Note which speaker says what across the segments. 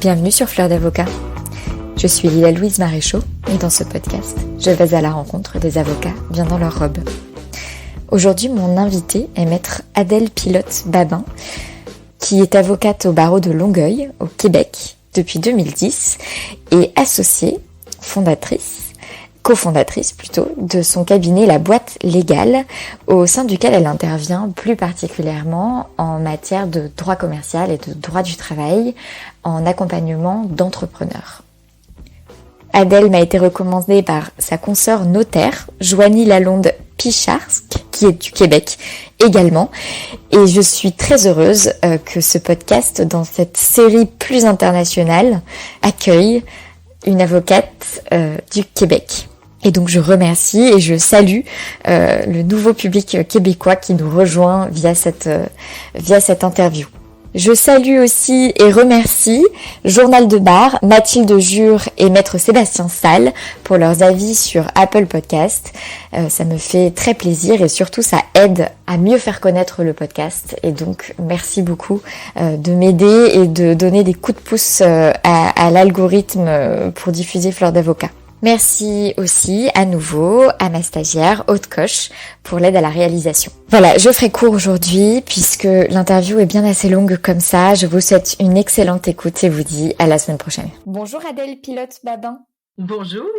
Speaker 1: Bienvenue sur Fleur d'Avocat. Je suis Lila-Louise Maréchaux et dans ce podcast, je vais à la rencontre des avocats bien dans leur robe. Aujourd'hui, mon invité est maître Adèle Pilote-Babin, qui est avocate au barreau de Longueuil, au Québec, depuis 2010 et associée, cofondatrice de son cabinet La Boîte Légale, au sein duquel elle intervient plus particulièrement en matière de droit commercial et de droit du travail, en accompagnement d'entrepreneurs. Adèle m'a été recommandée par sa consoeur notaire, Joanie Lalonde Picharsk, qui est du Québec également. Et je suis très heureuse que ce podcast, dans cette série plus internationale, accueille une avocate du Québec. Et donc je remercie et je salue le nouveau public québécois qui nous rejoint via cette interview. Je salue aussi et remercie Journal de Bar, Mathilde Jure et Maître Sébastien Salle pour leurs avis sur Apple Podcast. Ça me fait très plaisir et surtout ça aide à mieux faire connaître le podcast. Et donc merci beaucoup de m'aider et de donner des coups de pouce à l'algorithme pour diffuser Fleur d'Avocat. Merci aussi à nouveau à ma stagiaire Aude Coche pour l'aide à la réalisation. Voilà, je ferai court aujourd'hui puisque l'interview est bien assez longue comme ça. Je vous souhaite une excellente écoute et vous dis à la semaine prochaine. Bonjour Adèle Pilote-Babin.
Speaker 2: Bonjour.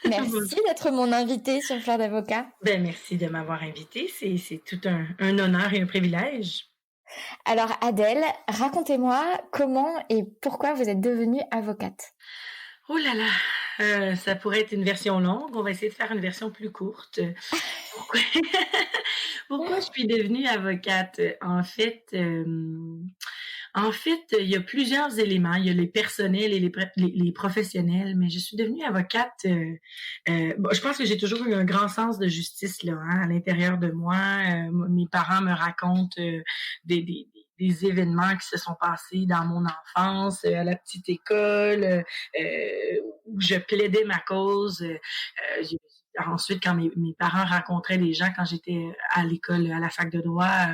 Speaker 1: Merci d'être mon invitée sur Fleur d'Avocat.
Speaker 2: Merci de m'avoir invitée. C'est tout un honneur et un privilège.
Speaker 1: Alors Adèle, racontez-moi comment et pourquoi vous êtes devenue avocate.
Speaker 2: Oh là là, ça pourrait être une version longue. On va essayer de faire une version plus courte. Pourquoi je suis devenue avocate? En fait, il y a plusieurs éléments. Il y a les personnels et les professionnels, mais je suis devenue avocate. Je pense que j'ai toujours eu un grand sens de justice là, à l'intérieur de moi. Mes parents me racontent des événements qui se sont passés dans mon enfance, à la petite école, où je plaidais ma cause. Ensuite, quand mes parents rencontraient les gens quand j'étais à l'école, à la fac de droit,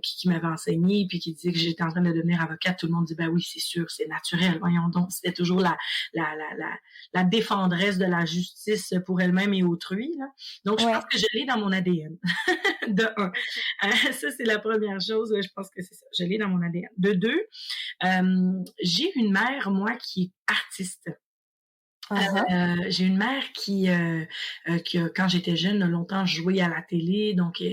Speaker 2: qui m'avaient enseigné, puis qui disaient que j'étais en train de devenir avocate, tout le monde dit ben oui, c'est sûr, c'est naturel. Voyons donc, c'était toujours la défendresse de la justice pour elle-même et autrui. Là. Donc, je pense que je l'ai dans mon ADN. De un. Ça, c'est la première chose. Je pense que c'est ça. Je l'ai dans mon ADN. De deux, j'ai une mère, moi, qui est artiste. J'ai une mère qui quand j'étais jeune, a longtemps joué à la télé, donc a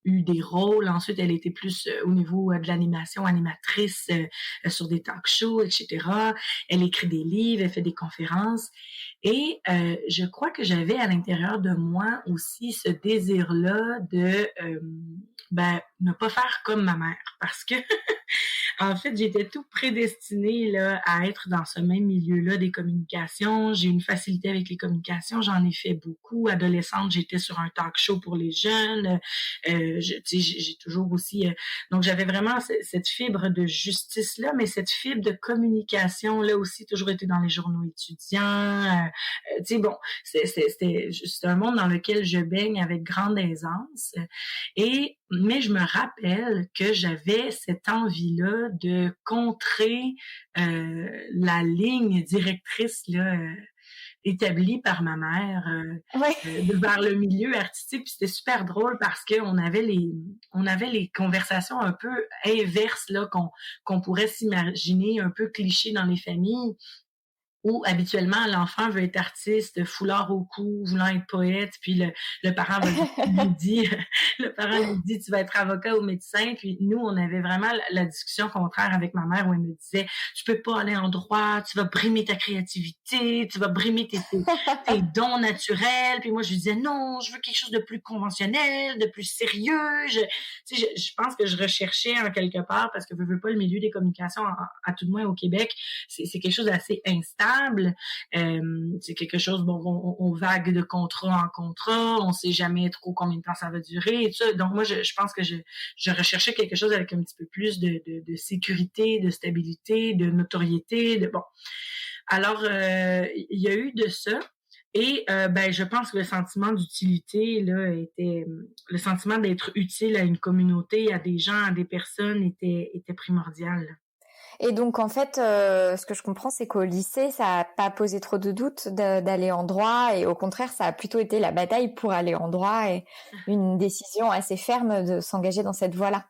Speaker 2: eu des rôles. Ensuite, elle était plus au niveau de l'animation, animatrice sur des talk shows, etc. Elle écrit des livres, elle fait des conférences. Et je crois que j'avais à l'intérieur de moi aussi ce désir-là de ne pas faire comme ma mère. Parce que en fait, j'étais tout prédestinée là, à être dans ce même milieu-là des communications. J'ai une facilité avec les communications, j'en ai fait beaucoup. Adolescente, j'étais sur un talk show pour les jeunes. J'ai toujours aussi... donc, j'avais vraiment cette fibre de justice-là, mais cette fibre de communication-là aussi, toujours été dans les journaux étudiants. C'est un monde dans lequel je baigne avec grande aisance. Mais je me rappelle que j'avais cette envie-là de contrer la ligne directrice là, établie par ma mère vers le milieu artistique. Puis c'était super drôle parce qu'on avait les conversations un peu inverses là qu'on pourrait s'imaginer, un peu clichés dans les familles. Où habituellement l'enfant veut être artiste, foulard au cou, voulant être poète, puis le parent lui dit tu vas être avocat ou médecin. Puis nous on avait vraiment la discussion contraire avec ma mère où elle me disait tu peux pas aller en droit, tu vas brimer ta créativité, tu vas brimer tes dons naturels. Puis moi je lui disais non, je veux quelque chose de plus conventionnel, de plus sérieux. Je pense que je recherchais en quelque part parce que veux pas le milieu des communications à tout de moins au Québec, c'est quelque chose d'assez instable. C'est quelque chose, on vague de contrat en contrat, on sait jamais trop combien de temps ça va durer et tout ça. Donc moi, je pense que je recherchais quelque chose avec un petit peu plus de sécurité, de stabilité, de notoriété, Alors, il y a eu de ça. Et je pense que le sentiment d'utilité là était le sentiment d'être utile à une communauté, à des gens, à des personnes était primordial.
Speaker 1: Et donc, en fait, ce que je comprends, c'est qu'au lycée, ça a pas posé trop de doutes d'aller en droit, et au contraire, ça a plutôt été la bataille pour aller en droit et une décision assez ferme de s'engager dans cette voie-là.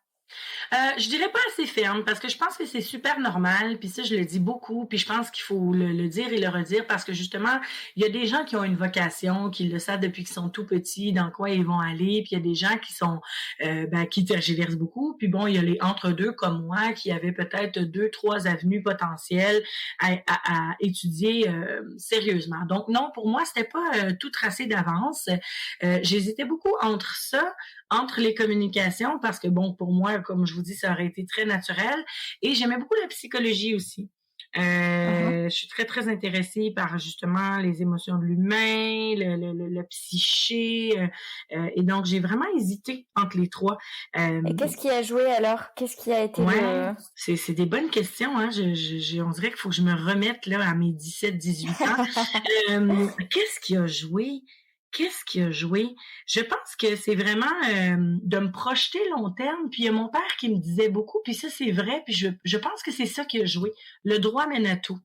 Speaker 2: Je dirais pas assez ferme parce que je pense que c'est super normal, puis ça je le dis beaucoup, puis je pense qu'il faut le dire et le redire parce que justement, il y a des gens qui ont une vocation, qui le savent depuis qu'ils sont tout petits, dans quoi ils vont aller, puis il y a des gens qui sont qui tergiversent beaucoup, puis bon, il y a les entre-deux comme moi qui avaient peut-être 2, 3 avenues potentielles à étudier sérieusement. Donc non, pour moi, c'était pas tout tracé d'avance. J'hésitais beaucoup entre ça, entre les communications, parce que bon, pour moi, comme je vous dis, ça aurait été très naturel. Et j'aimais beaucoup la psychologie aussi.
Speaker 1: Mhm.
Speaker 2: Je suis très, très intéressée par justement les émotions de l'humain, le psyché. Et donc, j'ai vraiment hésité entre les trois.
Speaker 1: Et qu'est-ce qui a joué alors? Qu'est-ce qui a été
Speaker 2: Ouais,
Speaker 1: le...
Speaker 2: c'est des bonnes questions. Hein. On dirait qu'il faut que je me remette là à mes 17, 18 ans. Qu'est-ce qui a joué? Qu'est-ce qui a joué? Je pense que c'est vraiment de me projeter long terme. Puis il y a mon père qui me disait beaucoup, puis ça c'est vrai, puis je pense que c'est ça qui a joué. Le droit mène à tout.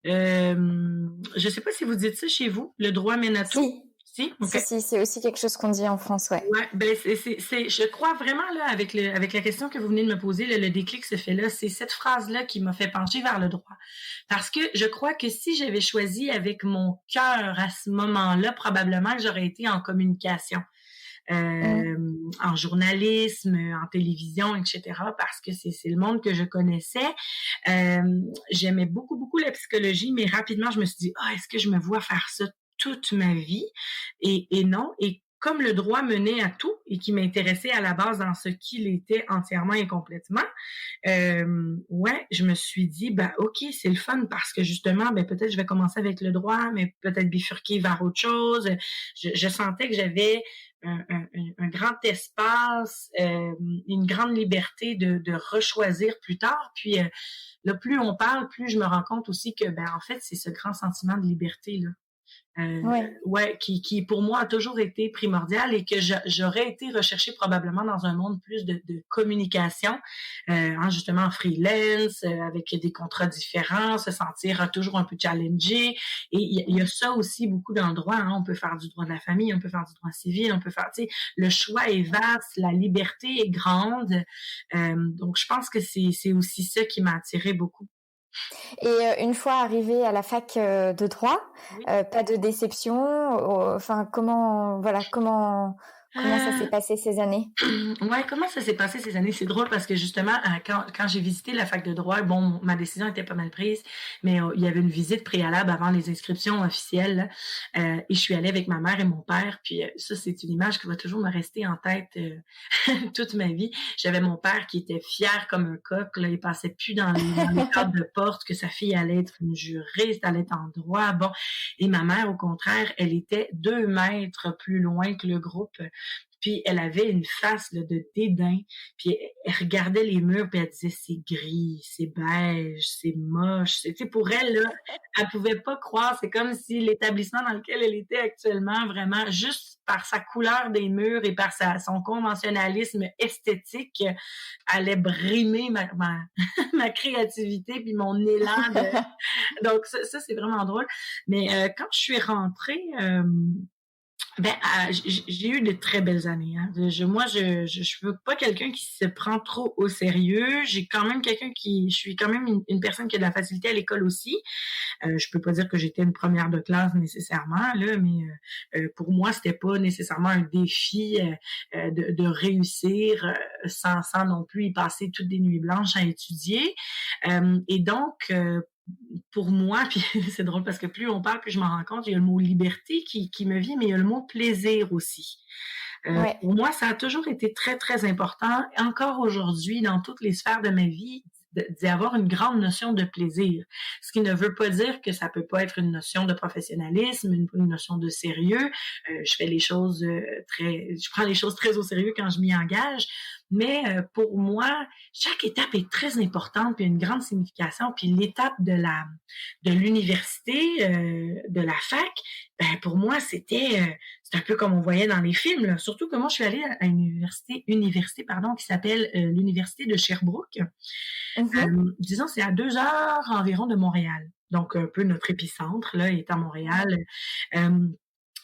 Speaker 2: Je sais pas si vous dites ça chez vous, le droit mène à tout.
Speaker 1: Si,
Speaker 2: Si? OK.
Speaker 1: si, c'est aussi quelque chose qu'on dit en France, ouais.
Speaker 2: Ouais, ben je crois vraiment là avec la question que vous venez de me poser, le déclic se fait là, c'est cette phrase-là qui m'a fait pencher vers le droit. Parce que je crois que si j'avais choisi avec mon cœur à ce moment-là, probablement que j'aurais été en communication,
Speaker 1: Mm.
Speaker 2: en journalisme, en télévision, etc. Parce que c'est le monde que je connaissais. J'aimais beaucoup la psychologie, mais rapidement je me suis dit, est-ce que je me vois faire ça toute ma vie? Et non. Et comme le droit menait à tout et qui m'intéressait à la base dans ce qu'il était entièrement et complètement, ouais, je me suis dit, ok, c'est le fun parce que justement, peut-être je vais commencer avec le droit, mais peut-être bifurquer vers autre chose. Je sentais que j'avais un grand espace, une grande liberté de rechoisir plus tard. Puis là, plus on parle, plus je me rends compte aussi que, en fait, c'est ce grand sentiment de liberté là.
Speaker 1: Ouais.
Speaker 2: Ouais, qui pour moi a toujours été primordial et que j'aurais été recherchée probablement dans un monde plus de communication, justement en freelance, avec des contrats différents, se sentir toujours un peu challengé. Et il y a ça aussi beaucoup dans le droit. Hein. On peut faire du droit de la famille, on peut faire du droit civil, on peut faire, tu sais, le choix est vaste, la liberté est grande. Donc je pense que c'est aussi ça qui m'a attirée beaucoup.
Speaker 1: Et une fois arrivé à la fac de droit,
Speaker 2: Oui.
Speaker 1: pas de déception. Enfin, comment ça s'est
Speaker 2: Euh,
Speaker 1: passé ces années?
Speaker 2: Ouais, comment ça s'est passé ces années? C'est drôle parce que justement, quand j'ai visité la fac de droit, bon, ma décision était pas mal prise, mais il y avait une visite préalable avant les inscriptions officielles. Et je suis allée avec ma mère et mon père. Puis ça, c'est une image qui va toujours me rester en tête toute ma vie. J'avais mon père qui était fier comme un coq. Là, il passait plus dans les cadres de porte que sa fille allait être une juriste, allait être en droit. Bon, et ma mère, au contraire, elle était 2 mètres plus loin que le groupe. Puis elle avait une face là, de dédain. Puis elle regardait les murs puis elle disait c'est gris, c'est beige, c'est moche. Tu sais, pour elle là, elle pouvait pas croire. C'est comme si l'établissement dans lequel elle était actuellement, vraiment, juste par sa couleur des murs et par son conventionnalisme esthétique, allait brimer ma créativité puis mon élan Donc ça c'est vraiment drôle. Mais quand je suis rentrée. J'ai eu de très belles années. Hein. Moi, je veux pas quelqu'un qui se prend trop au sérieux. J'ai quand même je suis quand même une personne qui a de la facilité à l'école aussi. Je peux pas dire que j'étais une première de classe nécessairement là, mais pour moi, c'était pas nécessairement un défi de réussir sans non plus y passer toutes des nuits blanches à étudier. Et donc pour moi, puis c'est drôle parce que plus on parle, plus je m'en rends compte, il y a le mot liberté qui me vient, mais il y a le mot plaisir aussi.
Speaker 1: Ouais.
Speaker 2: Pour moi, ça a toujours été très, très important. Encore aujourd'hui, dans toutes les sphères de ma vie, d'y avoir une grande notion de plaisir. Ce qui ne veut pas dire que ça peut pas être une notion de professionnalisme, une notion de sérieux. Je fais les choses je prends les choses très au sérieux quand je m'y engage. Mais pour moi, chaque étape est très importante, puis une grande signification. Puis l'étape de l'université, de la fac, ben pour moi, c'est un peu comme on voyait dans les films, là. Surtout que moi, je suis allée à une université pardon, qui s'appelle l'Université de Sherbrooke. Disons, c'est à 2 heures environ de Montréal. Donc, un peu notre épicentre, là, est à Montréal.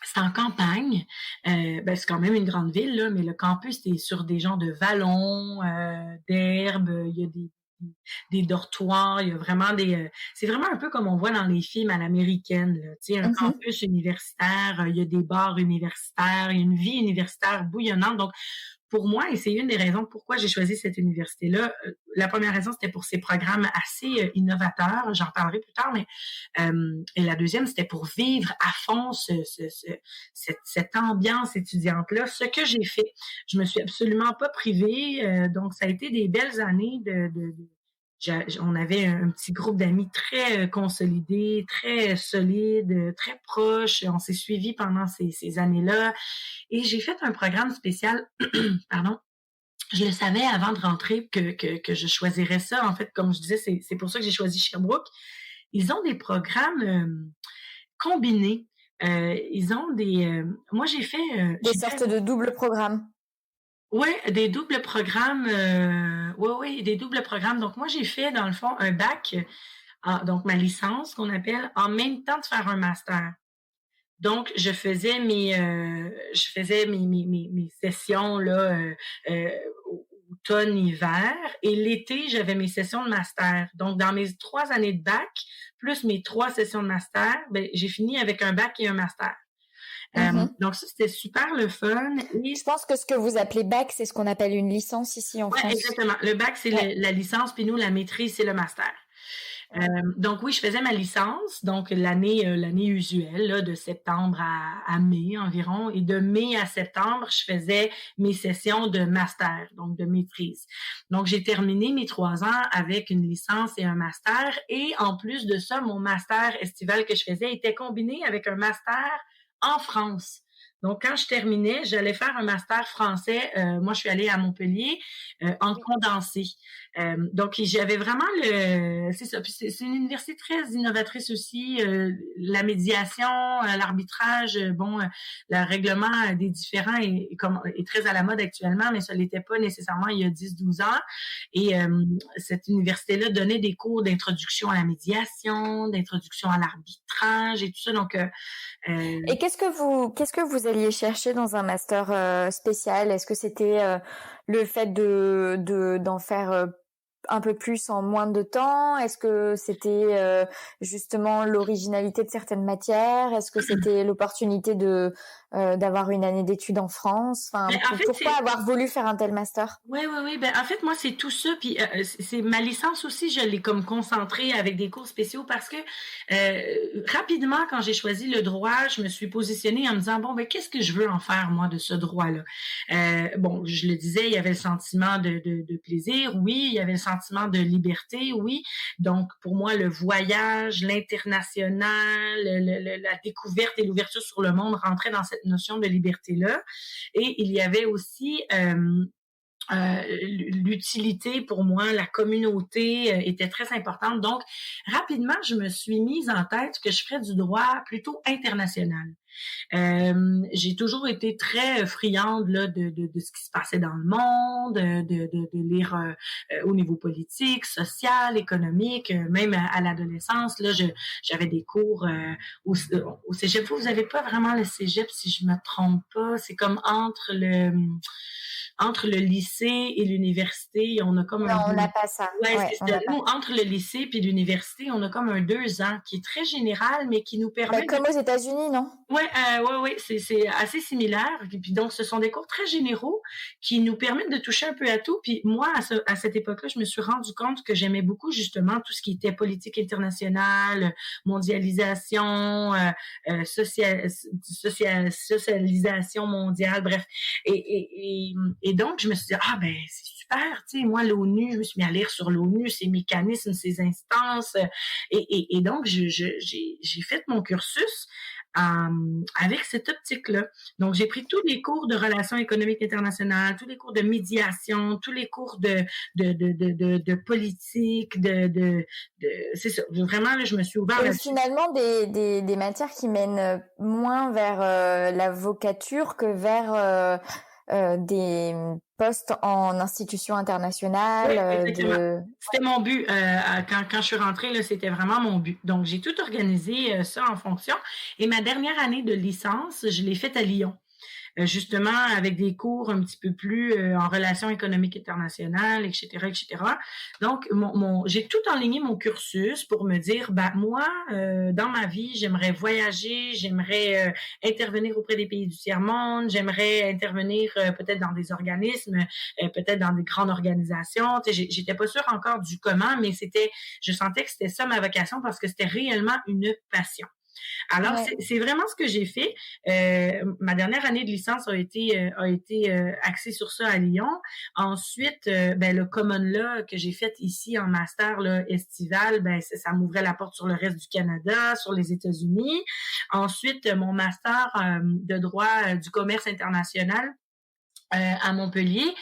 Speaker 2: C'est en campagne. Ben, c'est quand même une grande ville, là, mais le campus est sur des genres de vallons, d'herbes. Il y a des dortoirs, il y a vraiment c'est vraiment un peu comme on voit dans les films à l'américaine, là. Tu sais, un campus universitaire, il y a des bars universitaires, il y a une vie universitaire bouillonnante. Donc, pour moi, et c'est une des raisons pourquoi j'ai choisi cette université-là, la première raison, c'était pour ses programmes assez innovateurs, j'en parlerai plus tard, mais et la deuxième, c'était pour vivre à fond cette ambiance étudiante-là. Ce que j'ai fait, je me suis absolument pas privée, donc ça a été des belles années on avait un petit groupe d'amis très consolidés, très solides, très proches. On s'est suivis pendant ces années-là. Et j'ai fait un programme spécial, pardon. Je le savais avant de rentrer que je choisirais ça. En fait, comme je disais, c'est pour ça que j'ai choisi Sherbrooke. Ils ont des programmes combinés. Ils ont moi, j'ai fait...
Speaker 1: des sortes de doubles programmes.
Speaker 2: Oui, des doubles programmes. Oui, des doubles programmes. Donc, moi, j'ai fait, dans le fond, un bac, donc ma licence, qu'on appelle, en même temps de faire un master. Donc, je faisais mes sessions là automne, hiver, et l'été, j'avais mes sessions de master. Donc, dans mes 3 années de bac, plus mes 3 sessions de master, ben, j'ai fini avec un bac et un master. Donc ça, c'était super le fun.
Speaker 1: Et je pense que ce que vous appelez bac, c'est ce qu'on appelle une licence ici en France.
Speaker 2: Exactement. Le bac, c'est la licence, puis nous, la maîtrise, c'est le master. Donc oui, je faisais ma licence, donc l'année usuelle, là, de septembre à mai environ, et de mai à septembre, je faisais mes sessions de master, donc de maîtrise. Donc j'ai terminé mes 3 ans avec une licence et un master, et en plus de ça, mon master estival que je faisais était combiné avec un master en France. Donc, quand je terminais, j'allais faire un master français. Moi, je suis allée à Montpellier en condensé. Donc, j'avais vraiment c'est ça. Puis c'est une université très innovatrice aussi. La médiation, l'arbitrage, le règlement des différends est très à la mode actuellement, mais ça l'était pas nécessairement il y a 10-12 ans. Et cette université-là donnait des cours d'introduction à la médiation, d'introduction à l'arbitrage et tout ça. Donc,
Speaker 1: et qu'est-ce que vous alliez chercher dans un master spécial? Est-ce que c'était le fait d'en faire un peu plus en moins de temps? Est-ce que c'était justement l'originalité de certaines matières? Est-ce que c'était l'opportunité d'avoir une année d'études en France? Enfin, pourquoi avoir voulu faire un tel master?
Speaker 2: Oui. Ben, en fait, moi, c'est tout ça. Puis, c'est ma licence aussi, je l'ai comme concentrée avec des cours spéciaux parce que rapidement, quand j'ai choisi le droit, je me suis positionnée en me disant, bon, ben, qu'est-ce que je veux en faire, moi, de ce droit-là? Je le disais, il y avait le sentiment de plaisir, oui. Il y avait le sentiment de liberté, oui. Donc, pour moi, le voyage, l'international, la découverte et l'ouverture sur le monde rentraient dans cette notion de liberté-là. Et il y avait aussi l'utilité pour moi, la communauté était très importante. Donc, rapidement, je me suis mise en tête que je ferais du droit plutôt international. J'ai toujours été très friande là de ce qui se passait dans le monde, de lire au niveau politique, social, économique, même à l'adolescence. Là, j'avais des cours au cégep. Vous avez pas vraiment le cégep, si je me trompe pas. C'est comme entre le lycée et l'université, on a comme
Speaker 1: non, on n'a pas ça.
Speaker 2: C'est ça. Nous, entre le lycée et l'université, on a comme un 2 ans qui est très général, mais qui nous permet...
Speaker 1: comme aux États-Unis, non?
Speaker 2: Oui, c'est assez similaire. Puis donc, ce sont des cours très généraux qui nous permettent de toucher un peu à tout. Puis moi, à cette époque-là, je me suis rendu compte que j'aimais beaucoup justement tout ce qui était politique internationale, mondialisation, socialisation mondiale, bref. Et donc, je me suis dit, c'est super, tu sais, moi, l'ONU, je me suis mis à lire sur l'ONU, ses mécanismes, ses instances, et donc, j'ai fait mon cursus avec cette optique-là. Donc, j'ai pris tous les cours de relations économiques internationales, tous les cours de médiation, tous les cours de politique, c'est ça. Vraiment, là, je me suis ouvert
Speaker 1: Et
Speaker 2: là-dessus.
Speaker 1: finalement, des matières qui mènent moins vers l'avocature que vers des postes en institution internationale.
Speaker 2: Oui, exactement. C'était mon but. Quand je suis rentrée, là, c'était vraiment mon but. Donc, j'ai tout organisé ça en fonction. Et ma dernière année de licence, je l'ai faite à Lyon. Justement avec des cours un petit peu plus en relations économiques internationales, etc., etc. Donc, j'ai tout enligné mon cursus pour me dire, ben moi, dans ma vie, j'aimerais voyager, j'aimerais intervenir auprès des pays du tiers-monde, j'aimerais intervenir peut-être dans des organismes, peut-être dans des grandes organisations. J'étais pas sûre encore du comment, mais je sentais que c'était ça ma vocation parce que c'était réellement une passion. Alors,
Speaker 1: Ouais.
Speaker 2: c'est vraiment ce que j'ai fait. Ma dernière année de licence a été axée sur ça à Lyon. Ensuite, le Common Law que j'ai fait ici en master là, estival, ça m'ouvrait la porte sur le reste du Canada, sur les États-Unis. Ensuite, mon master de droit du commerce international à Montpellier,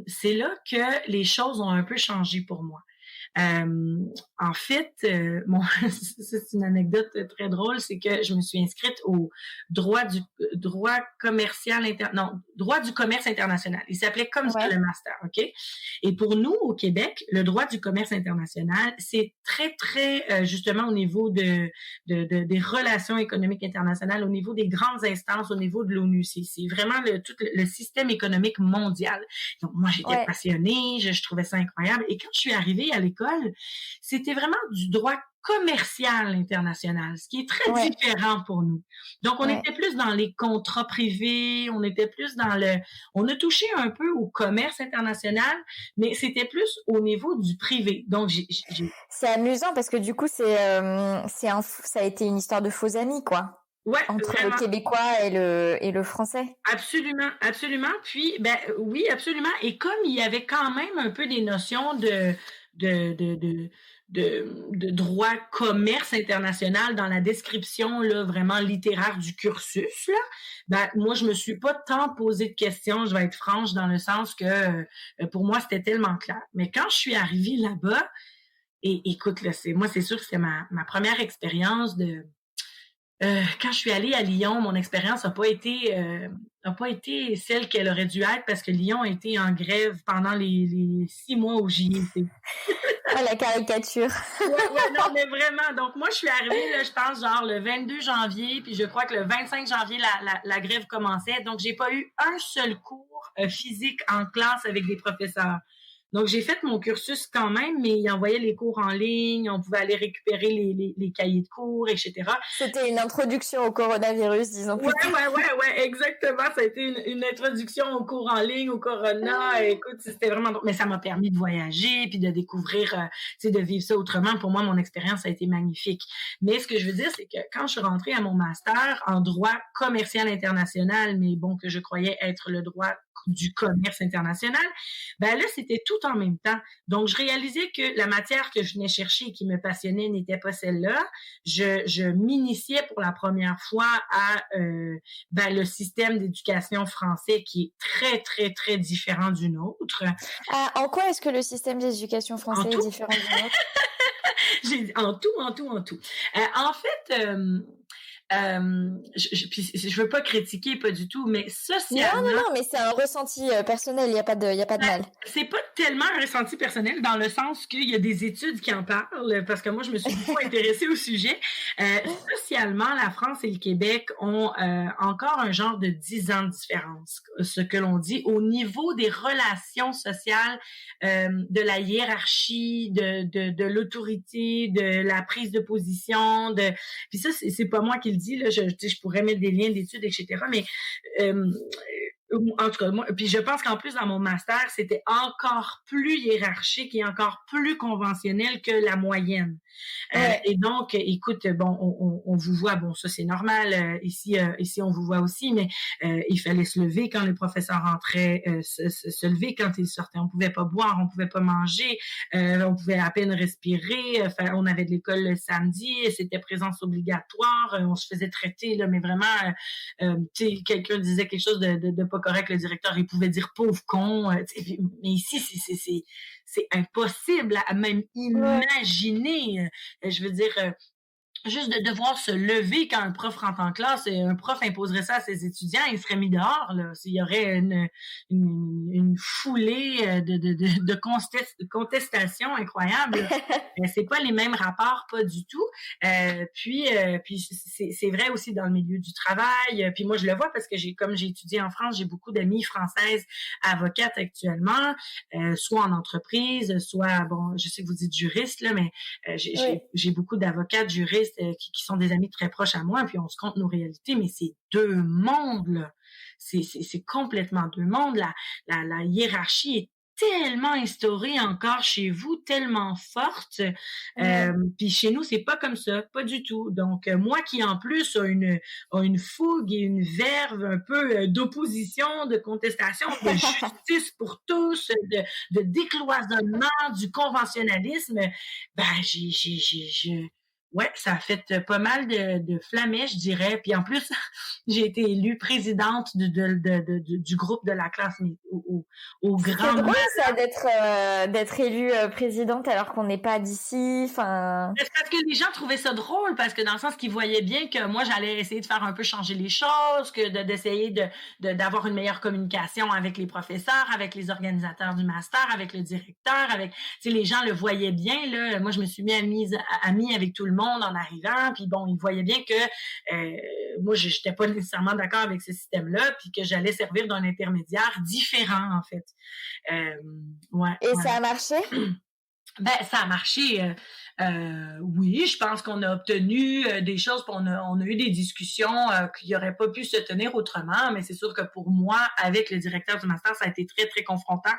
Speaker 2: c'est là que les choses ont un peu changé pour moi. En fait, c'est une anecdote très drôle, c'est que je me suis inscrite au droit du droit du commerce international. Il s'appelait comme ça le master, ok. Et pour nous au Québec, le droit du commerce international, c'est très très justement au niveau des relations économiques internationales, au niveau des grandes instances, au niveau de l'ONU. C'est vraiment tout le système économique mondial. Donc moi j'étais passionnée, je trouvais ça incroyable. Et quand je suis arrivée à l'école, c'était vraiment du droit commercial international, ce qui est très différent pour nous. Donc, on était plus dans les contrats privés, on était plus on a touché un peu au commerce international, mais c'était plus au niveau du privé. Donc,
Speaker 1: c'est amusant parce que du coup, ça a été une histoire de faux amis, quoi.
Speaker 2: Ouais,
Speaker 1: entre
Speaker 2: vraiment.
Speaker 1: le québécois et le français.
Speaker 2: Absolument, absolument. Puis, oui, absolument. Et comme il y avait quand même un peu des notions de droit commerce international dans la description là vraiment littéraire du cursus là, moi je me suis pas tant posé de questions, je vais être franche dans le sens que pour moi c'était tellement clair. Mais quand je suis arrivée là-bas, et écoute là, c'est sûr que c'était ma première expérience de quand je suis allée à Lyon, mon expérience n'a pas été celle qu'elle aurait dû être parce que Lyon a été en grève pendant les 6 mois où j'y étais.
Speaker 1: Ah, la caricature.
Speaker 2: ouais, non, mais vraiment. Donc, moi, je suis arrivée, là, je pense, genre le 22 janvier, puis je crois que le 25 janvier, la grève commençait. Donc, j'ai pas eu un seul cours physique en classe avec des professeurs. Donc, j'ai fait mon cursus quand même, mais ils envoyaient les cours en ligne, on pouvait aller récupérer les cahiers de cours, etc.
Speaker 1: C'était une introduction au coronavirus, disons.
Speaker 2: Ouais, exactement. Ça a été une introduction aux cours en ligne, au corona. Écoute, c'était vraiment drôle. Mais ça m'a permis de voyager, puis de découvrir, de vivre ça autrement. Pour moi, mon expérience a été magnifique. Mais ce que je veux dire, c'est que quand je suis rentrée à mon master en droit commercial international, mais bon, que je croyais être le droit du commerce international, là, c'était tout en même temps. Donc, je réalisais que la matière que je venais chercher et qui me passionnait n'était pas celle-là. Je m'initiais pour la première fois à le système d'éducation français qui est très, très, très différent du nôtre.
Speaker 1: En quoi est-ce que le système d'éducation français est différent du nôtre?
Speaker 2: J'ai dit en tout. En fait... je veux pas critiquer, pas du tout, mais socialement...
Speaker 1: Non, mais c'est un ressenti personnel, il y a pas de mal.
Speaker 2: C'est pas tellement un ressenti personnel dans le sens qu'il y a des études qui en parlent, parce que moi, je me suis beaucoup intéressée au sujet. Socialement, la France et le Québec ont encore un genre de 10 ans de différence, ce que l'on dit, au niveau des relations sociales, de la hiérarchie, de l'autorité, de la prise de position, puis ça, c'est pas moi qui le dis, là, je pourrais mettre des liens d'études, etc., mais en tout cas, moi, puis je pense qu'en plus, dans mon master, c'était encore plus hiérarchique et encore plus conventionnel que la moyenne.
Speaker 1: Ouais.
Speaker 2: Et donc, écoute, bon, on vous voit, bon, ça c'est normal, ici, on vous voit aussi, mais il fallait se lever quand le professeur rentrait, se lever quand il sortait. On pouvait pas boire, on pouvait pas manger, on pouvait à peine respirer. On avait de l'école le samedi, c'était présence obligatoire. On se faisait traiter, là, mais vraiment, tu sais, quelqu'un disait quelque chose de pas correct, le directeur, il pouvait dire pauvre con. Mais ici, c'est impossible à même
Speaker 1: Ouais.
Speaker 2: imaginer. Je veux dire, juste de devoir se lever quand un prof rentre en classe, et un prof imposerait ça à ses étudiants, il serait mis dehors, là. Il y aurait une foulée de contestations incroyables. C'est pas les mêmes rapports, pas du tout. Puis c'est vrai aussi dans le milieu du travail. Puis moi, je le vois parce que comme j'ai étudié en France, j'ai beaucoup d'amies françaises avocates actuellement, soit en entreprise, soit, bon, je sais que vous dites juriste, là, mais
Speaker 1: Oui.
Speaker 2: j'ai beaucoup d'avocates, juristes qui sont des amis très proches à moi, puis on se compte nos réalités, mais c'est deux mondes, là. C'est complètement deux mondes. La hiérarchie est tellement instaurée encore chez vous, tellement forte.
Speaker 1: Ouais.
Speaker 2: Puis chez nous, c'est pas comme ça, pas du tout. Donc, moi qui en plus a une fougue et une verve un peu d'opposition, de contestation, de justice pour tous, de décloisonnement, du conventionnalisme, ben ouais, ça a fait pas mal de flamèches, je dirais. Puis en plus, j'ai été élue présidente du groupe de la classe, mais au
Speaker 1: C'est
Speaker 2: grand
Speaker 1: drôle
Speaker 2: mal.
Speaker 1: ça d'être élue présidente alors qu'on n'est pas d'ici. Enfin.
Speaker 2: C'est parce que les gens trouvaient ça drôle, parce que dans le sens qu'ils voyaient bien que moi, j'allais essayer de faire un peu changer les choses, que d'essayer d'avoir une meilleure communication avec les professeurs, avec les organisateurs du master, avec le directeur, avec, tu sais, les gens le voyaient bien, là. Moi, je me suis amie avec tout le monde en arrivant, puis bon, ils voyaient bien que moi, je n'étais pas nécessairement d'accord avec ce système-là, puis que j'allais servir d'un intermédiaire différent, en fait. Euh, ouais,
Speaker 1: Et
Speaker 2: ouais.
Speaker 1: ça a marché?
Speaker 2: Ben, ça a marché. Oui, je pense qu'on a obtenu des choses, puis on a eu des discussions qui n'auraient pas pu se tenir autrement, mais c'est sûr que pour moi, avec le directeur du master, ça a été très, très confrontant.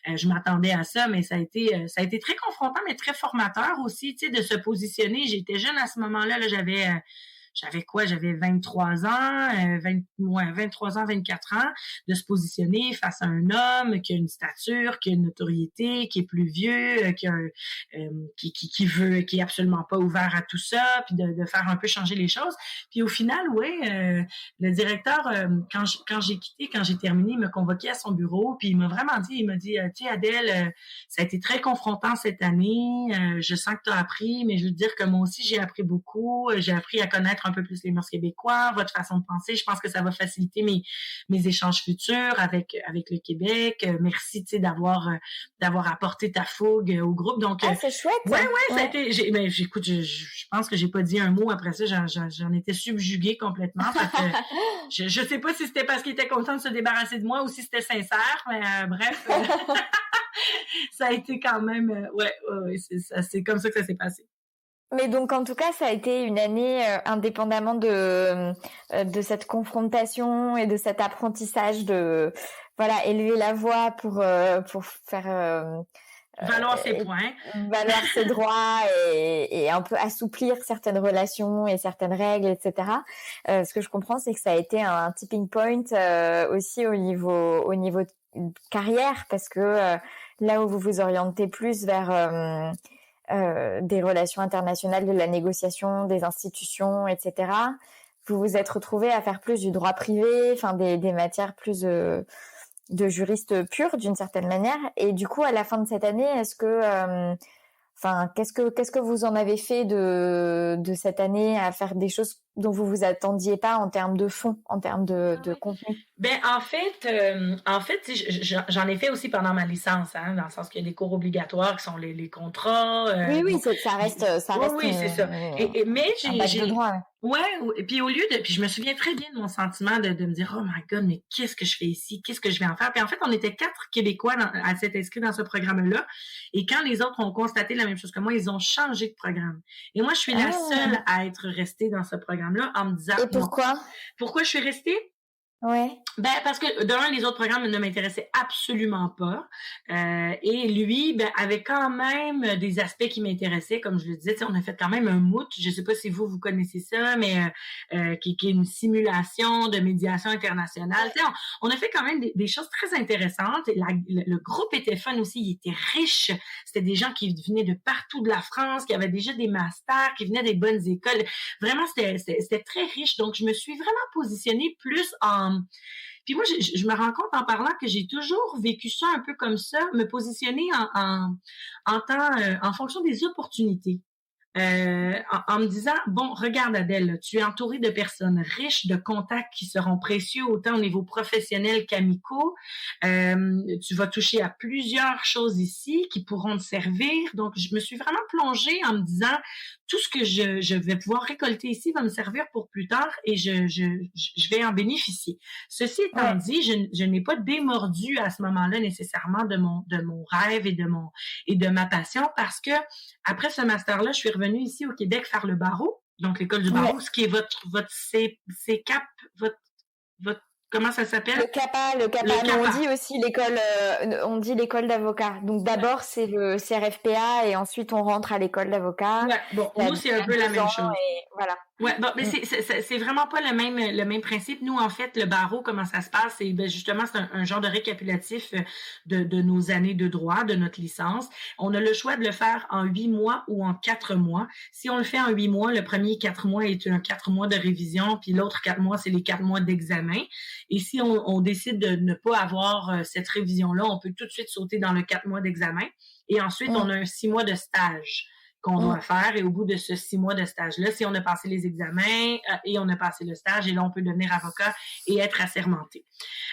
Speaker 2: Je m'attendais à ça, mais ça a été très confrontant, mais très formateur aussi, tu sais, de se positionner. J'étais jeune à ce moment-là, là, j'avais quoi? J'avais 23 ans, 23 ans, 24 ans, de se positionner face à un homme qui a une stature, qui a une notoriété, qui est plus vieux, qui est absolument pas ouvert à tout ça, puis de faire un peu changer les choses. Puis au final, le directeur, quand j'ai terminé, il m'a convoqué à son bureau, puis il m'a vraiment dit, tu sais, Adèle, ça a été très confrontant cette année, je sens que tu as appris, mais je veux te dire que moi aussi, j'ai appris beaucoup, j'ai appris à connaître un peu plus les mœurs québécois, votre façon de penser. Je pense que ça va faciliter mes échanges futurs avec le Québec. Merci, tu sais, d'avoir apporté ta fougue au groupe. Donc,
Speaker 1: Ah, c'est chouette.
Speaker 2: ouais, ça a été. Écoute, je pense que j'ai pas dit un mot après ça. J'en étais subjuguée complètement. Fait que, je sais pas si c'était parce qu'il était content de se débarrasser de moi ou si c'était sincère, mais bref, ça a été quand même. C'est comme ça que ça s'est passé.
Speaker 1: Mais donc en tout cas, ça a été une année indépendamment de cette confrontation et de cet apprentissage de voilà élever la voix pour faire
Speaker 2: valoir ses points,
Speaker 1: valoir ses droits et un peu assouplir certaines relations et certaines règles, etc. Ce que je comprends, c'est que ça a été un tipping point aussi au niveau de carrière parce que là où vous vous orientez plus vers des relations internationales, de la négociation, des institutions, etc. Vous vous êtes retrouvé à faire plus du droit privé, enfin des matières plus de juristes purs d'une certaine manière. Et du coup, à la fin de cette année, est-ce que, enfin, qu'est-ce que vous en avez fait de cette année à faire des choses dont vous vous attendiez pas en termes de fond, en termes de contenu?
Speaker 2: Ben en fait, tu sais, j'en ai fait aussi pendant ma licence, hein, dans le sens qu'il y a des cours obligatoires qui sont les contrats.
Speaker 1: Oui,
Speaker 2: Bon,
Speaker 1: ça reste
Speaker 2: oui, oui, c'est ça. Mais
Speaker 1: un bac de droit.
Speaker 2: ouais, et puis au lieu de, puis je me souviens très bien de mon sentiment de me dire, oh my God, mais qu'est-ce que je fais ici, qu'est-ce que je vais en faire. Puis en fait, on était 4 Québécois à s'être inscrits dans ce programme-là, et quand les autres ont constaté la même chose que moi, ils ont changé de programme. Et moi, je suis la seule à être restée dans ce programme-là en me disant,
Speaker 1: Et pourquoi?
Speaker 2: pourquoi je suis restée?
Speaker 1: Ouais.
Speaker 2: Ben, parce que d'un, les autres programmes ne m'intéressaient absolument pas. Et lui, ben, avait quand même des aspects qui m'intéressaient, comme je le disais. On a fait quand même un MOOC. Je sais pas si vous connaissez ça, mais qui est une simulation de médiation internationale. On a fait quand même des choses très intéressantes. Et le groupe était fun aussi. Il était riche. C'était des gens qui venaient de partout de la France, qui avaient déjà des masters, qui venaient des bonnes écoles. Vraiment, c'était très riche. Donc, je me suis vraiment positionnée plus en... Puis moi, je me rends compte en parlant que j'ai toujours vécu ça un peu comme ça, me positionner en fonction des opportunités. En me disant, bon, regarde Adèle, tu es entourée de personnes riches, de contacts qui seront précieux autant au niveau professionnel qu'amicaux. Tu vas toucher à plusieurs choses ici qui pourront te servir. Donc, je me suis vraiment plongée en me disant, tout ce que je vais pouvoir récolter ici va me servir pour plus tard et je vais en bénéficier. Ceci étant
Speaker 1: Ouais.
Speaker 2: dit, je n'ai pas démordu à ce moment-là nécessairement de mon rêve et de ma passion parce que après ce master-là, je suis revenue ici au Québec faire le barreau, donc l'école du barreau,
Speaker 1: Ouais.
Speaker 2: ce qui est votre CCAP, votre comment ça s'appelle?
Speaker 1: Le
Speaker 2: Le
Speaker 1: CAPA, mais
Speaker 2: CAPA.
Speaker 1: on dit l'école d'avocat. Donc d'abord c'est le CRFPA et ensuite on rentre à l'école d'avocat.
Speaker 2: Ouais, bon,
Speaker 1: Il y a,
Speaker 2: nous,
Speaker 1: il
Speaker 2: c'est
Speaker 1: y
Speaker 2: un
Speaker 1: a
Speaker 2: peu la
Speaker 1: 2
Speaker 2: même
Speaker 1: ans
Speaker 2: chose.
Speaker 1: et voilà.
Speaker 2: Ouais, bon, mais
Speaker 1: Mm.
Speaker 2: c'est vraiment pas le même principe. Nous, en fait, le barreau, comment ça se passe, c'est ben, justement c'est un genre de récapitulatif de nos années de droit, de notre licence. On a le choix de le faire en 8 mois ou en 4 mois. Si on le fait en 8 mois, le premier 4 mois est un 4 mois de révision, puis l'autre 4 mois, c'est les 4 mois d'examen. Et si on décide de ne pas avoir cette révision-là, on peut tout de suite sauter dans le 4 mois d'examen. Et ensuite, on a un 6 mois de stage qu'on doit
Speaker 1: Mm.
Speaker 2: faire. Et au bout de ce 6 mois de stage-là, si on a passé les examens et on a passé le stage, et là, on peut devenir avocat et être assermenté.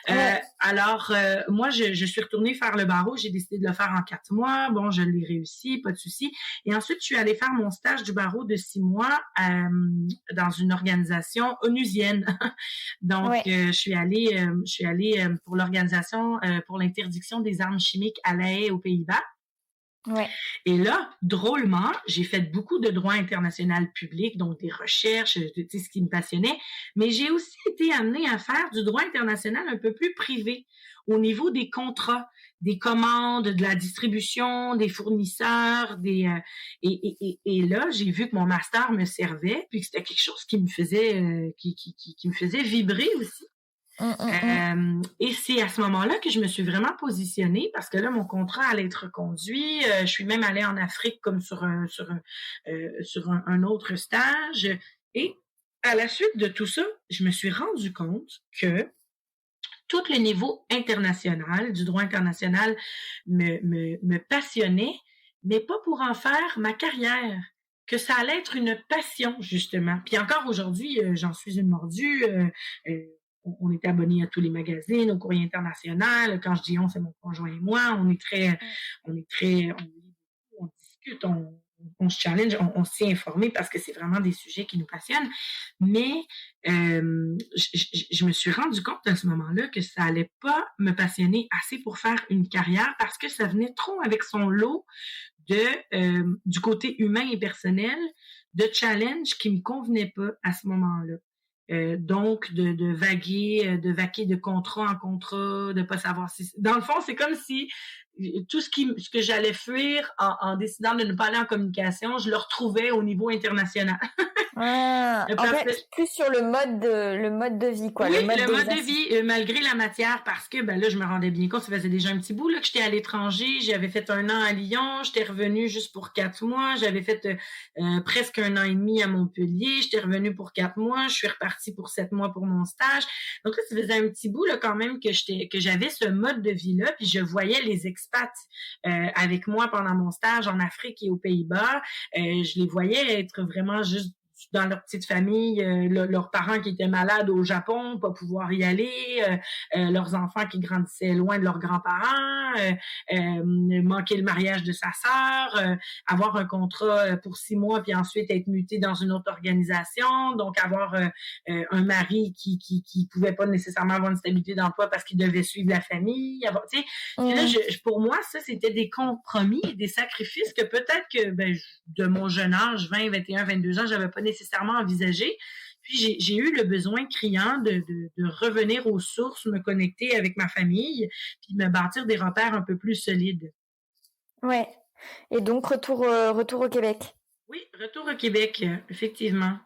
Speaker 1: Ouais.
Speaker 2: Alors, moi, je suis retournée faire le barreau. J'ai décidé de le faire en 4 mois. Bon, je l'ai réussi, pas de souci. Et ensuite, je suis allée faire mon stage du barreau de 6 mois dans une organisation onusienne. Donc,
Speaker 1: Ouais.
Speaker 2: je suis allée pour l'organisation pour l'interdiction des armes chimiques à La Haye, aux Pays-Bas.
Speaker 1: Ouais.
Speaker 2: Et là, drôlement, j'ai fait beaucoup de droit international public, donc des recherches, tu sais, ce qui me passionnait, mais j'ai aussi été amenée à faire du droit international un peu plus privé, au niveau des contrats, des commandes, de la distribution, des fournisseurs, et là, j'ai vu que mon master me servait, puis que c'était quelque chose qui me faisait, qui me faisait vibrer aussi.
Speaker 1: Mm, mm, mm.
Speaker 2: Et c'est à ce moment-là que je me suis vraiment positionnée parce que là, mon contrat allait être conduit. Je suis même allée en Afrique comme sur un autre stage. Et à la suite de tout ça, je me suis rendu compte que tout le niveau international, du droit international, me passionnait, mais pas pour en faire ma carrière, que ça allait être une passion, justement. Puis encore aujourd'hui, j'en suis une mordue. Euh, on est abonné à tous les magazines, au Courrier international. Quand je dis on, c'est mon conjoint et moi. On lit beaucoup, on discute, on se challenge, on s'y informe parce que c'est vraiment des sujets qui nous passionnent. Mais je me suis rendu compte à ce moment-là que ça allait pas me passionner assez pour faire une carrière parce que ça venait trop avec son lot du côté humain et personnel, de challenge qui me convenait pas à ce moment-là. Donc de vaguer de contrat en contrat, de pas savoir si dans le fond c'est comme si tout ce que j'allais fuir en décidant de ne pas aller en communication, je le retrouvais au niveau international.
Speaker 1: Ah, en
Speaker 2: Parce que
Speaker 1: fait, plus sur le mode de vie, quoi,
Speaker 2: oui,
Speaker 1: le mode
Speaker 2: le mode de
Speaker 1: d'exercice.
Speaker 2: vie, malgré la matière, parce que ben là, je me rendais bien compte, ça faisait déjà un petit bout là que j'étais à l'étranger. J'avais fait 1 an à Lyon, j'étais revenue juste pour 4 mois. J'avais fait presque 1 an et demi à Montpellier. J'étais revenue pour 4 mois. Je suis repartie pour 7 mois pour mon stage. Donc là, ça faisait un petit bout là quand même que j'avais ce mode de vie là. Puis je voyais les expats avec moi pendant mon stage en Afrique et aux Pays-Bas. Je les voyais être vraiment juste dans leur petite famille, leurs parents qui étaient malades au Japon, pas pouvoir y aller, leurs enfants qui grandissaient loin de leurs grands-parents, manquer le mariage de sa sœur, avoir un contrat pour 6 mois puis ensuite être muté dans une autre organisation, donc avoir un mari qui pouvait pas nécessairement avoir une stabilité d'emploi parce qu'il devait suivre la famille. Tu sais, puis là,
Speaker 1: Mm.
Speaker 2: pour moi, ça, c'était des compromis, des sacrifices que peut-être que de mon jeune âge, 20, 21, 22 ans, j'avais pas nécessairement envisagé. Puis j'ai eu le besoin criant de revenir aux sources, me connecter avec ma famille, puis me bâtir des repères un peu plus solides.
Speaker 1: Ouais. Et donc retour au Québec.
Speaker 2: Oui, retour au Québec, effectivement.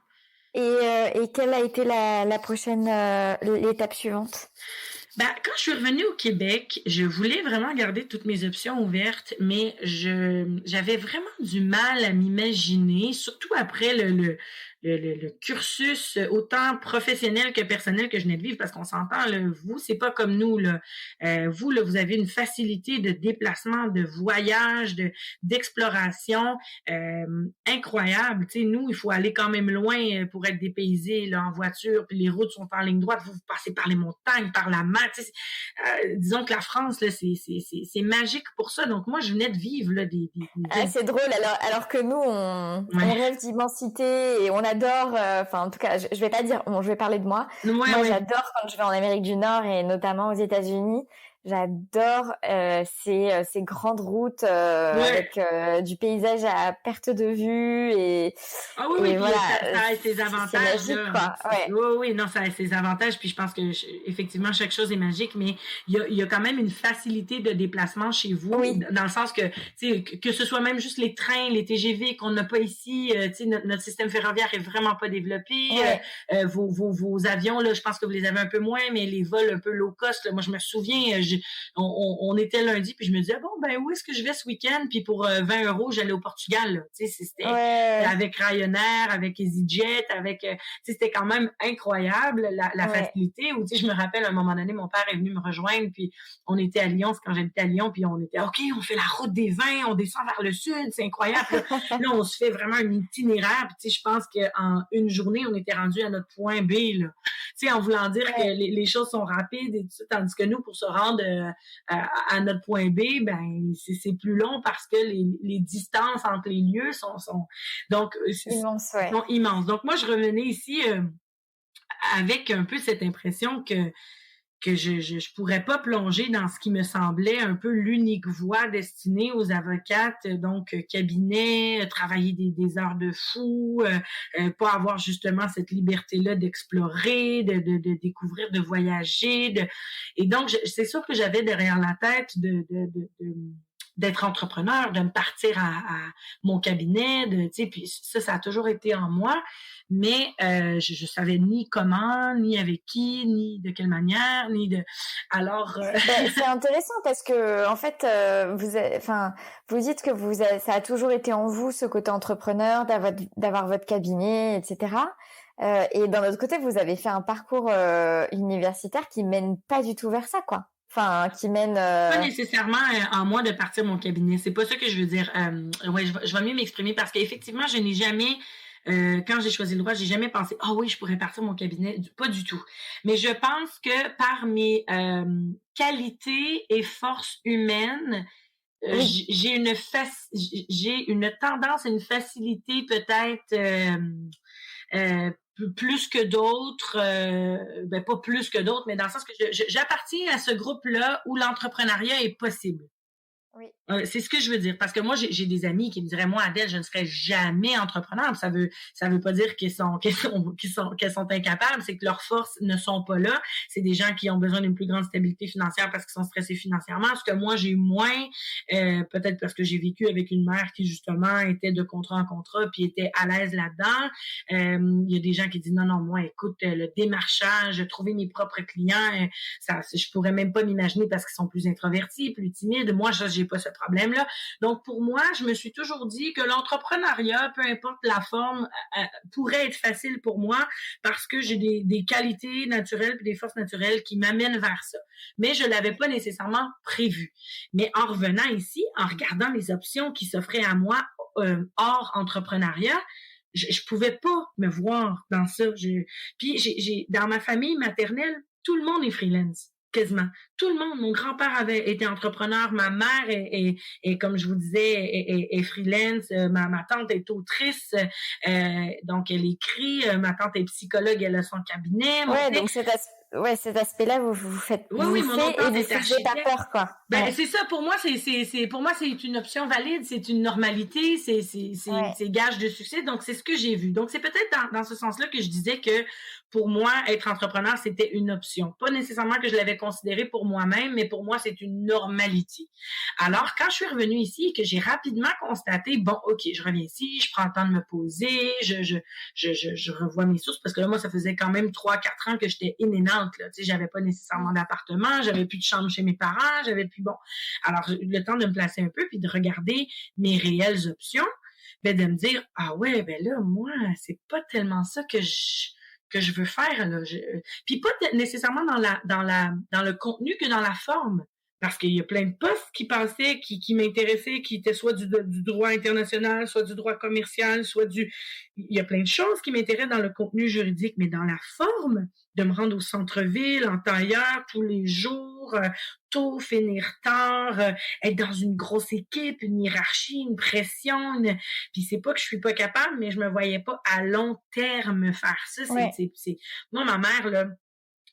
Speaker 1: Et quelle a été la prochaine l'étape suivante?
Speaker 2: Ben, quand je suis revenue au Québec, je voulais vraiment garder toutes mes options ouvertes, mais j'avais vraiment du mal à m'imaginer, surtout après le cursus autant professionnel que personnel que je venais de vivre, parce qu'on s'entend, là, vous, c'est pas comme nous, là. Vous, là, vous avez une facilité de déplacement, de voyage, d'exploration incroyable. Tu sais, nous, il faut aller quand même loin pour être dépaysé là, en voiture, puis les routes sont en ligne droite, vous passez par les montagnes, par la mer. Tu sais, disons que la France, là, c'est magique pour ça. Donc moi, je venais de vivre là,
Speaker 1: Ah, c'est drôle, alors que nous, on rêve d'immensité et on adore, enfin en tout cas, je vais pas dire, bon, je vais parler de moi. Moi, j'adore quand je vais en Amérique du Nord et notamment aux États-Unis. J'adore ces grandes routes avec du paysage à perte de vue et
Speaker 2: oui,
Speaker 1: voilà,
Speaker 2: ça a ses avantages.
Speaker 1: C'est magique, quoi. Ouais.
Speaker 2: Oui, non, ça a ses avantages. Puis je pense que effectivement chaque chose est magique, mais il y a quand même une facilité de déplacement chez vous, dans le sens que tu sais que ce soit même juste les trains, les TGV qu'on n'a pas ici. Tu sais notre système ferroviaire est vraiment pas développé. Vos avions là, je pense que vous les avez un peu moins, mais les vols un peu low cost. Là, moi, je me souviens. On était lundi, puis je me disais, bon, ben, où est-ce que je vais ce week-end? Puis pour 20 €, j'allais au Portugal, tu sais, c'était avec Ryanair, avec EasyJet, avec, tu sais, c'était quand même incroyable, la facilité, où, tu sais, je me rappelle, à un moment donné, mon père est venu me rejoindre, puis on était à Lyon, c'est quand j'habitais à Lyon, puis on était, OK, on fait la route des vins, on descend vers le sud, c'est incroyable. Là, on se fait vraiment un itinéraire, puis, tu sais, je pense qu'en une journée, on était rendu à notre point B, là. Tu sais, en voulant dire que les choses sont rapides et tout ça, tandis que nous, pour se rendre à notre point B, ben c'est plus long parce que les distances entre les lieux sont donc
Speaker 1: immenses,
Speaker 2: sont immenses. Donc moi, je revenais ici avec un peu cette impression que je pourrais pas plonger dans ce qui me semblait un peu l'unique voie destinée aux avocates, donc cabinet, travailler des heures de fou, pas avoir justement cette liberté-là d'explorer, de découvrir, de voyager, et donc c'est sûr que j'avais derrière la tête d'être entrepreneur, de me partir à mon cabinet, tu sais, puis ça a toujours été en moi. Mais je savais ni comment, ni avec qui, ni de quelle manière, ni de. Alors.
Speaker 1: C'est intéressant parce que en fait, vous dites que ça a toujours été en vous ce côté entrepreneur, d'avoir votre cabinet, etc. Et d'un autre côté, vous avez fait un parcours universitaire qui mène pas du tout vers ça, quoi. Enfin, qui mène.
Speaker 2: Pas nécessairement en moi de partir mon cabinet. C'est pas ça que je veux dire. Ouais, je vais mieux m'exprimer parce qu'effectivement, je n'ai jamais. Quand j'ai choisi le droit, j'ai jamais pensé oui, je pourrais partir mon cabinet, pas du tout. Mais je pense que par mes qualités et forces humaines, j'ai une tendance, une facilité peut-être plus que d'autres, ben pas plus que d'autres, mais dans le sens que j'appartiens à ce groupe-là où l'entrepreneuriat est possible.
Speaker 1: Oui.
Speaker 2: C'est ce que je veux dire, parce que moi j'ai des amis qui me diraient, moi Adèle, je ne serai jamais entrepreneur. Ça veut pas dire qu'elles sont incapables, c'est que leurs forces ne sont pas là. C'est des gens qui ont besoin d'une plus grande stabilité financière parce qu'ils sont stressés financièrement. Ce que moi j'ai moins, peut-être parce que j'ai vécu avec une mère qui justement était de contrat en contrat puis était à l'aise là-dedans. Il y a des gens qui disent non, moi écoute, le démarchage, trouver mes propres clients, ça je pourrais même pas m'imaginer parce qu'ils sont plus introvertis, plus timides. Moi j'ai pas ce problème-là. Donc, pour moi, je me suis toujours dit que l'entrepreneuriat, peu importe la forme, pourrait être facile pour moi parce que j'ai des qualités naturelles et des forces naturelles qui m'amènent vers ça. Mais je l'avais pas nécessairement prévu. Mais en revenant ici, en regardant les options qui s'offraient à moi hors entrepreneuriat, je pouvais pas me voir dans ça. Puis j'ai dans ma famille maternelle, tout le monde est freelance. Quasiment. Tout le monde. Mon grand-père avait été entrepreneur. Ma mère est comme je vous disais, est freelance. Ma tante est autrice. Donc, elle écrit. Ma tante est psychologue. Elle a son cabinet.
Speaker 1: Donc ouais, cet aspect-là,
Speaker 2: Oui,
Speaker 1: vous
Speaker 2: oui, mon
Speaker 1: fait
Speaker 2: autre
Speaker 1: et
Speaker 2: tante
Speaker 1: vous
Speaker 2: est
Speaker 1: faisiez pas
Speaker 2: architecte.
Speaker 1: peur, quoi.
Speaker 2: Ben
Speaker 1: Ouais,
Speaker 2: c'est ça pour moi pour moi c'est une option valide, c'est une normalité,
Speaker 1: ouais,
Speaker 2: c'est gage de succès, donc c'est ce que j'ai vu. Donc c'est peut-être dans ce sens-là que je disais que pour moi être entrepreneur c'était une option, pas nécessairement que je l'avais considéré pour moi-même, mais pour moi c'est une normalité. Alors quand je suis revenue ici et que j'ai rapidement constaté bon OK, je reviens ici, je prends le temps de me poser, je revois mes sources parce que là moi ça faisait quand même 3-4 ans que j'étais in and out là, tu sais j'avais pas nécessairement d'appartement, j'avais plus de chambre chez mes parents, j'avais plus bon. Alors j'ai eu le temps de me placer un peu puis de regarder mes réelles options, ben de me dire ah ouais ben là moi c'est pas tellement ça que je veux faire là. Puis pas nécessairement dans le contenu que dans la forme. Parce qu'il y a plein de postes qui passaient, qui m'intéressaient, qui étaient soit du droit international, soit du droit commercial, soit du... Il y a plein de choses qui m'intéressent dans le contenu juridique, mais dans la forme, de me rendre au centre-ville, en tailleur, tous les jours, tôt, finir tard, être dans une grosse équipe, une hiérarchie, une pression. Puis c'est pas que je suis pas capable, mais je me voyais pas à long terme faire ça.
Speaker 1: ouais,
Speaker 2: Moi, ma mère, là,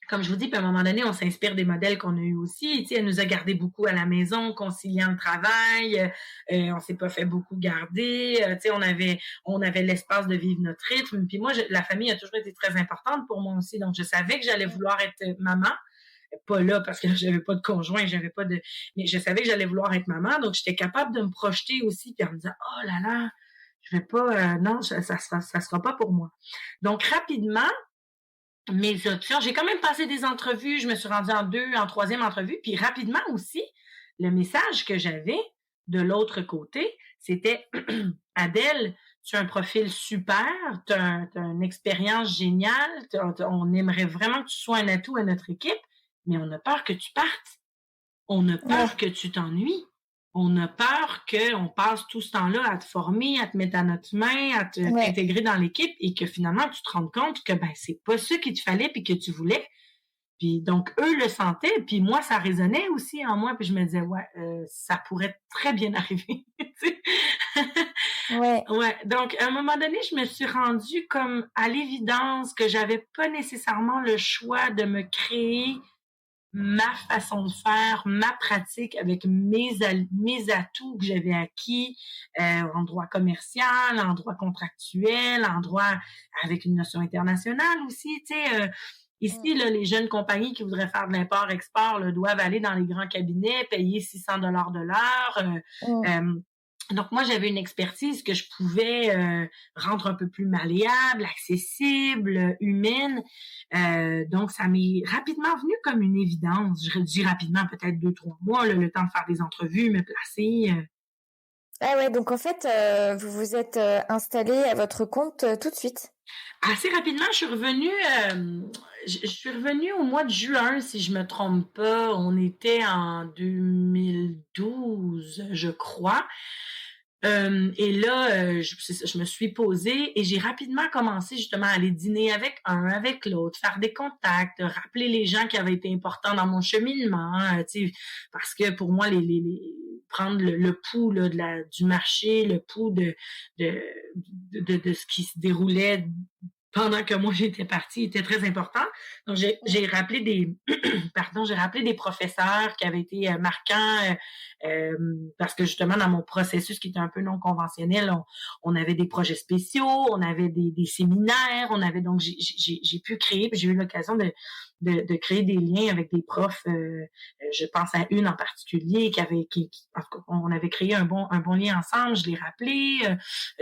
Speaker 2: comme je vous dis, puis à un moment donné, on s'inspire des modèles qu'on a eu aussi. Tu sais, elle nous a gardé beaucoup à la maison, conciliant le travail. On s'est pas fait beaucoup garder. Tu sais, on avait l'espace de vivre notre rythme. Puis moi, la famille a toujours été très importante pour moi aussi. Donc, je savais que j'allais vouloir être maman. Pas là parce que j'avais pas de conjoint, j'avais pas de, mais je savais que j'allais vouloir être maman. Donc, j'étais capable de me projeter aussi, puis en me disant, oh là là, je vais pas, non, ça sera pas pour moi. Donc, rapidement mes options. J'ai quand même passé des entrevues. Je me suis rendue en troisième entrevue. Puis rapidement aussi, le message que j'avais de l'autre côté, c'était Adèle, tu as un profil super, tu as une expérience géniale, on aimerait vraiment que tu sois un atout à notre équipe, mais on a peur que tu partes. On a
Speaker 1: ouais,
Speaker 2: peur que tu t'ennuies. On a peur qu'on passe tout ce temps-là à te former, à te mettre à notre main, à
Speaker 1: ouais.
Speaker 2: t'intégrer dans l'équipe et que finalement tu te rendes compte que ben c'est pas ça qu'il te fallait puis que tu voulais. Puis donc eux le sentaient, puis moi ça résonnait aussi en moi, puis je me disais ouais ça pourrait très bien arriver.
Speaker 1: Ouais,
Speaker 2: Ouais, donc à un moment donné je me suis rendue comme à l'évidence que j'avais pas nécessairement le choix de me créer ma façon de faire, ma pratique avec mes atouts que j'avais acquis en droit commercial, en droit contractuel, en droit avec une notion internationale aussi. Tu sais, ici, là, les jeunes compagnies qui voudraient faire de l'import-export là, doivent aller dans les grands cabinets, payer 600 $ de l'heure. Donc moi j'avais une expertise que je pouvais rendre un peu plus malléable, accessible, humaine. Donc ça m'est rapidement venu comme une évidence. Je dis rapidement peut-être 2-3 mois, là, le temps de faire des entrevues, me placer.
Speaker 1: ah ouais, donc en fait, vous vous êtes installé à votre compte tout de suite.
Speaker 2: Assez rapidement, je suis revenue au mois de juin, si je me trompe pas. On était en 2012, je crois. Et là, je me suis posée et j'ai rapidement commencé justement à aller dîner avec un, avec l'autre, faire des contacts, rappeler les gens qui avaient été importants dans mon cheminement, tu sais, parce que pour moi, prendre le pouls là, du marché, le pouls de ce qui se déroulait pendant que moi j'étais partie était très important. Donc j'ai rappelé j'ai rappelé des professeurs qui avaient été marquants parce que justement dans mon processus qui était un peu non conventionnel, on avait des projets spéciaux, on avait des séminaires, on avait donc j'ai pu créer, puis j'ai eu l'occasion de créer des liens avec des profs. Je pense à une en particulier en tout cas, on avait créé un bon lien ensemble. Je l'ai rappelé,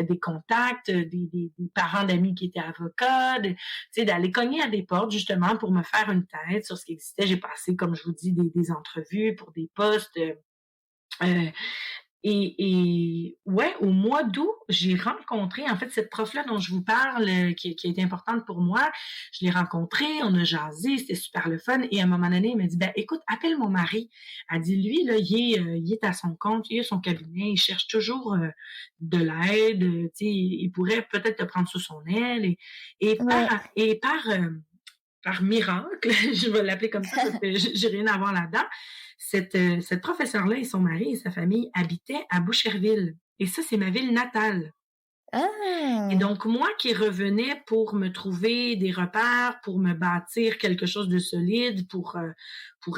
Speaker 2: des contacts, des parents d'amis qui étaient avocats, tu sais, d'aller cogner à des portes justement pour me faire une tête sur ce qui existait. J'ai passé, comme je vous dis, des entrevues pour des postes. Euh, et ouais, au mois d'août, j'ai rencontré, en fait, cette prof-là dont je vous parle, qui a été importante pour moi. Je l'ai rencontrée, on a jasé, c'était super le fun. Et à un moment donné, il m'a dit, ben écoute, appelle mon mari. Elle dit, lui, là, il est à son compte, il a son cabinet, il cherche toujours de l'aide, tu sais, il pourrait peut-être te prendre sous son aile. Et
Speaker 1: Ouais.
Speaker 2: par miracle, je vais l'appeler comme ça parce que j'ai rien à voir là-dedans, cette professeure-là et son mari et sa famille habitaient à Boucherville. Et ça, c'est ma ville natale. Et
Speaker 1: Ah,
Speaker 2: donc, moi qui revenais pour me trouver des repères, pour me bâtir quelque chose de solide, pour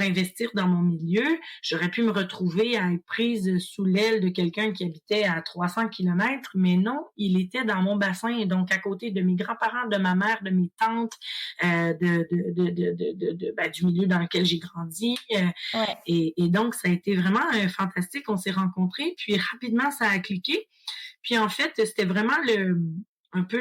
Speaker 2: investir dans mon milieu, j'aurais pu me retrouver à être prise sous l'aile de quelqu'un qui habitait à 300 kilomètres, mais non, il était dans mon bassin, et donc à côté de mes grands-parents, de ma mère, de mes tantes, du milieu dans lequel j'ai grandi.
Speaker 1: ouais.
Speaker 2: Et donc, ça a été vraiment fantastique. On s'est rencontrés, puis rapidement, ça a cliqué. Puis en fait, c'était vraiment un peu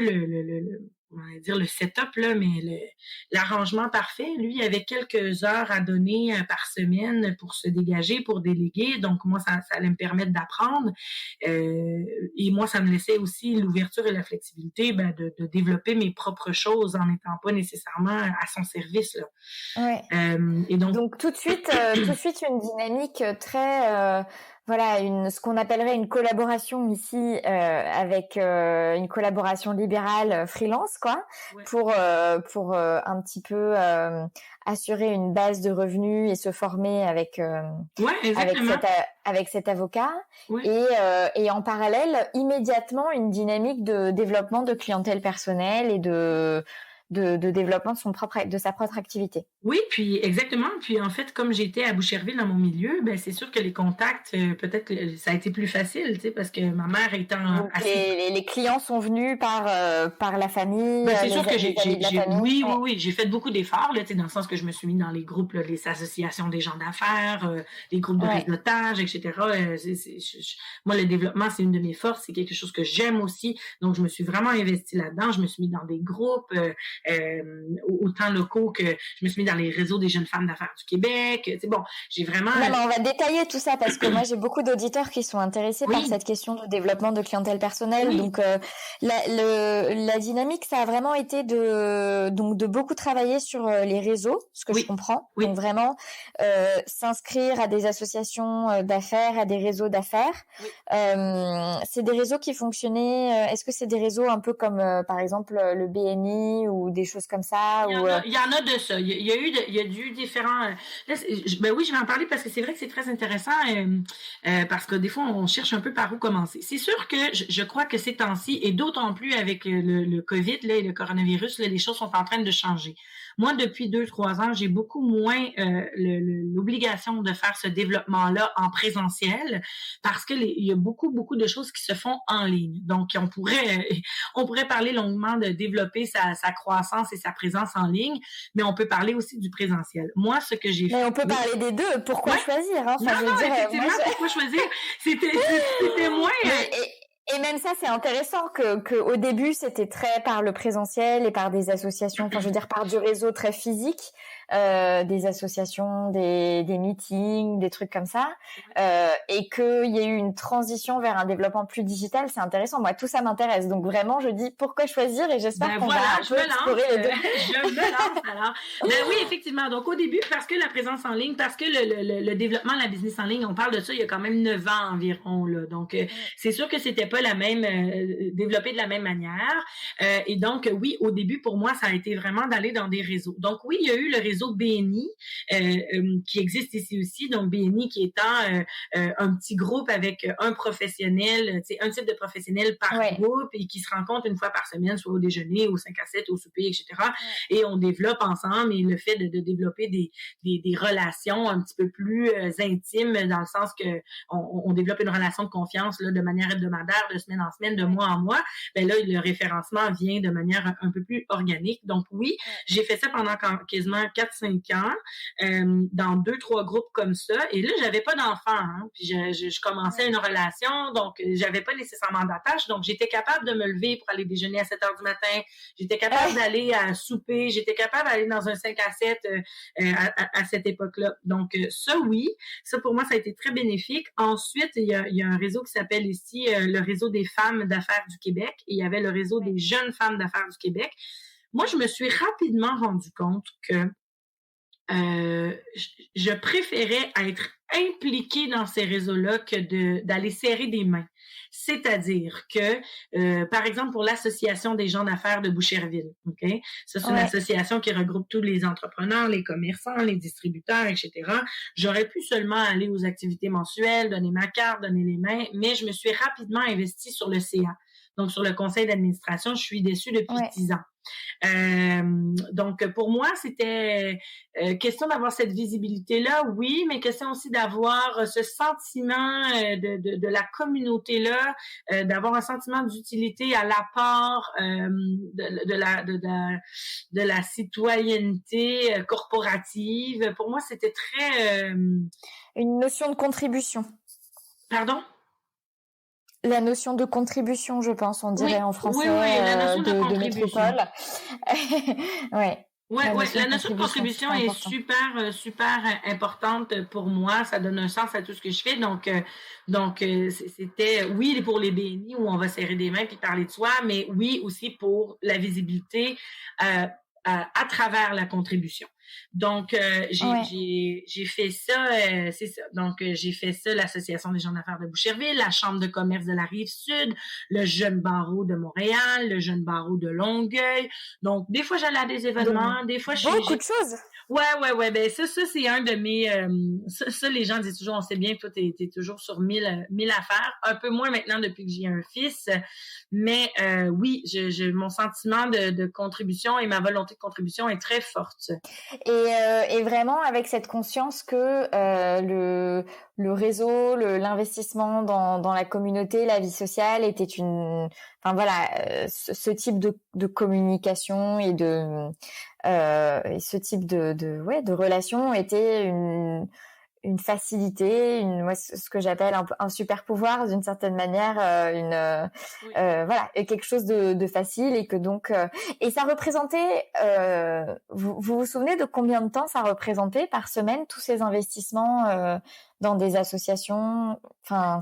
Speaker 2: on va dire le setup là, mais l'arrangement parfait. Lui, il avait quelques heures à donner par semaine pour se dégager, pour déléguer. Donc moi, ça allait me permettre d'apprendre. Et moi, ça me laissait aussi l'ouverture et la flexibilité de développer mes propres choses en n'étant pas nécessairement à son service là.
Speaker 1: Ouais.
Speaker 2: Et donc
Speaker 1: Donc tout de suite une dynamique très voilà ce qu'on appellerait une collaboration ici avec une collaboration libérale freelance quoi
Speaker 2: ouais,
Speaker 1: pour un petit peu assurer une base de revenus et se former
Speaker 2: ouais, exactement.
Speaker 1: avec cet avocat
Speaker 2: Ouais.
Speaker 1: et en parallèle immédiatement une dynamique de développement de clientèle personnelle et de développement de sa propre activité.
Speaker 2: Oui, puis exactement. Puis en fait, comme j'étais à Boucherville dans mon milieu, ben c'est sûr que les contacts, peut-être ça a été plus facile, tu sais, parce que ma mère étant
Speaker 1: Donc
Speaker 2: assez.
Speaker 1: les clients sont venus par la famille,
Speaker 2: Ben, c'est sûr que
Speaker 1: les amis de la famille.
Speaker 2: oui, oui,
Speaker 1: Ouais.
Speaker 2: oui, j'ai fait beaucoup d'efforts, là, tu sais, dans le sens que je me suis mis dans les groupes, là, les associations des gens d'affaires, les groupes de
Speaker 1: Ouais.
Speaker 2: réseautage, etc. Moi, le développement, c'est une de mes forces, c'est quelque chose que j'aime aussi. Donc, je me suis vraiment investie là-dedans. Je me suis mis dans des groupes, autant locaux que je me suis mis dans les réseaux des jeunes femmes d'affaires du Québec. C'est bon, j'ai vraiment.
Speaker 1: Non, mais on va détailler tout ça parce que moi j'ai beaucoup d'auditeurs qui sont intéressés par
Speaker 2: Oui,
Speaker 1: cette question de développement de clientèle personnelle.
Speaker 2: oui,
Speaker 1: Donc la dynamique, ça a vraiment été de beaucoup travailler sur les réseaux, ce que je
Speaker 2: oui,
Speaker 1: comprends.
Speaker 2: oui.
Speaker 1: Donc vraiment s'inscrire à des associations d'affaires, à des réseaux d'affaires.
Speaker 2: Oui.
Speaker 1: C'est des réseaux qui fonctionnaient. Est-ce que c'est des réseaux un peu comme par exemple le BNI ou des choses comme ça ou
Speaker 2: Il y en a de ça. Il y a eu différents. Là, ben oui, je vais en parler parce que c'est vrai que c'est très intéressant parce que des fois on cherche un peu par où commencer. C'est sûr que je crois que ces temps-ci et d'autant plus avec le COVID là, et le coronavirus, là, les choses sont en train de changer. Moi, depuis 2, 3 ans, j'ai beaucoup moins l'obligation de faire ce développement-là en présentiel parce que il y a beaucoup de choses qui se font en ligne. Donc, on pourrait parler longuement de développer sa croissance et sa présence en ligne, mais on peut parler aussi du présentiel. Moi, ce que j'ai
Speaker 1: mais
Speaker 2: fait.
Speaker 1: on peut parler des deux. Pourquoi
Speaker 2: Ouais.
Speaker 1: choisir hein
Speaker 2: Non,
Speaker 1: enfin, je veux
Speaker 2: non,
Speaker 1: dire,
Speaker 2: effectivement, pourquoi choisir? C'était moins.
Speaker 1: et même ça, c'est intéressant que au début, c'était très par le présentiel et par des associations, enfin, je veux dire, par du réseau très physique, des associations, des meetings, des trucs comme ça, et qu'il y ait eu une transition vers un développement plus digital, c'est intéressant. Moi, tout ça m'intéresse. Donc vraiment, je dis pourquoi choisir et j'espère
Speaker 2: Ben
Speaker 1: qu'on
Speaker 2: voilà,
Speaker 1: va un
Speaker 2: je
Speaker 1: peu
Speaker 2: me
Speaker 1: explorer
Speaker 2: lance.
Speaker 1: les deux.
Speaker 2: Je me lance alors. Ben oui, effectivement. Donc au début, parce que la présence en ligne, parce que le développement de la business en ligne, on parle de ça il y a quand même 9 ans environ. Là. Donc c'est sûr que c'était pas la même développé de la même manière. Et donc oui, au début pour moi, ça a été vraiment d'aller dans des réseaux. Donc oui, il y a eu le réseau BNI qui existe ici aussi. Donc BNI qui étant un petit groupe avec un professionnel, un type de professionnel par groupe et qui se rencontre une fois par semaine, soit au déjeuner, au 5 à 7, au souper, etc. Et on développe ensemble et le fait de développer des relations un petit peu plus intimes dans le sens que on développe une relation de confiance là, de manière hebdomadaire, de semaine en semaine, de mois en mois, ben là, le référencement vient de manière un peu plus organique. Donc oui, j'ai fait ça pendant quasiment 4-5 ans dans 2-3 groupes comme ça. Et là, j'avais pas d'enfants. Hein, puis je commençais une relation, donc j'avais pas nécessairement d'attache. Donc j'étais capable de me lever pour aller déjeuner à 7 heures du matin. J'étais capable d'aller à souper. J'étais capable d'aller dans un 5 à 7 à cette époque-là. Donc ça, oui. Ça, pour moi, ça a été très bénéfique. Ensuite, il y a un réseau qui s'appelle ici le réseau des femmes d'affaires du Québec. Et il y avait le réseau des jeunes femmes d'affaires du Québec. Moi, je me suis rapidement rendu compte que je préférais être impliquée dans ces réseaux-là que d'aller serrer des mains. C'est-à-dire que, par exemple, pour l'Association des gens d'affaires de Boucherville, ok, ça c'est une association qui regroupe tous les entrepreneurs, les commerçants, les distributeurs, etc. J'aurais pu seulement aller aux activités mensuelles, donner ma carte, donner les mains, mais je me suis rapidement investie sur le CA. Donc, sur le conseil d'administration, je suis dessus depuis 10 ans. Donc, pour moi, c'était question d'avoir cette visibilité-là, oui, mais question aussi d'avoir ce sentiment de la communauté-là, d'avoir un sentiment d'utilité à l'apport de la citoyenneté corporative. Pour moi, c'était très...
Speaker 1: Une notion de contribution.
Speaker 2: Pardon?
Speaker 1: La notion de contribution, je pense, on dirait en français,
Speaker 2: la notion
Speaker 1: de métropole. Ouais.
Speaker 2: La notion de contribution est super importante pour moi. Ça donne un sens à tout ce que je fais. Donc c'était oui pour les BNI où on va serrer des mains puis parler de soi, mais oui aussi pour la visibilité à travers la contribution. Donc, j'ai fait ça, c'est ça. Donc, j'ai fait ça, l'Association des gens d'affaires de Boucherville, la Chambre de commerce de la Rive-Sud, le Jeune Barreau de Montréal, le Jeune Barreau de Longueuil. Donc, des fois, j'allais à des événements, des fois,
Speaker 1: beaucoup de choses.
Speaker 2: Ouais. Ben, ça, c'est un de mes, ça, les gens disent toujours, on sait bien que toi, t'es toujours sur 1000 affaires. Un peu moins maintenant depuis que j'ai un fils. Mais, oui, mon sentiment de contribution et ma volonté de contribution est très forte.
Speaker 1: Et vraiment avec cette conscience que le réseau, l'investissement dans la communauté, la vie sociale était ce type de communication et et ce type de relation était une facilité, ce que j'appelle un super pouvoir d'une certaine manière, quelque chose de facile et que donc et ça représentait, vous vous souvenez de combien de temps ça représentait par semaine tous ces investissements dans des associations,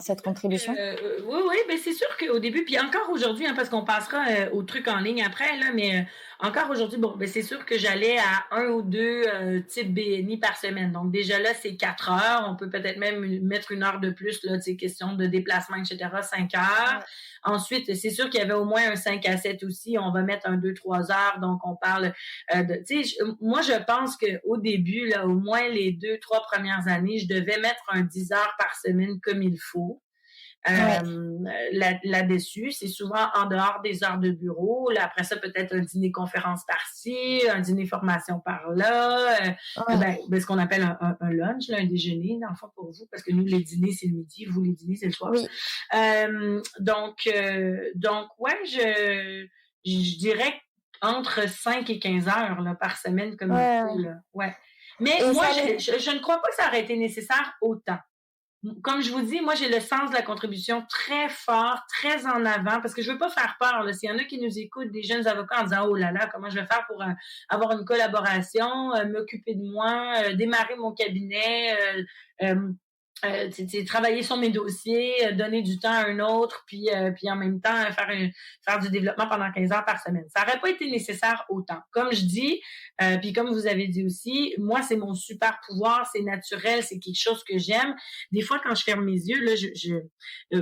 Speaker 1: cette contribution?
Speaker 2: Oui, ben c'est sûr qu'au début, puis encore aujourd'hui, parce qu'on passera au truc en ligne après, là, mais encore aujourd'hui, ben c'est sûr que j'allais à 1 ou 2 types BNI par semaine. Donc déjà là, c'est 4 heures. On peut peut-être même mettre 1 heure de plus, là, question de déplacement, etc., 5 heures. Ouais. Ensuite, c'est sûr qu'il y avait au moins un 5 à 7 aussi. On va mettre un 2-3 heures. Donc, on parle moi, je pense qu'au début, là, au moins les 2-3 premières années, je devais mettre un 10 heures par semaine comme il faut. Là-dessus, c'est souvent en dehors des heures de bureau. Là, après ça, peut-être un dîner conférence par-ci, un dîner formation par-là, ce qu'on appelle un lunch, là, un déjeuner, dans le fond, pour vous, parce que nous, les dîners, c'est le midi, vous, les dîners, c'est le soir.
Speaker 1: Oui.
Speaker 2: Donc, je dirais entre 5 et 15 heures là, par semaine, comme il faut. Là. Ouais. Mais et moi, je ne crois pas que ça aurait été nécessaire autant. Comme je vous dis, moi, j'ai le sens de la contribution très fort, très en avant, parce que je veux pas faire peur. S'il y en a qui nous écoutent, des jeunes avocats, en disant « Oh là là, comment je vais faire pour avoir une collaboration, m'occuper de moi, démarrer mon cabinet, travailler sur mes dossiers, donner du temps à un autre, puis en même temps faire du développement pendant 15 heures par semaine. » Ça n'aurait pas été nécessaire autant. Comme je dis, puis comme vous avez dit aussi, moi, c'est mon super pouvoir, c'est naturel, c'est quelque chose que j'aime. Des fois, quand je ferme mes yeux, là,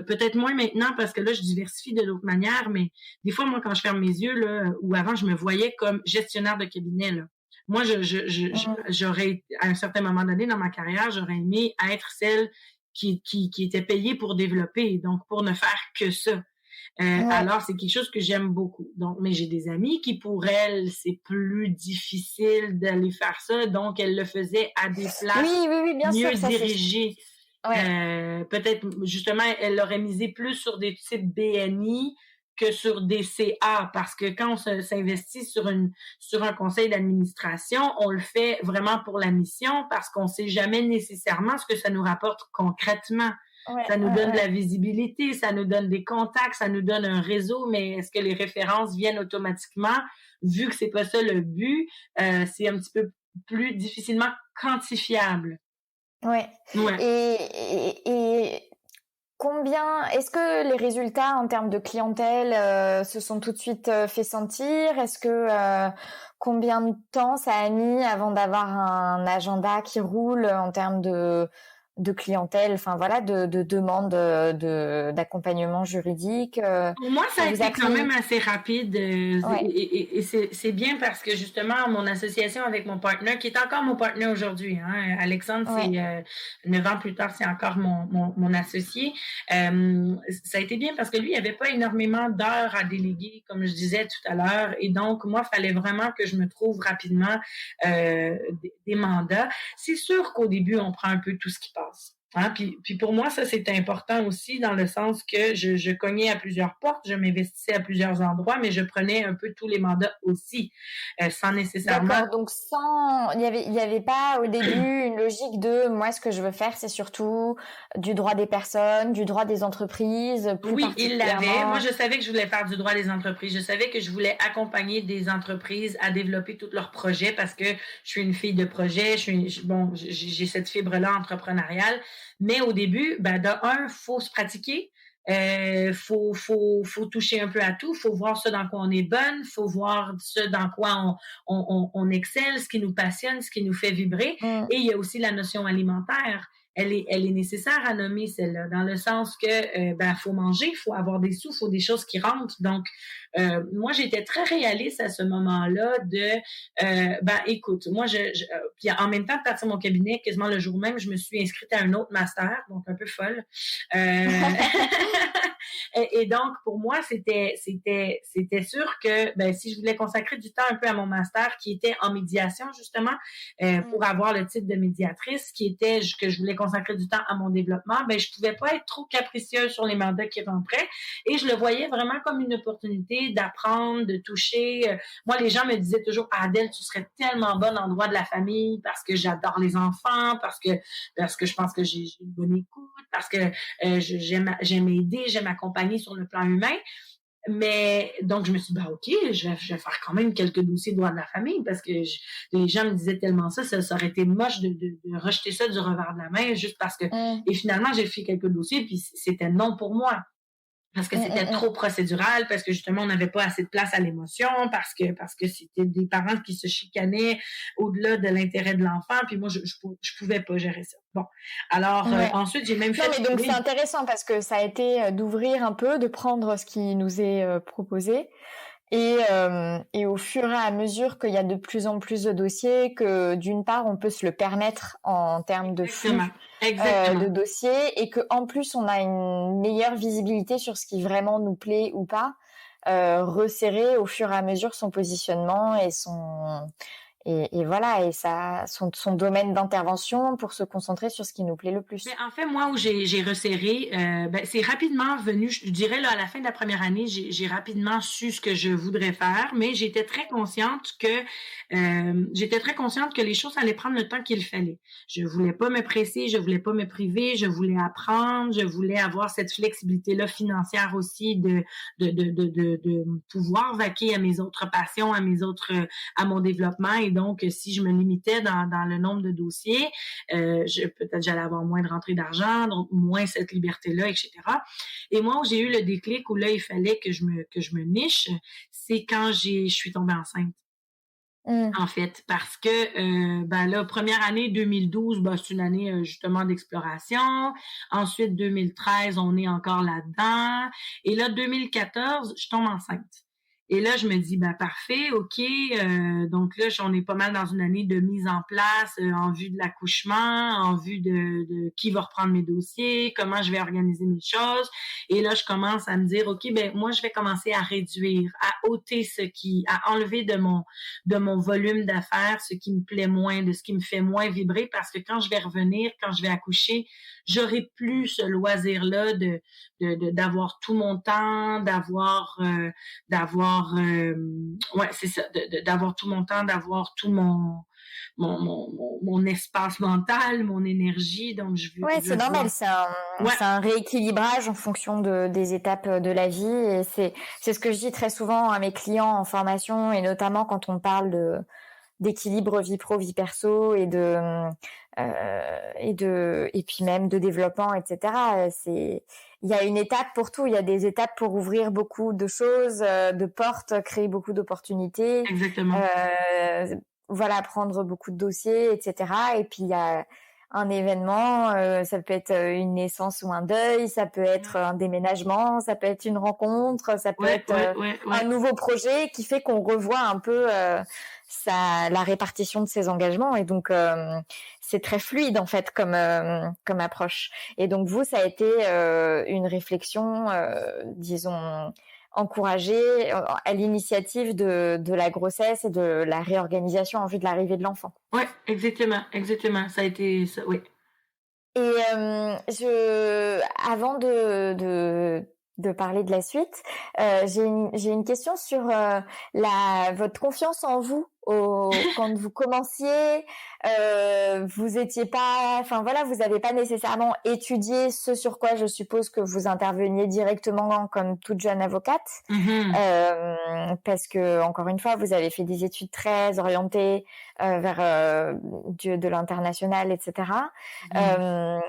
Speaker 2: peut-être moins maintenant parce que là, je diversifie de d'autres manières, mais des fois, moi, quand je ferme mes yeux, là, ou avant, je me voyais comme gestionnaire de cabinet, là. Moi, j'aurais, à un certain moment donné dans ma carrière, j'aurais aimé être celle qui était payée pour développer, donc pour ne faire que ça. Alors, c'est quelque chose que j'aime beaucoup. Donc, mais j'ai des amis qui, pour elles, c'est plus difficile d'aller faire ça, donc elles le faisaient à des places
Speaker 1: bien
Speaker 2: mieux
Speaker 1: sûr,
Speaker 2: dirigées. Peut-être, justement, elles l'auraient misé plus sur des types BNI que sur des CA, parce que quand on s'investit sur un conseil d'administration, on le fait vraiment pour la mission, parce qu'on sait jamais nécessairement ce que ça nous rapporte concrètement. Ça nous donne de la visibilité, ça nous donne des contacts, ça nous donne un réseau, mais est-ce que les références viennent automatiquement? Vu que c'est pas ça le but, c'est un petit peu plus difficilement quantifiable.
Speaker 1: Ouais. Et combien, est-ce que les résultats en termes de clientèle se sont tout de suite fait sentir? Est-ce que combien de temps ça a mis avant d'avoir un agenda qui roule en termes de clientèle, enfin voilà, de demandes d'accompagnement juridique.
Speaker 2: Pour moi, ça
Speaker 1: Ça
Speaker 2: a
Speaker 1: vous a
Speaker 2: été quand
Speaker 1: pris.
Speaker 2: même assez rapide
Speaker 1: Ouais.
Speaker 2: et c'est bien parce que justement, mon association avec mon partenaire, qui est encore mon partenaire aujourd'hui, hein, Alexandre, c'est
Speaker 1: Ouais.
Speaker 2: 9 ans plus tard, c'est encore mon associé. Ça a été bien parce que lui, il avait pas énormément d'heures à déléguer, comme je disais tout à l'heure, et donc moi, il fallait vraiment que je me trouve rapidement des mandats. C'est sûr qu'au début, on prend un peu tout ce qui passe. Hein, puis pour moi, ça, c'est important aussi dans le sens que je cognais à plusieurs portes, je m'investissais à plusieurs endroits, mais je prenais un peu tous les mandats aussi, sans nécessairement.
Speaker 1: D'accord, donc il y avait pas au début une logique de moi ce que je veux faire c'est surtout du droit des personnes, du droit des entreprises, plus
Speaker 2: Oui, il l'avait. Moi,
Speaker 1: particulièrement.
Speaker 2: je savais que je voulais faire du droit des entreprises. Je savais que je voulais accompagner des entreprises à développer tous leurs projets parce que je suis une fille de projet. Bon, j'ai cette fibre-là entrepreneuriale. Mais au début, ben, de un, faut se pratiquer. Faut toucher un peu à tout. Faut voir ce dans quoi on est bonne. Faut voir ce dans quoi on excelle, ce qui nous passionne, ce qui nous fait vibrer.
Speaker 1: Mm.
Speaker 2: Et il y a aussi la notion alimentaire. Elle est nécessaire à nommer celle-là, dans le sens que ben faut manger, faut avoir des sous, faut des choses qui rentrent. Donc moi j'étais très réaliste à ce moment-là de ben écoute, moi puis en même temps de partir mon cabinet, quasiment le jour même, je me suis inscrite à un autre master, donc un peu folle. Euh, et donc pour moi c'était sûr que ben si je voulais consacrer du temps un peu à mon master qui était en médiation justement pour
Speaker 1: Mm.
Speaker 2: avoir le titre de médiatrice, qui était que je voulais consacrer du temps à mon développement, ben je pouvais pas être trop capricieuse sur les mandats qui rentraient et je le voyais vraiment comme une opportunité d'apprendre, de toucher. Moi, les gens me disaient toujours, ah, Adèle, tu serais tellement bonne en droit de la famille parce que j'adore les enfants, parce que je pense que j'ai une bonne écoute, parce que j'aime aider, j'aime accompagner sur le plan humain. Mais donc je me suis dit, bah ok, je vais faire quand même quelques dossiers de droit de la famille parce que les gens me disaient tellement ça aurait été moche de rejeter ça du revers de la main juste parce que
Speaker 1: Mm.
Speaker 2: et finalement j'ai fait quelques dossiers puis c'était non pour moi parce que
Speaker 1: Mm,
Speaker 2: c'était
Speaker 1: mm,
Speaker 2: trop procédural, parce que justement on n'avait pas assez de place à l'émotion, parce que c'était des parents qui se chicanaient au-delà de l'intérêt de l'enfant, puis moi je pouvais pas gérer ça. Bon, alors
Speaker 1: Ouais.
Speaker 2: ensuite j'ai même
Speaker 1: Non,
Speaker 2: fait
Speaker 1: mais donc c'est
Speaker 2: oui,
Speaker 1: intéressant parce que ça a été d'ouvrir un peu, de prendre ce qui nous est proposé et au fur et à mesure qu'il y a de plus en plus de dossiers, que d'une part on peut se le permettre en termes de
Speaker 2: exactement,
Speaker 1: flux
Speaker 2: exactement.
Speaker 1: de dossiers et que en plus on a une meilleure visibilité sur ce qui vraiment nous plaît ou pas, resserrer au fur et à mesure son positionnement et voilà, et son domaine d'intervention pour se concentrer sur ce qui nous plaît le
Speaker 2: Mais
Speaker 1: plus.
Speaker 2: en fait, moi, où j'ai resserré, ben, c'est rapidement venu, je dirais, là, à la fin de la première année, j'ai rapidement su ce que je voudrais faire, mais j'étais très consciente que les choses allaient prendre le temps qu'il fallait. Je voulais pas me presser, je voulais pas me priver, je voulais apprendre, je voulais avoir cette flexibilité-là financière aussi de pouvoir vaquer à mes autres passions, à mon développement. Et donc, si je me limitais dans le nombre de dossiers, peut-être j'allais avoir moins de rentrée d'argent, donc moins cette liberté-là, etc. Et moi, où j'ai eu le déclic, où là, il fallait que je me niche, c'est quand je suis tombée enceinte.
Speaker 1: Mm.
Speaker 2: En fait, parce que ben là, première année 2012, ben, c'est une année justement d'exploration. Ensuite, 2013, on est encore là-dedans. Et là, 2014, je tombe enceinte. Et là, je me dis, ben parfait, ok. Donc là, on est pas mal dans une année de mise en place en vue de l'accouchement, en vue de qui va reprendre mes dossiers, comment je vais organiser mes choses. Et là, je commence à me dire, ok, ben moi, je vais commencer à réduire, à ôter à enlever de mon volume d'affaires, ce qui me plaît moins, de ce qui me fait moins vibrer, parce que quand je vais revenir, quand je vais accoucher, j'aurai plus ce loisir-là d'avoir tout mon temps, ouais, c'est ça, d'avoir tout mon temps, d'avoir tout mon espace mental, mon énergie. Donc,
Speaker 1: Ouais,
Speaker 2: je veux
Speaker 1: c'est normal,
Speaker 2: voir. Ouais,
Speaker 1: c'est un rééquilibrage en fonction des étapes de la vie et c'est ce que je dis très souvent à mes clients en formation et notamment quand on parle d'équilibre vie pro vie perso et puis même de développement, etc. Il y a une étape pour tout, il y a des étapes pour ouvrir beaucoup de choses, de portes, créer beaucoup d'opportunités,
Speaker 2: exactement.
Speaker 1: voilà, prendre beaucoup de dossiers, etc. Et puis il y a un événement, ça peut être une naissance ou un deuil, ça peut être un déménagement, ça peut être une rencontre, ça peut être un nouveau projet qui fait qu'on revoit un peu la répartition de ses engagements. Et donc, c'est très fluide en fait comme approche. Et donc vous, ça a été une réflexion, disons, encouragée à l'initiative de la grossesse et de la réorganisation en vue de l'arrivée de l'enfant.
Speaker 2: Ouais, exactement. Ça a été ça, oui.
Speaker 1: Et avant de parler de la suite, j'ai une question sur votre confiance en vous. Quand vous commenciez, vous étiez pas, enfin voilà, vous avez pas nécessairement étudié ce sur quoi je suppose que vous interveniez directement comme toute jeune avocate, parce que encore une fois, vous avez fait des études très orientées vers de l'international, etc.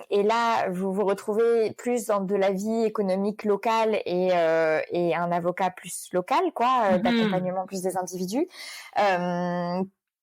Speaker 1: Et là, vous vous retrouvez plus dans de la vie économique locale et un avocat plus local, quoi, d'accompagnement plus des individus.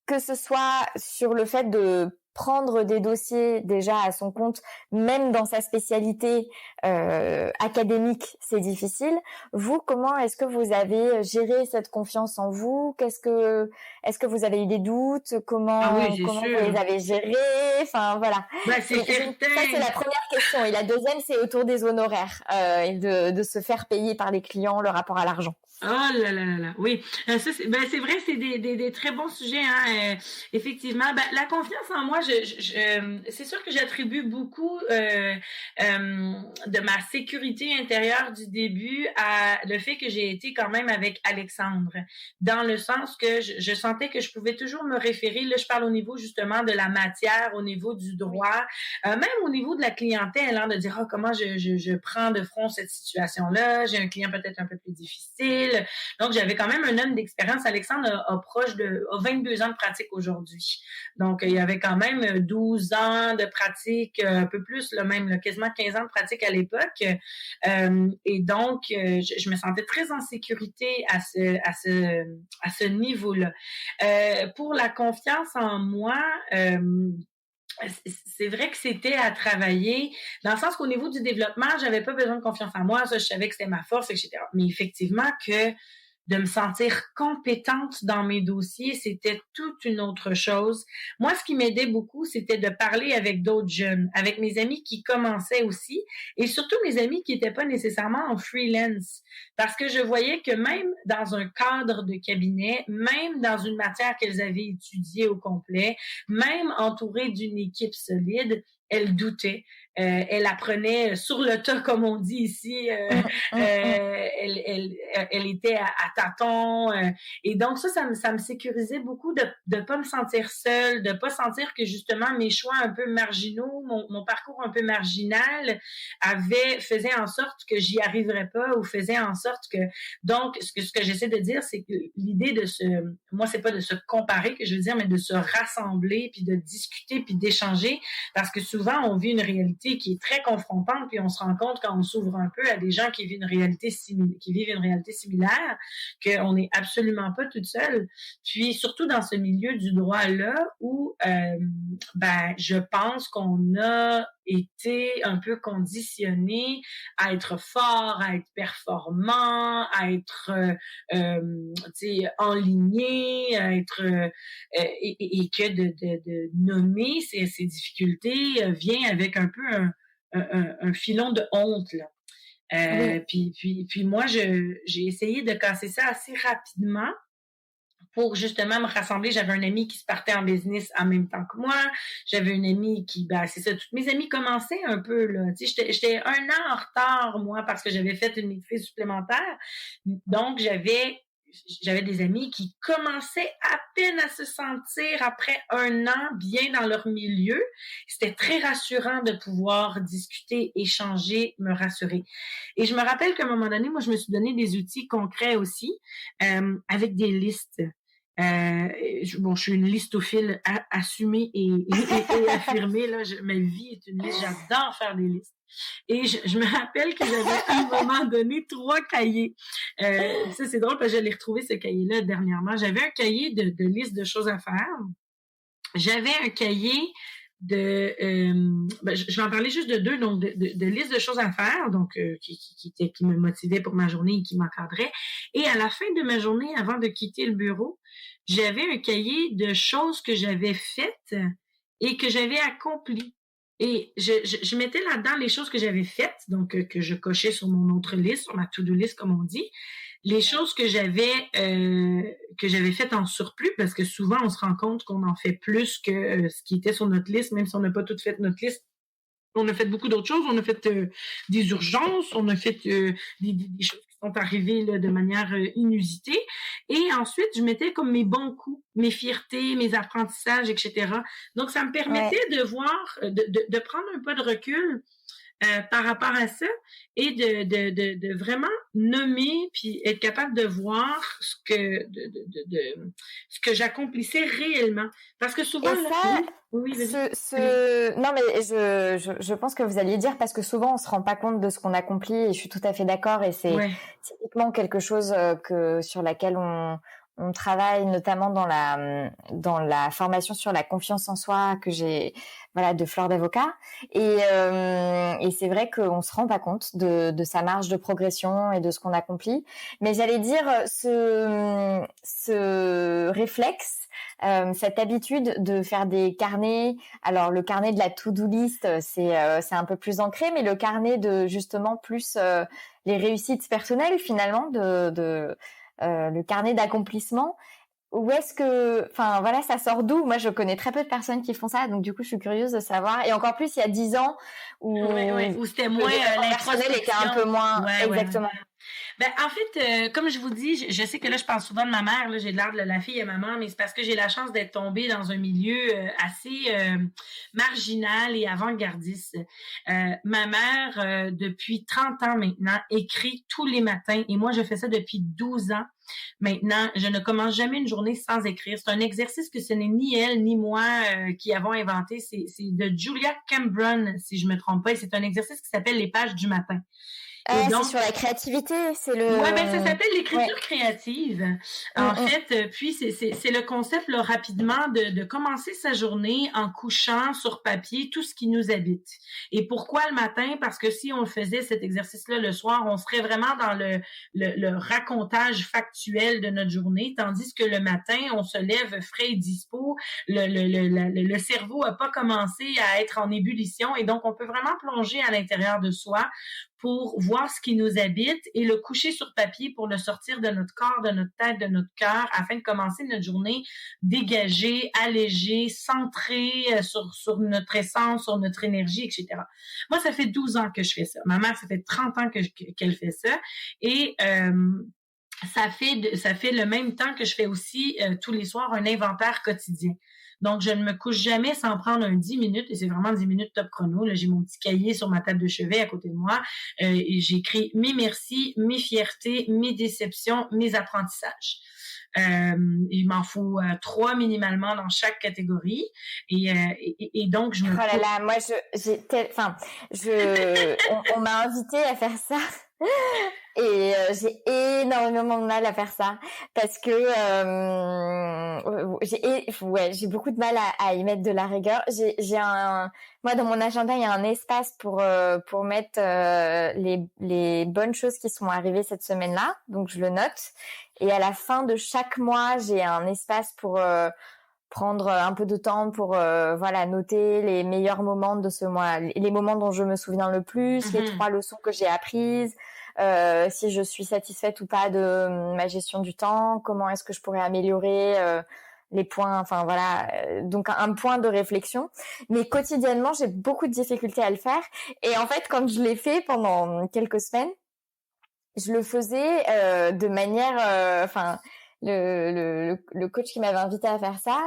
Speaker 1: Que ce soit sur le fait de prendre des dossiers déjà à son compte, même dans sa spécialité académique, c'est difficile. Vous, comment est-ce que vous avez géré cette confiance en vous? Est-ce que vous avez eu des doutes? Comment vous les avez gérés? Enfin voilà.
Speaker 2: C'est certain.
Speaker 1: Ça c'est la première question. Et la deuxième, c'est autour des honoraires et de se faire payer par les clients, le rapport à l'argent.
Speaker 2: Oh là là là là, oui. Ça, c'est vrai, c'est des très bons sujets, hein. Effectivement, la confiance en moi, c'est sûr que j'attribue beaucoup de ma sécurité intérieure du début à le fait que j'ai été quand même avec Alexandre, dans le sens que je sentais que je pouvais toujours me référer. Là, je parle au niveau justement de la matière, au niveau du droit, même au niveau de la clientèle, hein, de dire comment je prends de front cette situation-là. J'ai un client peut-être un peu plus difficile. Donc, j'avais quand même un homme d'expérience. Alexandre a 22 ans de pratique aujourd'hui. Donc, il y avait quand même 12 ans de pratique, un peu plus, là, même là, quasiment 15 ans de pratique à l'époque. Et donc, je me sentais très en sécurité à ce niveau-là. Pour la confiance en moi, c'est vrai que c'était à travailler, dans le sens qu'au niveau du développement, j'avais pas besoin de confiance en moi, ça, je savais que c'était ma force, etc. Mais effectivement que de me sentir compétente dans mes dossiers, c'était toute une autre chose. Moi, ce qui m'aidait beaucoup, c'était de parler avec d'autres jeunes, avec mes amis qui commençaient aussi, et surtout mes amis qui n'étaient pas nécessairement en freelance, parce que je voyais que même dans un cadre de cabinet, même dans une matière qu'elles avaient étudiée au complet, même entourées d'une équipe solide, elles doutaient. Elle apprenait sur le tas, comme on dit ici. Elle était à tâtons. Et donc ça me sécurisait beaucoup de pas me sentir seule, de pas sentir que justement mes choix un peu marginaux, mon parcours un peu marginal faisait en sorte que j'y arriverais pas, ou faisait en sorte que... Donc, ce que j'essaie de dire, c'est que l'idée moi, c'est pas de se comparer que je veux dire, mais de se rassembler, puis de discuter, puis d'échanger, parce que souvent, on vit une réalité qui est très confrontante, puis on se rend compte quand on s'ouvre un peu à des gens qui vivent une réalité similaire, qu'on n'est absolument pas toute seule. Puis surtout dans ce milieu du droit-là où je pense qu'on a été un peu conditionné à être fort, à être performant, à être enligné, à être et que de nommer ces difficultés vient avec un peu un filon de honte là. Oui. Puis moi j'ai essayé de casser ça assez rapidement pour justement me rassembler. J'avais un ami qui se partait en business en même temps que moi. J'avais une amie qui, c'est ça, toutes mes amies commençaient un peu, là. Tu sais, j'étais 1 an en retard, moi, parce que j'avais fait une maîtrise supplémentaire. Donc, j'avais des amis qui commençaient à peine à se sentir après 1 an bien dans leur milieu. C'était très rassurant de pouvoir discuter, échanger, me rassurer. Et je me rappelle qu'à un moment donné, moi, je me suis donné des outils concrets aussi, avec des listes. Je suis une listophile assumée et affirmée. Là, ma vie est une liste. J'adore faire des listes. Et je me rappelle que j'avais à un moment donné 3 cahiers. Ça, c'est drôle parce que j'allais retrouver ce cahier-là dernièrement. J'avais un cahier de liste de choses à faire. J'avais un cahier je vais en parler juste de deux, donc de liste de choses à faire, donc qui me motivaient pour ma journée et qui m'encadraient. Et à la fin de ma journée, avant de quitter le bureau, j'avais un cahier de choses que j'avais faites et que j'avais accomplies. Et je mettais là-dedans les choses que j'avais faites, donc que je cochais sur mon autre liste, sur ma to-do list, comme on dit, les choses que j'avais faites en surplus, parce que souvent on se rend compte qu'on en fait plus que ce qui était sur notre liste, même si on n'a pas tout fait notre liste. On a fait beaucoup d'autres choses. On a fait des urgences, on a fait des choses qui sont arrivées là, de manière inusitée. Et ensuite, je mettais comme mes bons coups, mes fiertés, mes apprentissages, etc. Donc, ça me permettait de voir, de prendre un peu de recul par rapport à ça et de vraiment nommer puis être capable de voir ce que j'accomplissais réellement. Parce que souvent,
Speaker 1: et ça,
Speaker 2: oui,
Speaker 1: non mais je pense que vous alliez dire parce que souvent on se rend pas compte de ce qu'on accomplit et je suis tout à fait d'accord et c'est typiquement quelque chose sur laquelle on travaille notamment dans la formation sur la confiance en soi que j'ai de Fleur d'Avocat et c'est vrai qu'on se rend pas compte de sa marge de progression et de ce qu'on accomplit, mais j'allais dire ce réflexe, cette habitude de faire des carnets. Alors le carnet de la to-do list, c'est un peu plus ancré, mais le carnet de justement plus les réussites personnelles finalement, le carnet d'accomplissement. Où est-ce que, ça sort d'où? Moi, je connais très peu de personnes qui font ça, donc du coup, je suis curieuse de savoir. Et encore plus, il y a 10 ans où
Speaker 2: c'était moins
Speaker 1: l'introspection était un peu moins. Exactement.
Speaker 2: Ouais. Ben, en fait, comme je vous dis, je sais que là, je parle souvent de ma mère, là, j'ai l'air de la fille à maman, mais c'est parce que j'ai la chance d'être tombée dans un milieu assez marginal et avant-gardiste. Ma mère, depuis 30 ans maintenant, écrit tous les matins, et moi, je fais ça depuis 12 ans. Maintenant, je ne commence jamais une journée sans écrire. C'est un exercice que ce n'est ni elle ni moi qui avons inventé. C'est de Julia Cameron, si je me trompe pas, et c'est un exercice qui s'appelle les pages du matin.
Speaker 1: Donc, c'est sur la créativité, c'est le.
Speaker 2: Ouais, ben ça s'appelle l'écriture créative. En fait, puis c'est le concept là, rapidement de commencer sa journée en couchant sur papier tout ce qui nous habite. Et pourquoi le matin? Parce que si on faisait cet exercice-là le soir, on serait vraiment dans le racontage factuel de notre journée, tandis que le matin, on se lève frais et dispo. Le cerveau a pas commencé à être en ébullition et donc on peut vraiment plonger à l'intérieur de soi pour voir ce qui nous habite et le coucher sur papier pour le sortir de notre corps, de notre tête, de notre cœur, afin de commencer notre journée dégagée, allégée, centrée sur notre essence, sur notre énergie, etc. Moi, ça fait 12 ans que je fais ça. Ma mère, ça fait 30 ans qu'elle fait ça. Et ça fait le même temps que je fais aussi tous les soirs un inventaire quotidien. Donc, je ne me couche jamais sans prendre un 10 minutes, et c'est vraiment 10 minutes top chrono. Là, j'ai mon petit cahier sur ma table de chevet à côté de moi. Et j'écris mes merci, mes fiertés, mes déceptions, mes apprentissages. Il m'en faut 3 minimalement dans chaque catégorie. Et donc, je me...
Speaker 1: Oh là là, moi, on m'a invité à faire ça. Et j'ai énormément de mal à faire ça parce que j'ai beaucoup de mal à y mettre de la rigueur. Moi dans mon agenda il y a un espace pour mettre les bonnes choses qui sont arrivées cette semaine-là, donc je le note. Et à la fin de chaque mois j'ai un espace pour prendre un peu de temps pour noter les meilleurs moments de ce mois, les moments dont je me souviens le plus, les 3 leçons que j'ai apprises. Si je suis satisfaite ou pas de ma gestion du temps, comment est-ce que je pourrais améliorer les points, donc un point de réflexion. Mais quotidiennement, j'ai beaucoup de difficultés à le faire. Et en fait, quand je l'ai fait pendant quelques semaines, je le faisais de manière, le coach qui m'avait invité à faire ça,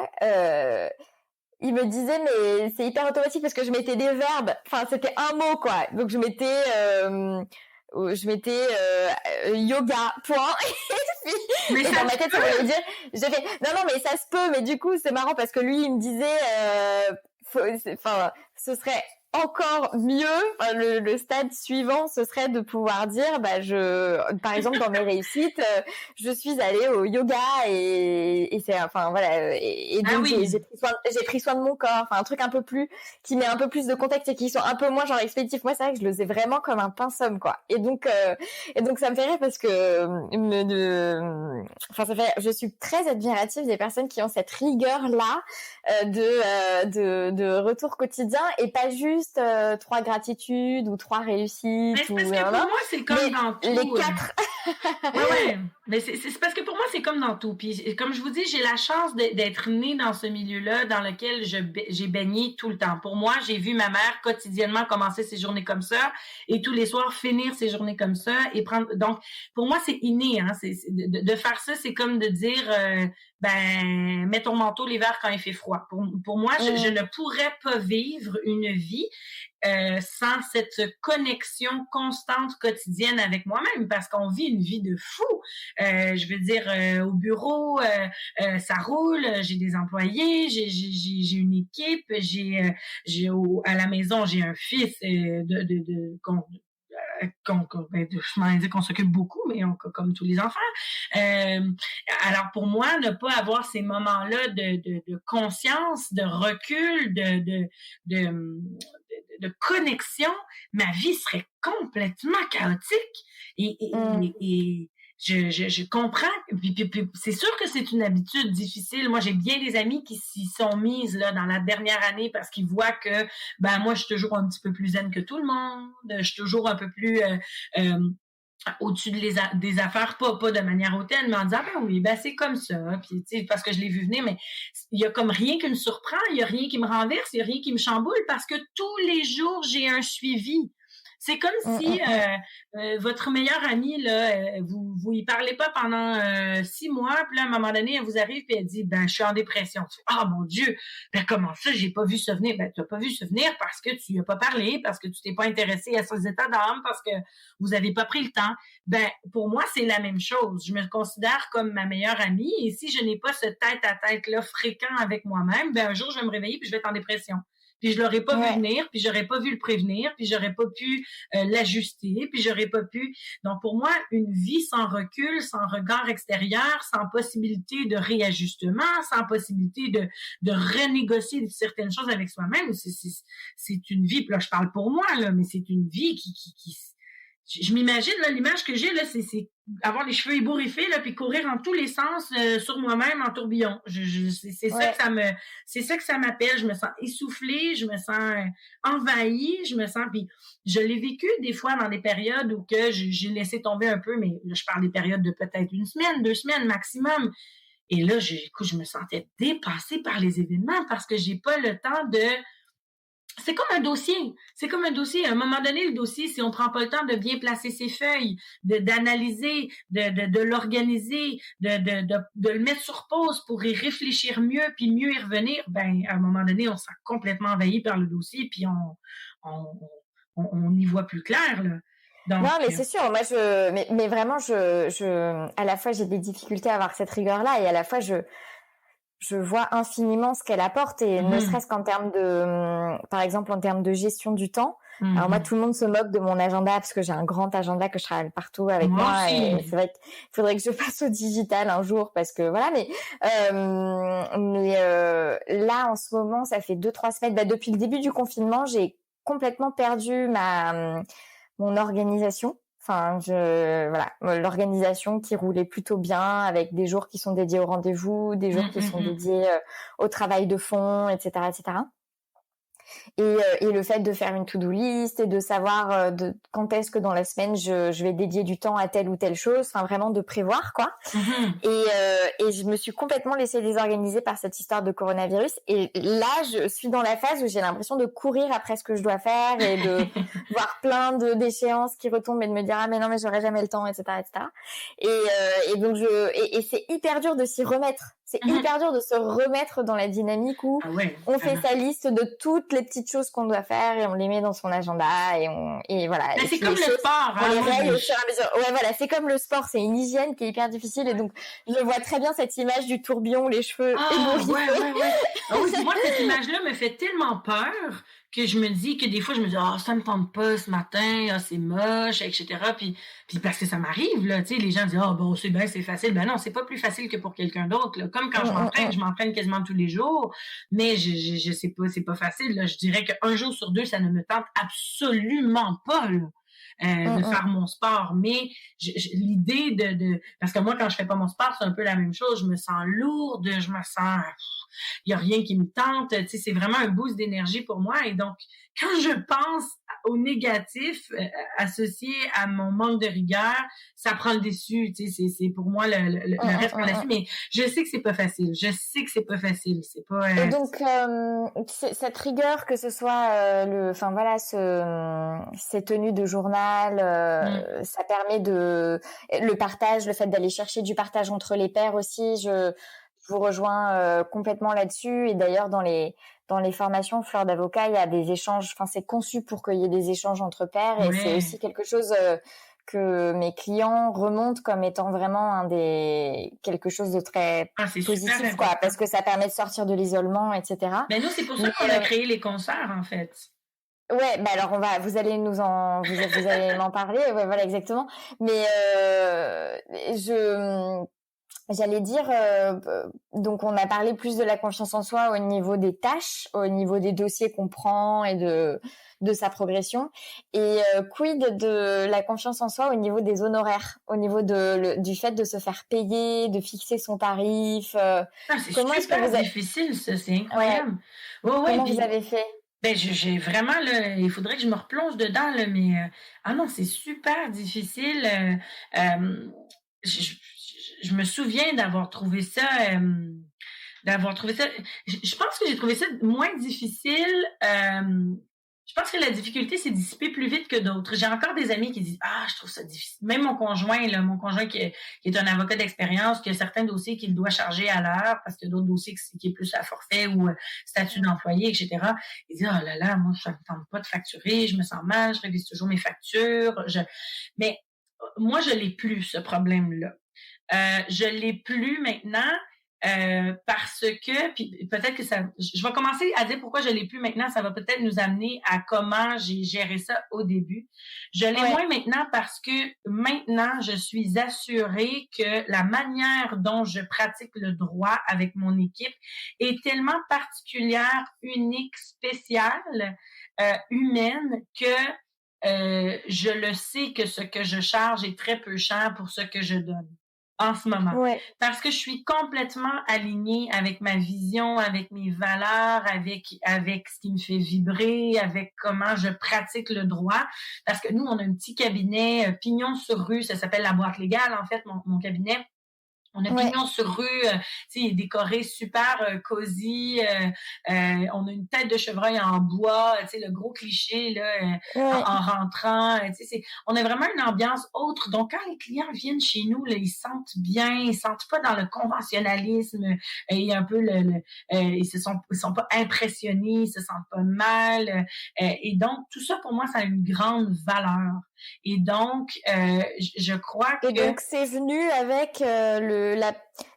Speaker 1: il me disait mais c'est hyper automatique parce que je mettais des verbes, c'était un mot quoi. Donc je mettais yoga point et dans ma tête ça voulait dire j'ai fait non mais ça se peut, mais du coup c'est marrant parce que lui il me disait ce serait encore mieux, enfin, le stade suivant, ce serait de pouvoir dire, par exemple, dans mes réussites, je suis allée au yoga et c'est, enfin voilà, et donc
Speaker 2: oui.
Speaker 1: j'ai pris soin de mon corps, enfin un truc un peu plus qui met un peu plus de contexte et qui sont un peu moins genre expéditif. Moi, c'est vrai que je le faisais vraiment comme un pinceau, quoi. Et donc ça me fait rire parce que je suis très admirative des personnes qui ont cette rigueur là de retour quotidien et pas juste 3 gratitudes ou 3 réussites.
Speaker 2: Mais c'est parce que pour moi, c'est comme dans tout.
Speaker 1: Les 4.
Speaker 2: Ouais. Mais c'est parce que pour moi, c'est comme dans tout. Puis comme je vous dis, j'ai la chance d'être née dans ce milieu-là dans lequel j'ai baigné tout le temps. Pour moi, j'ai vu ma mère quotidiennement commencer ses journées comme ça et tous les soirs finir ses journées comme ça et prendre. Donc, pour moi, c'est inné. Hein. De faire ça, c'est comme de dire, mets ton manteau l'hiver quand il fait froid. Pour moi, je ne pourrais pas vivre une vie sans cette connexion constante quotidienne avec moi-même, parce qu'on vit une vie de fou. Je veux dire, au bureau, ça roule, j'ai des employés, j'ai une équipe, à la maison, j'ai un fils je m'en ai dit qu'on s'occupe beaucoup, mais comme tous les enfants. Alors pour moi, ne pas avoir ces moments-là de conscience, de recul, de connexion, ma vie serait complètement chaotique. Et je comprends. Puis, c'est sûr que c'est une habitude difficile. Moi, j'ai bien des amis qui s'y sont mises là dans la dernière année parce qu'ils voient que moi, je suis toujours un petit peu plus zen que tout le monde. Je suis toujours un peu plus au-dessus des affaires, pas de manière hautaine, mais en disant oui, c'est comme ça. Puis tu sais, parce que je l'ai vu venir, mais il y a comme rien qui me surprend, il y a rien qui me renverse, il y a rien qui me chamboule parce que tous les jours j'ai un suivi. C'est comme si votre meilleure amie, là, vous y parlez pas pendant 6 mois, puis là, à un moment donné, elle vous arrive et elle dit je suis en dépression. Tu fais, ah mon Dieu, comment ça, j'ai pas vu ça venir? T'as pas vu ça venir parce que tu y as pas parlé, parce que tu t'es pas intéressé à ses états d'âme, parce que vous avez pas pris le temps. Pour moi, c'est la même chose. Je me considère comme ma meilleure amie, et si je n'ai pas ce tête-à-tête là fréquent avec moi-même, un jour je vais me réveiller puis je vais être en dépression. Puis je l'aurais pas vu venir, puis j'aurais pas vu le prévenir, puis j'aurais pas pu l'ajuster, puis j'aurais pas pu. Donc pour moi, une vie sans recul, sans regard extérieur, sans possibilité de réajustement, sans possibilité de renégocier certaines choses avec soi-même, c'est une vie. Puis là, je parle pour moi là, mais c'est une vie qui je m'imagine là, l'image que j'ai là, c'est avoir les cheveux ébouriffés là, puis courir en tous les sens sur moi-même en tourbillon. C'est ça que ça m'appelle. Je me sens essoufflée, je me sens envahie, je me sens. Puis je l'ai vécu des fois dans des périodes où que j'ai laissé tomber un peu, mais là je parle des périodes de peut-être 1 semaine, 2 semaines maximum. Et là, je me sentais dépassée par les événements parce que j'ai pas le temps de. C'est comme un dossier. C'est comme un dossier. À un moment donné, le dossier, si on prend pas le temps de bien placer ses feuilles, d'analyser, de l'organiser, de le mettre sur pause pour y réfléchir mieux, puis mieux y revenir, à un moment donné, on se sent complètement envahi par le dossier, puis on y voit plus clair, là. Donc,
Speaker 1: non, mais c'est sûr. Moi, mais vraiment, à la fois, j'ai des difficultés à avoir cette rigueur-là, et à la fois, je vois infiniment ce qu'elle apporte, et ne serait-ce qu'en termes par exemple, en termes de gestion du temps. Alors moi, tout le monde se moque de mon agenda parce que j'ai un grand agenda que je travaille partout avec moi, et c'est vrai qu'il faudrait que je passe au digital un jour parce que voilà, mais là, en ce moment, ça fait 2-3 semaines, depuis le début du confinement, j'ai complètement perdu mon organisation. Enfin, l'organisation qui roulait plutôt bien, avec des jours qui sont dédiés au rendez-vous, des jours qui sont dédiés au travail de fond, etc., etc. Et le fait de faire une to-do list et de savoir quand est-ce que dans la semaine je vais dédier du temps à telle ou telle chose, enfin vraiment de prévoir quoi. Et je me suis complètement laissée désorganiser par cette histoire de coronavirus, et là je suis dans la phase où j'ai l'impression de courir après ce que je dois faire et de voir plein d'échéances qui retombent et de me dire mais non, mais j'aurai jamais le temps, etc., etc. Et donc et c'est hyper dur de s'y remettre. c'est
Speaker 2: Mhm.
Speaker 1: hyper dur de se remettre dans la dynamique où
Speaker 2: Ah ouais,
Speaker 1: on fait
Speaker 2: vraiment.
Speaker 1: sa liste de toutes les petites choses qu'on doit faire et on les met dans son agenda et voilà.
Speaker 2: Ben,
Speaker 1: Et
Speaker 2: c'est
Speaker 1: puis
Speaker 2: comme
Speaker 1: les
Speaker 2: le
Speaker 1: choses,
Speaker 2: sport,
Speaker 1: on
Speaker 2: hein.
Speaker 1: les
Speaker 2: Moi,
Speaker 1: règle au fur et à mesure. Ouais, voilà, c'est comme le sport, c'est une hygiène qui est hyper difficile et donc je vois très bien cette image du tourbillon, les cheveux
Speaker 2: Ah, ouais,
Speaker 1: ébouriffés.
Speaker 2: ouais, ouais. Ah oui, puis moi, cette image-là me fait tellement peur que je me dis que des fois, je me dis, ah, ça me tente pas ce matin, ah, c'est moche, etc. Puis parce que ça m'arrive, là, tu sais, les gens disent, ah, bon, c'est bien, c'est facile. Ben non, c'est pas plus facile que pour quelqu'un d'autre, là. Comme quand je m'entraîne quasiment tous les jours, mais je sais pas, c'est pas facile, là. Je dirais qu'un jour sur deux, ça ne me tente absolument pas, là. De faire mon sport, mais l'idée parce que moi quand je fais pas mon sport c'est un peu la même chose, je me sens lourde, je me sens il y a rien qui me tente, tu sais, c'est vraiment un boost d'énergie pour moi et donc quand je pense au négatif associé à mon manque de rigueur, ça prend le dessus, tu sais, c'est pour moi le reste prend là-dessus, mais je sais que c'est pas facile, c'est pas
Speaker 1: Et donc cette rigueur, que ce soit enfin voilà, ces tenues de journal, ça permet le partage, le fait d'aller chercher du partage entre les pairs aussi. Je vous rejoins complètement là-dessus. Et d'ailleurs dans les formations Fleur d'avocat, il y a des échanges. Enfin, c'est conçu pour qu'il y ait des échanges entre pairs, et c'est aussi quelque chose que mes clients remontent comme étant vraiment quelque chose de très positif, quoi, parce que ça permet de sortir de l'isolement, etc.
Speaker 2: Ben nous, c'est pour ça qu'on a créé les concerts, en fait.
Speaker 1: Ouais, bah alors vous allez vous allez m'en parler, ouais, voilà, exactement. Mais j'allais dire, donc on a parlé plus de la confiance en soi au niveau des tâches, au niveau des dossiers qu'on prend et de sa progression. Et quid de la confiance en soi au niveau des honoraires, au niveau du fait de se faire payer, de fixer son tarif.
Speaker 2: C'est
Speaker 1: Comment est-ce que
Speaker 2: super
Speaker 1: vous avez...
Speaker 2: difficile, ça, c'est incroyable. Ouais,
Speaker 1: Comment vous
Speaker 2: puis,
Speaker 1: avez fait?
Speaker 2: ben j'ai vraiment là, il faudrait que je me replonge dedans là, mais ah non, c'est super difficile. Je, je, je me souviens d'avoir trouvé ça. Je pense que j'ai trouvé ça moins difficile. Je pense que la difficulté s'est dissipée plus vite que d'autres. J'ai encore des amis qui disent ah je trouve ça difficile. Même mon conjoint qui est un avocat d'expérience, qui a certains dossiers qu'il doit charger à l'heure parce que d'autres dossiers qui est plus à forfait ou statut d'employé, etc. Il dit oh là là, moi ça me tente pas de facturer, je me sens mal, je révise toujours mes factures. Mais moi je l'ai plus ce problème-là. Je l'ai plus maintenant. Parce que, puis peut-être que ça, je vais commencer à dire pourquoi je l'ai plus maintenant, ça va peut-être nous amener à comment j'ai géré ça au début. Je l'ai moins maintenant parce que maintenant, je suis assurée que la manière dont je pratique le droit avec mon équipe est tellement particulière, unique, spéciale, humaine, que je le sais que ce que je charge est très peu cher pour ce que je donne en ce moment. Parce que je suis complètement alignée avec ma vision, avec mes valeurs, avec ce qui me fait vibrer, avec comment je pratique le droit. Parce que nous, on a un petit cabinet pignon sur rue, ça s'appelle la boîte légale, en fait, mon cabinet. On a pignon sur rue, tu sais, il est décoré super cosy. On a une tête de chevreuil en bois, tu sais, le gros cliché là, en rentrant. Tu sais, on a vraiment une ambiance autre. Donc, quand les clients viennent chez nous, là, ils se sentent bien, ils se sentent pas dans le conventionnalisme et un peu ils sont pas impressionnés, ils se sentent pas mal. Et donc, tout ça pour moi, ça a une grande valeur. Et donc, je crois que...
Speaker 1: Et donc, c'est venu avec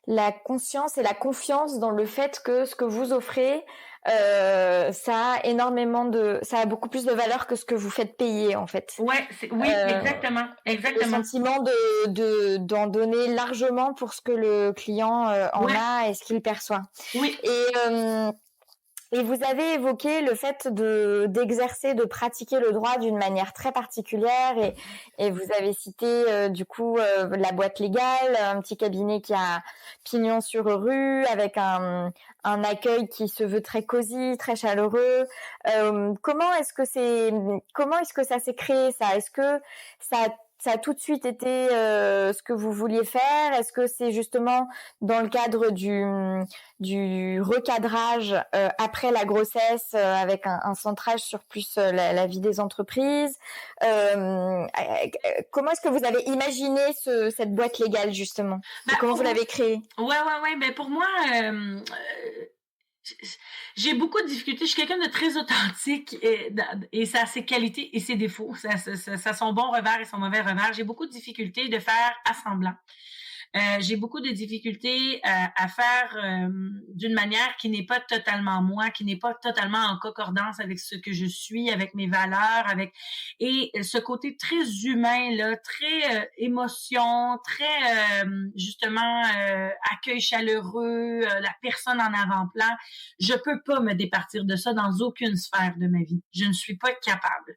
Speaker 1: la conscience et la confiance dans le fait que ce que vous offrez, ça a beaucoup plus de valeur que ce que vous faites payer, en fait.
Speaker 2: Oui, exactement.
Speaker 1: Le sentiment d'en donner largement pour ce que le client en a et ce qu'il perçoit.
Speaker 2: Oui.
Speaker 1: Et vous avez évoqué le fait d'exercer, de pratiquer le droit d'une manière très particulière et vous avez cité du coup la boîte légale, un petit cabinet qui a pignon sur rue avec un accueil qui se veut très cosy, très chaleureux. Comment est-ce que ça s'est créé ça? Est-ce que ça a ça a tout de suite été ce que vous vouliez faire? Est-ce que c'est justement dans le cadre du recadrage après la grossesse avec un centrage sur plus la vie des entreprises? Comment est-ce que vous avez imaginé cette boîte légale justement? Et comment vous l'avez créée?
Speaker 2: Ouais. Ben pour moi, j'ai beaucoup de difficultés. Je suis quelqu'un de très authentique et ça a ses qualités et ses défauts. Ça a son bon revers et son mauvais revers. J'ai beaucoup de difficultés de faire assemblant. J'ai beaucoup de difficultés à faire d'une manière qui n'est pas totalement moi, qui n'est pas totalement en concordance avec ce que je suis, avec mes valeurs, et ce côté très humain là, très émotion, très justement accueil chaleureux, la personne en avant-plan. Je peux pas me départir de ça dans aucune sphère de ma vie. Je ne suis pas capable.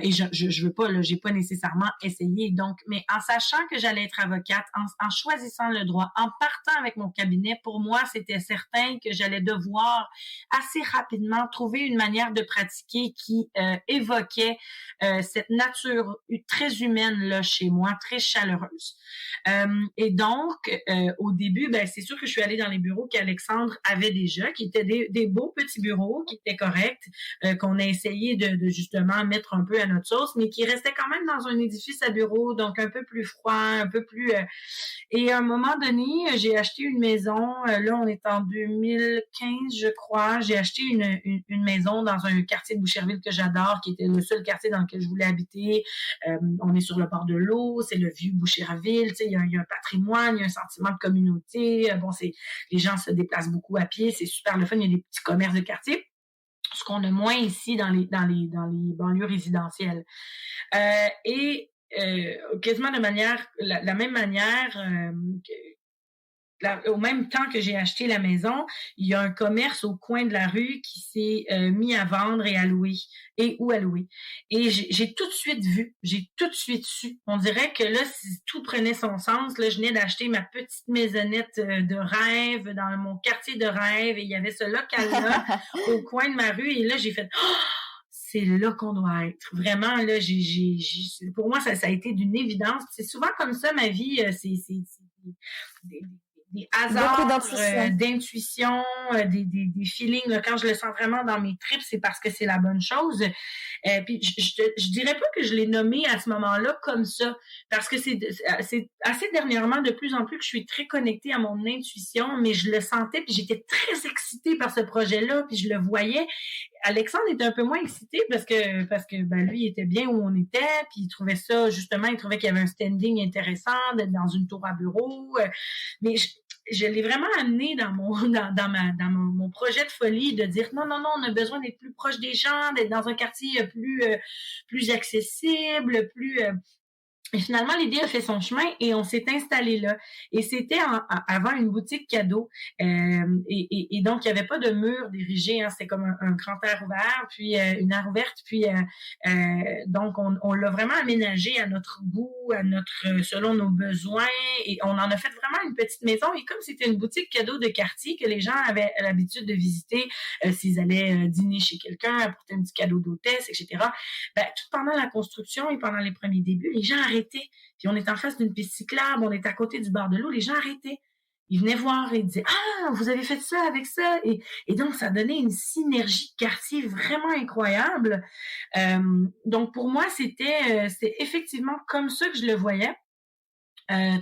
Speaker 2: Et je veux pas là, j'ai pas nécessairement essayé. Donc, mais en sachant que j'allais être avocate, en choisissant le droit, en partant avec mon cabinet, pour moi, c'était certain que j'allais devoir assez rapidement trouver une manière de pratiquer qui évoquait cette nature très humaine là chez moi, très chaleureuse. Et donc, au début, ben c'est sûr que je suis allée dans les bureaux qu'Alexandre avait déjà, qui étaient des beaux petits bureaux, qui étaient corrects, qu'on a essayé de justement mettre un peu à notre sauce, mais qui restaient quand même dans un édifice à bureaux, donc un peu plus froid, un peu plus... Et à un moment donné, j'ai acheté une maison. Là, on est en 2015, je crois. J'ai acheté une maison dans un quartier de Boucherville que j'adore, qui était le seul quartier dans lequel je voulais habiter. On est sur le bord de l'eau, c'est le vieux Boucherville. Tu sais, il y a un patrimoine, il y a un sentiment de communauté. Bon, les gens se déplacent beaucoup à pied, c'est super le fun. Il y a des petits commerces de quartier, ce qu'on a moins ici dans les banlieues résidentielles. Et quasiment de la même manière au même temps que j'ai acheté la maison, il y a un commerce au coin de la rue qui s'est mis à vendre et à louer ou à louer. Et j'ai tout de suite vu, j'ai tout de suite su. On dirait que là, si tout prenait son sens, là, je venais d'acheter ma petite maisonnette de rêve dans mon quartier de rêve et il y avait ce local-là au coin de ma rue et là, j'ai fait c'est là qu'on doit être. Vraiment, là, pour moi, ça a été d'une évidence. C'est souvent comme ça, ma vie, c'est des hasards d'intuition, des feelings. Là, quand je le sens vraiment dans mes tripes, c'est parce que c'est la bonne chose. Puis je dirais pas que je l'ai nommé à ce moment-là comme ça, parce que c'est assez dernièrement, de plus en plus, que je suis très connectée à mon intuition, mais je le sentais, puis j'étais très excitée par ce projet-là, puis je le voyais. Alexandre était un peu moins excité parce que ben lui il était bien où on était, puis il trouvait ça justement, il trouvait qu'il y avait un standing intéressant d'être dans une tour à bureau, mais je l'ai vraiment amené dans mon projet de folie de dire non, on a besoin d'être plus proche des gens, d'être dans un quartier plus accessible, plus et finalement, l'idée a fait son chemin et on s'est installé là. Et c'était avant une boutique cadeau. Et donc, il n'y avait pas de mur dirigé. Hein, c'était comme un grand air ouvert, puis une aire ouverte. Puis donc, on l'a vraiment aménagé à notre goût, selon nos besoins. Et on en a fait vraiment une petite maison. Et comme c'était une boutique cadeau de quartier que les gens avaient l'habitude de visiter s'ils allaient dîner chez quelqu'un, apporter un petit cadeau d'hôtesse, etc. Ben, tout pendant la construction et pendant les premiers débuts, les gens arrêtaient. Puis on est en face d'une piste cyclable, on est à côté du bord de l'eau, les gens arrêtaient. Ils venaient voir et ils disaient « Ah, vous avez fait ça avec ça! » Et donc, ça donnait une synergie de quartier vraiment incroyable. Donc, pour moi, c'était effectivement comme ça que je le voyais.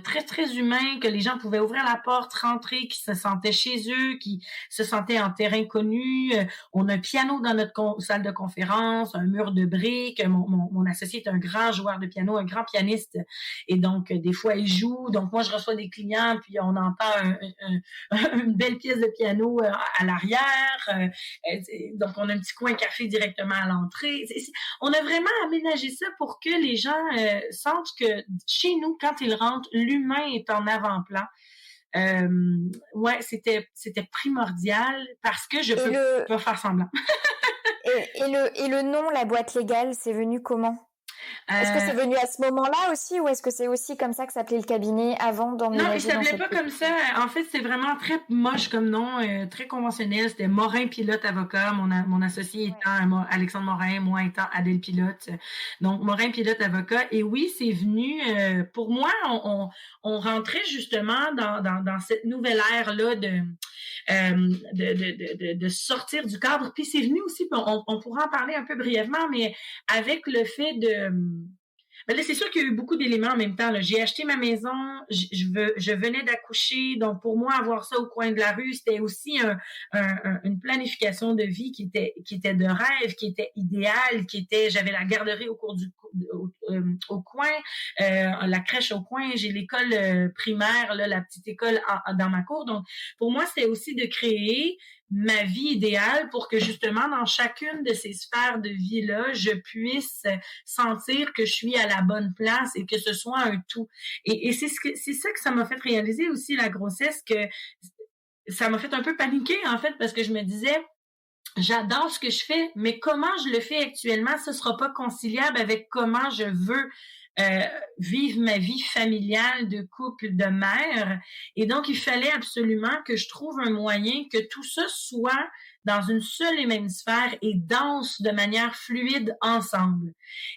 Speaker 2: Très, très humain, que les gens pouvaient ouvrir la porte, rentrer, qui se sentaient chez eux, qui se sentaient en terrain connu. On a un piano dans notre salle de conférence, un mur de briques. Mon associé est un grand joueur de piano, un grand pianiste. Et donc, des fois, il joue. Donc, moi, je reçois des clients, puis on entend une belle pièce de piano à l'arrière. Donc, on a un petit coin café directement à l'entrée. On a vraiment aménagé ça pour que les gens sentent que chez nous, quand ils rentrent, l'humain est en avant-plan. Ouais, c'était primordial parce que je peux faire semblant.
Speaker 1: et le nom, la boîte légale, c'est venu comment? Est-ce que c'est venu à ce moment-là aussi, ou est-ce que c'est aussi comme ça que s'appelait le cabinet avant
Speaker 2: Non, il
Speaker 1: d'emménager dans
Speaker 2: s'appelait
Speaker 1: cette
Speaker 2: pas comme
Speaker 1: petite...
Speaker 2: ça. En fait, c'est vraiment très moche comme nom, très conventionnel. C'était Morin Pilote Avocat, mon associé
Speaker 1: Ouais.
Speaker 2: étant Alexandre Morin, moi étant Adèle Pilote. Donc, Morin Pilote Avocat. Et oui, c'est venu, pour moi, on rentrait justement dans cette nouvelle ère-là de sortir du cadre. Puis c'est venu aussi, on pourra en parler un peu brièvement, mais avec le fait de... Ben là, c'est sûr qu'il y a eu beaucoup d'éléments en même temps. Là. J'ai acheté ma maison, je venais d'accoucher, donc pour moi, avoir ça au coin de la rue, c'était aussi une planification de vie qui était de rêve, qui était idéale, j'avais la garderie au cours au coin, la crèche au coin, j'ai l'école primaire, là, la petite école dans ma cour. Donc, pour moi, c'était aussi de créer ma vie idéale pour que justement dans chacune de ces sphères de vie-là, je puisse sentir que je suis à la bonne place et que ce soit un tout. Et c'est ça que ça m'a fait réaliser aussi la grossesse, que ça m'a fait un peu paniquer en fait, parce que je me disais, j'adore ce que je fais, mais comment je le fais actuellement, ce sera pas conciliable avec comment je veux vivre ma vie familiale de couple, de mère. Et donc, il fallait absolument que je trouve un moyen que tout ça soit dans une seule et même sphère et danse de manière fluide ensemble.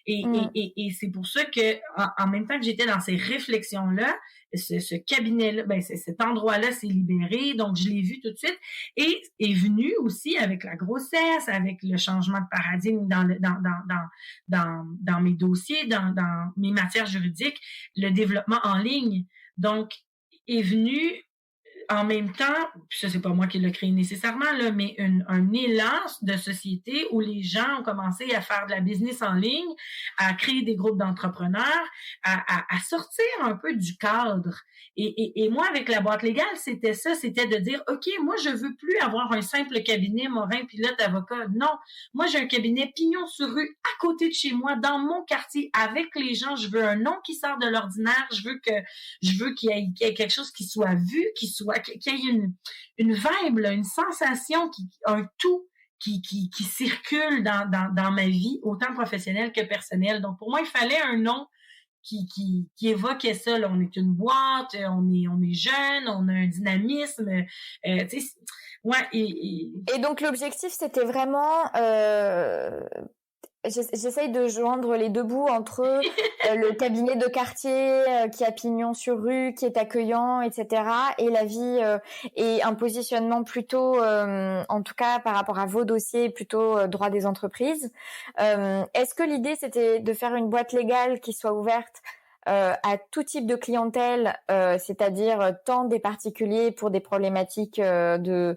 Speaker 2: Et c'est pour ça que, en même temps que j'étais dans ces réflexions-là, ce cabinet-là, ben, cet endroit-là s'est libéré, donc je l'ai vu tout de suite, et est venu aussi avec la grossesse, avec le changement de paradigme dans mes dossiers, dans mes matières juridiques, le développement en ligne. Donc, est venu en même temps, puis ça c'est pas moi qui l'ai créé nécessairement là, mais un élan de société où les gens ont commencé à faire de la business en ligne, à créer des groupes d'entrepreneurs, à sortir un peu du cadre. Et moi avec la boîte légale, c'était ça, c'était de dire ok, moi je veux plus avoir un simple cabinet Morin Pilote Avocat. Non, moi j'ai un cabinet pignon sur rue à côté de chez moi, dans mon quartier, avec les gens. Je veux un nom qui sort de l'ordinaire. Je veux qu'il y ait quelque chose qui soit vu, qu'il y ait une vibe, là, une sensation, un tout qui circule dans ma vie, autant professionnelle que personnelle. Donc, pour moi, il fallait un nom qui évoquait ça. Là. On est une boîte, on est jeune, on a un dynamisme. Tu sais, ouais.
Speaker 1: Et donc, l'objectif, c'était vraiment... J'essaye de joindre les deux bouts entre le cabinet de quartier qui a pignon sur rue, qui est accueillant, etc. et la vie et un positionnement plutôt, en tout cas par rapport à vos dossiers, plutôt droit des entreprises. Est-ce que l'idée c'était de faire une boîte légale qui soit ouverte à tout type de clientèle, c'est-à-dire tant des particuliers pour des problématiques de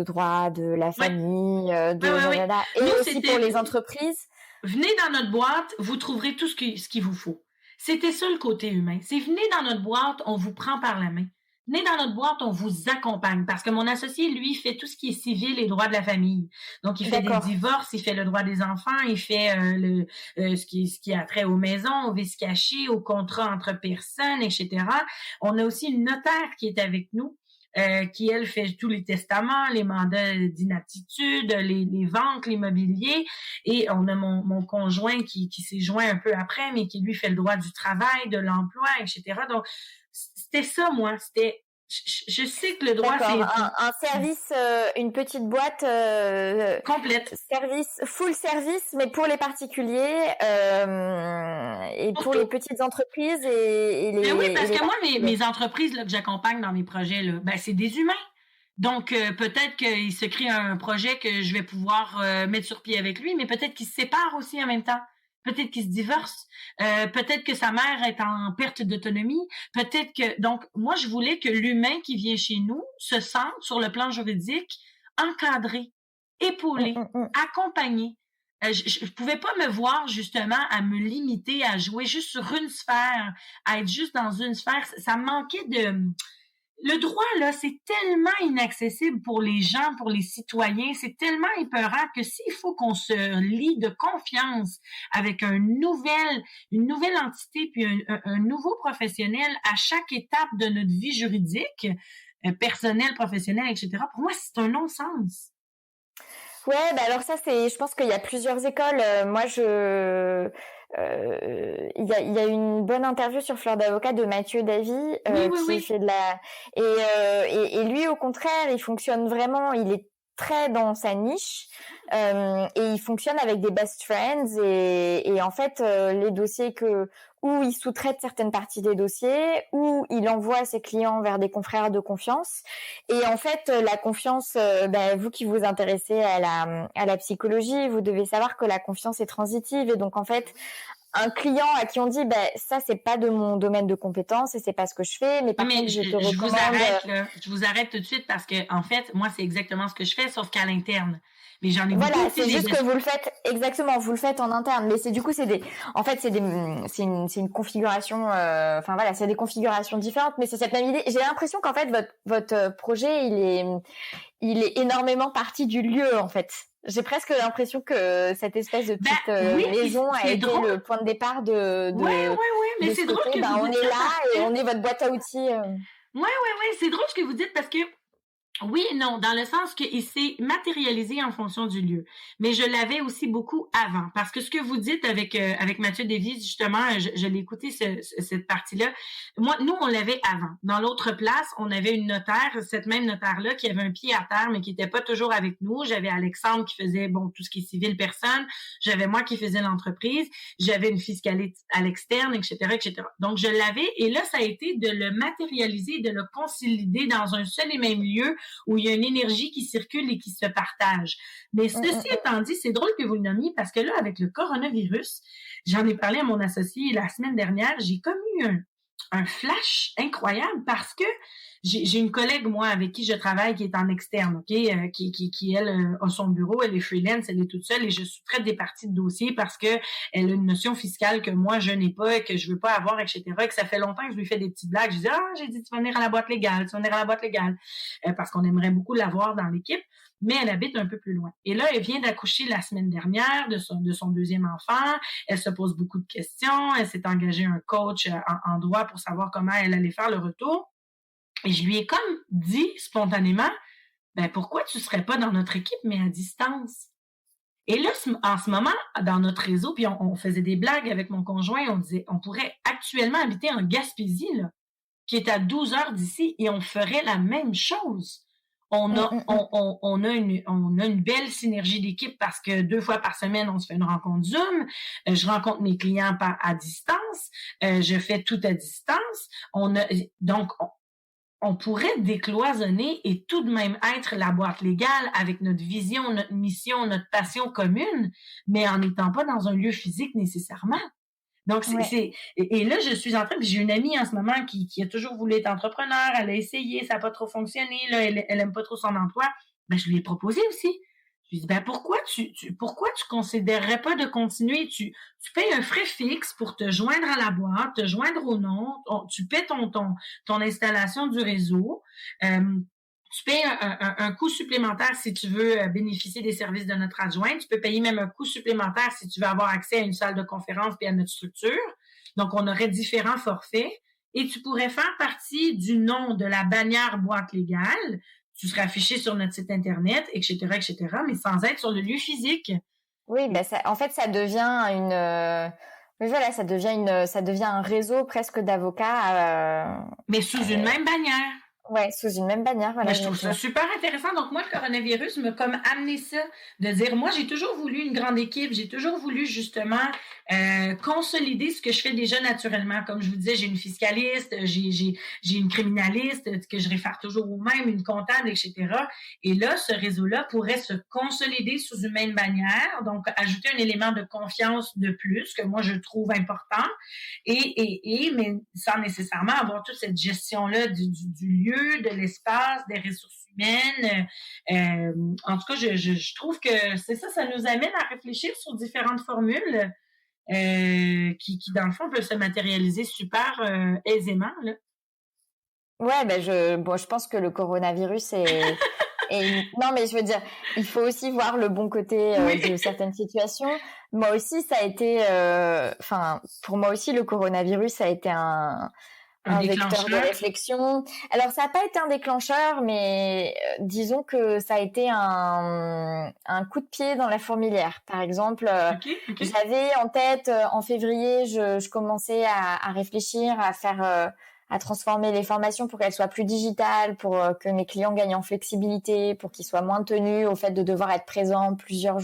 Speaker 1: droit, de la famille, et
Speaker 2: nous,
Speaker 1: aussi pour les entreprises.
Speaker 2: Venez dans notre boîte, vous trouverez tout ce qu'il vous faut. C'était ça le côté humain. C'est venez dans notre boîte, on vous prend par la main. Venez dans notre boîte, on vous accompagne. Parce que mon associé, lui, fait tout ce qui est civil et droit de la famille. Donc, il fait des divorces, il fait le droit des enfants, il fait ce qui a trait aux maisons, au vice caché, aux contrats entre personnes, etc. On a aussi une notaire qui est avec nous. Qui, elle, fait tous les testaments, les mandats d'inaptitude, les ventes, l'immobilier. Et on a mon conjoint qui s'est joint un peu après, mais qui, lui, fait le droit du travail, de l'emploi, etc. Donc, c'était ça, moi. C'était... Je sais que le droit, c'est...
Speaker 1: Un service, une petite boîte...
Speaker 2: complète.
Speaker 1: Full service, mais pour les particuliers et pour les petites entreprises et les...
Speaker 2: Ben oui, parce que moi, mes entreprises là, que j'accompagne dans mes projets, là, ben, c'est des humains. Donc, peut-être qu'il se crée un projet que je vais pouvoir mettre sur pied avec lui, mais peut-être qu'il se sépare aussi en même temps. Peut-être qu'il se divorce. Peut-être que sa mère est en perte d'autonomie. Peut-être que... Donc, moi, je voulais que l'humain qui vient chez nous se sente, sur le plan juridique, encadré, épaulé, accompagné. Je pouvais pas me voir justement à me limiter à jouer juste sur une sphère, à être juste dans une sphère. Ça manquait de... Le droit, là, c'est tellement inaccessible pour les gens, pour les citoyens, c'est tellement épeurant que s'il faut qu'on se lie de confiance avec une nouvelle entité, puis un nouveau professionnel à chaque étape de notre vie juridique, personnelle, professionnelle, etc., pour moi, c'est un non-sens.
Speaker 1: Ouais, bah alors ça je pense qu'il y a plusieurs écoles. Il y a une bonne interview sur Fleur d'Avocat de Mathieu Davy
Speaker 2: Oui, oui,
Speaker 1: qui
Speaker 2: oui.
Speaker 1: fait de la et lui au contraire, il fonctionne vraiment. Il est très dans sa niche et il fonctionne avec des best friends et en fait les dossiers où il sous-traite certaines parties des dossiers, où il envoie ses clients vers des confrères de confiance. Et en fait, la confiance, vous qui vous intéressez à la psychologie, vous devez savoir que la confiance est transitive. Et donc, en fait, un client à qui on dit, ça, c'est pas de mon domaine de compétence et c'est pas ce que je fais, mais
Speaker 2: Oui,
Speaker 1: par
Speaker 2: mais
Speaker 1: contre, je te
Speaker 2: je vous
Speaker 1: recommande.
Speaker 2: arrête là. Je vous arrête tout de suite parce que en fait, moi, c'est exactement ce que je fais, sauf qu'à l'interne. Mais j'en ai
Speaker 1: Voilà,
Speaker 2: beaucoup aussi
Speaker 1: c'est juste
Speaker 2: des.
Speaker 1: que vous le faites exactement, vous le faites en interne, mais c'est une configuration, c'est des configurations différentes, mais c'est cette même idée. J'ai l'impression qu'en fait votre projet il est énormément parti du lieu en fait. J'ai presque l'impression que cette espèce de
Speaker 2: Ben
Speaker 1: petite
Speaker 2: oui, puis
Speaker 1: maison a
Speaker 2: c'est
Speaker 1: été
Speaker 2: drôle.
Speaker 1: le point de départ
Speaker 2: Ouais, ouais, ouais, mais
Speaker 1: de
Speaker 2: c'est
Speaker 1: ce
Speaker 2: drôle
Speaker 1: côté.
Speaker 2: que vous
Speaker 1: On
Speaker 2: dites
Speaker 1: est
Speaker 2: ça
Speaker 1: là
Speaker 2: parce
Speaker 1: et
Speaker 2: que.
Speaker 1: on est votre boîte à outils.
Speaker 2: Ouais, ouais, ouais, c'est drôle ce que vous dites parce que oui et non, dans le sens qu'il s'est matérialisé en fonction du lieu. Mais je l'avais aussi beaucoup avant. Parce que ce que vous dites avec Mathieu Davies, justement, je l'ai écouté cette partie-là. Moi, nous, on l'avait avant. Dans l'autre place, on avait une notaire, cette même notaire-là, qui avait un pied à terre, mais qui était pas toujours avec nous. J'avais Alexandre qui faisait, tout ce qui est civil personne. J'avais moi qui faisais l'entreprise. J'avais une fiscaliste à l'externe, etc., etc. Donc, je l'avais. Et là, ça a été de le matérialiser, de le consolider dans un seul et même lieu où il y a une énergie qui circule et qui se partage. Mais ceci étant dit, c'est drôle que vous le nommiez parce que là, avec le coronavirus, j'en ai parlé à mon associé la semaine dernière, j'ai comme eu un flash incroyable parce que j'ai une collègue, moi, avec qui je travaille, qui est en externe, OK? Qui elle, a son bureau, elle est freelance, elle est toute seule et je sous-traite des parties de dossier parce que elle a une notion fiscale que moi, je n'ai pas et que je veux pas avoir, etc. Et que ça fait longtemps que je lui fais des petites blagues. Je dis, j'ai dit, tu vas venir à la boîte légale, tu vas venir à la boîte légale. Parce qu'on aimerait beaucoup l'avoir dans l'équipe, mais elle habite un peu plus loin. Et là, elle vient d'accoucher la semaine dernière de son deuxième enfant. Elle se pose beaucoup de questions. Elle s'est engagée un coach en droit pour savoir comment elle allait faire le retour. Et je lui ai comme dit spontanément, pourquoi tu serais pas dans notre équipe, mais à distance? Et là, en ce moment, dans notre réseau, puis on faisait des blagues avec mon conjoint, on disait, on pourrait actuellement habiter en Gaspésie, là, qui est à 12 heures d'ici, et on ferait la même chose. On a une belle synergie d'équipe parce que 2 fois par semaine, on se fait une rencontre Zoom. Je rencontre mes clients à distance. Je fais tout à distance. Donc, on pourrait décloisonner et tout de même être la boîte légale avec notre vision, notre mission, notre passion commune, mais en n'étant pas dans un lieu physique nécessairement. Donc, et là, je suis en train, puis j'ai une amie en ce moment qui a toujours voulu être entrepreneur, elle a essayé, ça n'a pas trop fonctionné, là, elle aime pas trop son emploi. Je lui ai proposé aussi. Je lui ai dit, pourquoi tu considérerais pas de continuer? Tu payes un frais fixe pour te joindre à la boîte, te joindre au nom, tu paies ton installation du réseau, tu payes un coût supplémentaire si tu veux bénéficier des services de notre adjoint. Tu peux payer même un coût supplémentaire si tu veux avoir accès à une salle de conférence et à notre structure. Donc, on aurait différents forfaits. Et tu pourrais faire partie du nom de la bannière boîte légale. Tu serais affiché sur notre site Internet, etc., etc., mais sans être sur le lieu physique.
Speaker 1: Oui, en fait, ça devient ça devient un réseau presque d'avocats.
Speaker 2: Mais sous une même bannière.
Speaker 1: Ouais, sous une même bannière, voilà.
Speaker 2: Mais je trouve ça super intéressant. Donc, moi, le coronavirus m'a comme amené ça, de dire, moi, j'ai toujours voulu une grande équipe. J'ai toujours voulu, justement, consolider ce que je fais déjà naturellement. Comme je vous disais, j'ai une fiscaliste, j'ai une criminaliste que je réfère toujours au même, une comptable, etc. Et là, ce réseau-là pourrait se consolider sous une même bannière. Donc, ajouter un élément de confiance de plus que moi, je trouve important. Mais sans nécessairement avoir toute cette gestion-là du lieu, de l'espace, des ressources humaines. En tout cas, je trouve que c'est ça nous amène à réfléchir sur différentes formules qui, dans le fond, peuvent se matérialiser super aisément, là.
Speaker 1: Ouais, je pense que le coronavirus non, mais je veux dire, il faut aussi voir le bon côté de certaines situations. Moi aussi, ça a été, pour moi aussi, le coronavirus a été
Speaker 2: Un
Speaker 1: un vecteur de
Speaker 2: déclencheur?
Speaker 1: réflexion. Alors ça n'a pas été un déclencheur, mais disons que ça a été un coup de pied dans la fourmilière. Par exemple,
Speaker 2: OK, OK.
Speaker 1: j'avais en tête en février, je commençais à réfléchir, à faire, à transformer les formations pour qu'elles soient plus digitales, pour que mes clients gagnent en flexibilité, pour qu'ils soient moins tenus au fait de devoir être présents plusieurs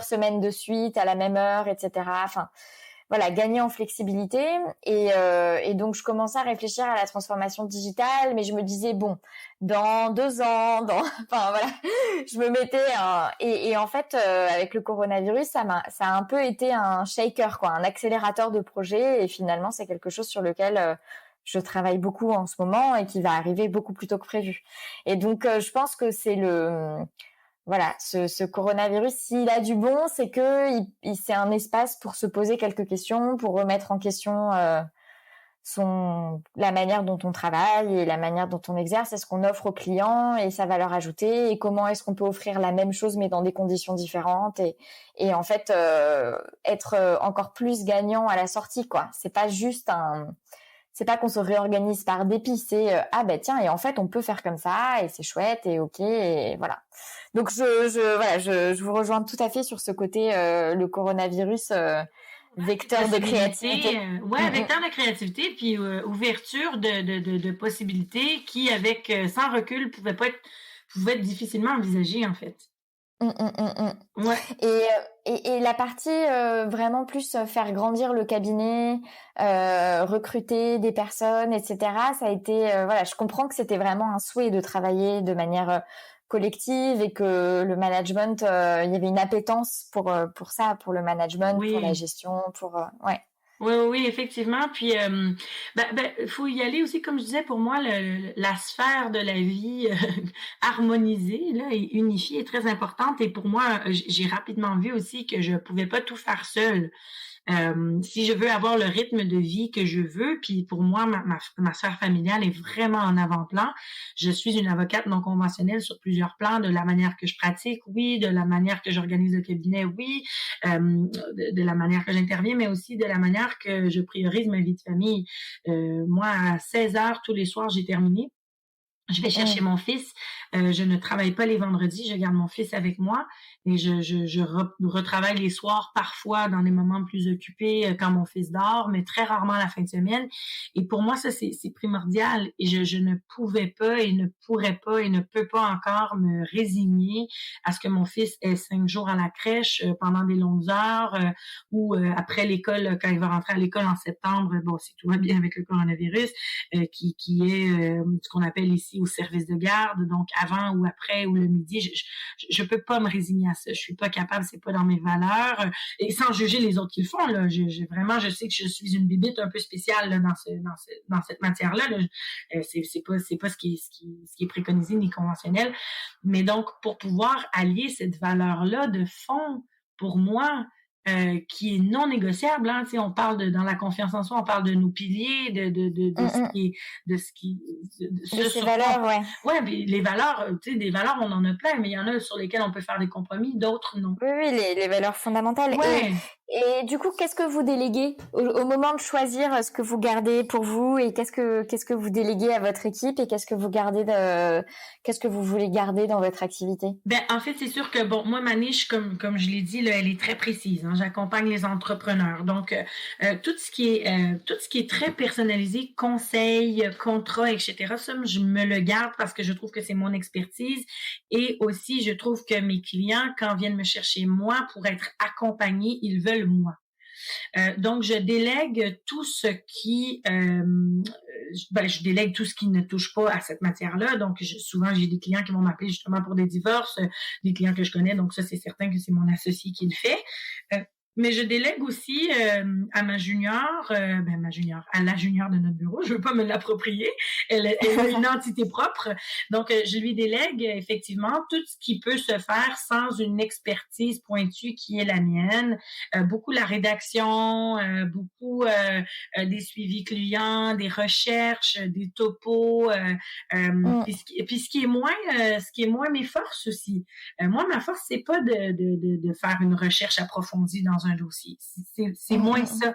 Speaker 1: semaines de suite à la même heure, etc. Enfin, voilà, gagner en flexibilité et donc je commençais à réfléchir à la transformation digitale, mais je me disais bon, dans 2 ans, enfin voilà, je me mettais et en fait avec le coronavirus, ça a un peu été un shaker quoi, un accélérateur de projet et finalement c'est quelque chose sur lequel je travaille beaucoup en ce moment et qui va arriver beaucoup plus tôt que prévu. Et donc je pense que c'est voilà, ce coronavirus, s'il a du bon, c'est que c'est un espace pour se poser quelques questions, pour remettre en question la manière dont on travaille et la manière dont on exerce, et ce qu'on offre aux clients et sa valeur ajoutée, et comment est-ce qu'on peut offrir la même chose mais dans des conditions différentes et en fait être encore plus gagnant à la sortie quoi. C'est pas qu'on se réorganise par dépit, c'est ah ben tiens et en fait on peut faire comme ça et c'est chouette et ok et voilà. Donc je vous rejoins tout à fait sur ce côté le coronavirus vecteur de créativité.
Speaker 2: Ouais, vecteur de créativité, puis ouverture de possibilités qui, avec sans recul, pouvaient être difficilement envisagées, en fait.
Speaker 1: Mm, mm, mm, mm.
Speaker 2: Ouais.
Speaker 1: Et la partie vraiment plus faire grandir le cabinet, recruter des personnes, etc. Ça a été voilà, je comprends que c'était vraiment un souhait de travailler de manière collective et que le management, il y avait une appétence pour ça, pour le management, pour la
Speaker 2: Oui.
Speaker 1: gestion, pour ouais.
Speaker 2: Oui, oui, oui, effectivement. Puis, faut y aller aussi, comme je disais, pour moi, la sphère de la vie harmonisée là, et unifiée est très importante. Et pour moi, j'ai rapidement vu aussi que je pouvais pas tout faire seule. Si je veux avoir le rythme de vie que je veux, puis pour moi, ma sphère familiale est vraiment en avant-plan. Je suis une avocate non conventionnelle sur plusieurs plans, de la manière que je pratique, oui, de la manière que j'organise le cabinet, oui, de la manière que j'interviens, mais aussi de la manière que je priorise ma vie de famille. Moi, à 16 heures tous les soirs, j'ai terminé. Je vais chercher mon fils. Je ne travaille pas les vendredis. Je garde mon fils avec moi et je retravaille les soirs parfois dans des moments plus occupés quand mon fils dort, mais très rarement la fin de semaine. Et pour moi, ça, c'est primordial. Et je ne pouvais pas et ne pourrais pas et ne peux pas encore me résigner à ce que mon fils ait 5 jours à la crèche pendant des longues heures ou après l'école, quand il va rentrer à l'école en septembre, bon, si tout va bien avec le coronavirus, qui est ce qu'on appelle ici au service de garde, donc avant ou après ou le midi, je peux pas me résigner à ça. Je suis pas capable, c'est pas dans mes valeurs. Et sans juger les autres qui le font, là, vraiment, je sais que je suis une bibite un peu spéciale là, dans cette matière-là. Là. C'est pas ce qui est préconisé ni conventionnel. Mais donc, pour pouvoir allier cette valeur-là de fond, pour moi, qui est non négociable. Hein, on parle dans la confiance en soi, on parle de nos piliers, de
Speaker 1: ces valeurs, ouais.
Speaker 2: Ouais, mais les valeurs, des valeurs, on en a plein, mais il y en a sur lesquelles on peut faire des compromis, d'autres non.
Speaker 1: Oui, les valeurs fondamentales.
Speaker 2: Ouais.
Speaker 1: Et du coup, qu'est-ce que vous déléguez au moment de choisir ce que vous gardez pour vous et qu'est-ce que vous déléguez à votre équipe et qu'est-ce que vous voulez garder dans votre activité?
Speaker 2: Ben, en fait, c'est sûr que bon, moi, ma niche, comme je l'ai dit, là, elle est très précise. Hein, j'accompagne les entrepreneurs. Donc, tout ce qui est très personnalisé, conseil, contrat, etc., ça, je me le garde parce que je trouve que c'est mon expertise. Et aussi, je trouve que mes clients, quand viennent me chercher moi pour être accompagnés, ils veulent moi. Donc, je délègue tout ce qui... je délègue tout ce qui ne touche pas à cette matière-là. Donc, souvent, j'ai des clients qui vont m'appeler justement pour des divorces, des clients que je connais. Donc, ça, c'est certain que c'est mon associé qui le fait. Mais je délègue aussi à ma junior, à la junior de notre bureau. Je veux pas me l'approprier. Elle a une entité propre. Donc, je lui délègue effectivement tout ce qui peut se faire sans une expertise pointue qui est la mienne. Beaucoup la rédaction, beaucoup des suivis clients, des recherches, des topos. Puis ce qui est moins mes forces aussi. Moi, ma force, c'est pas de faire une recherche approfondie dans un dossier. C'est moins ça.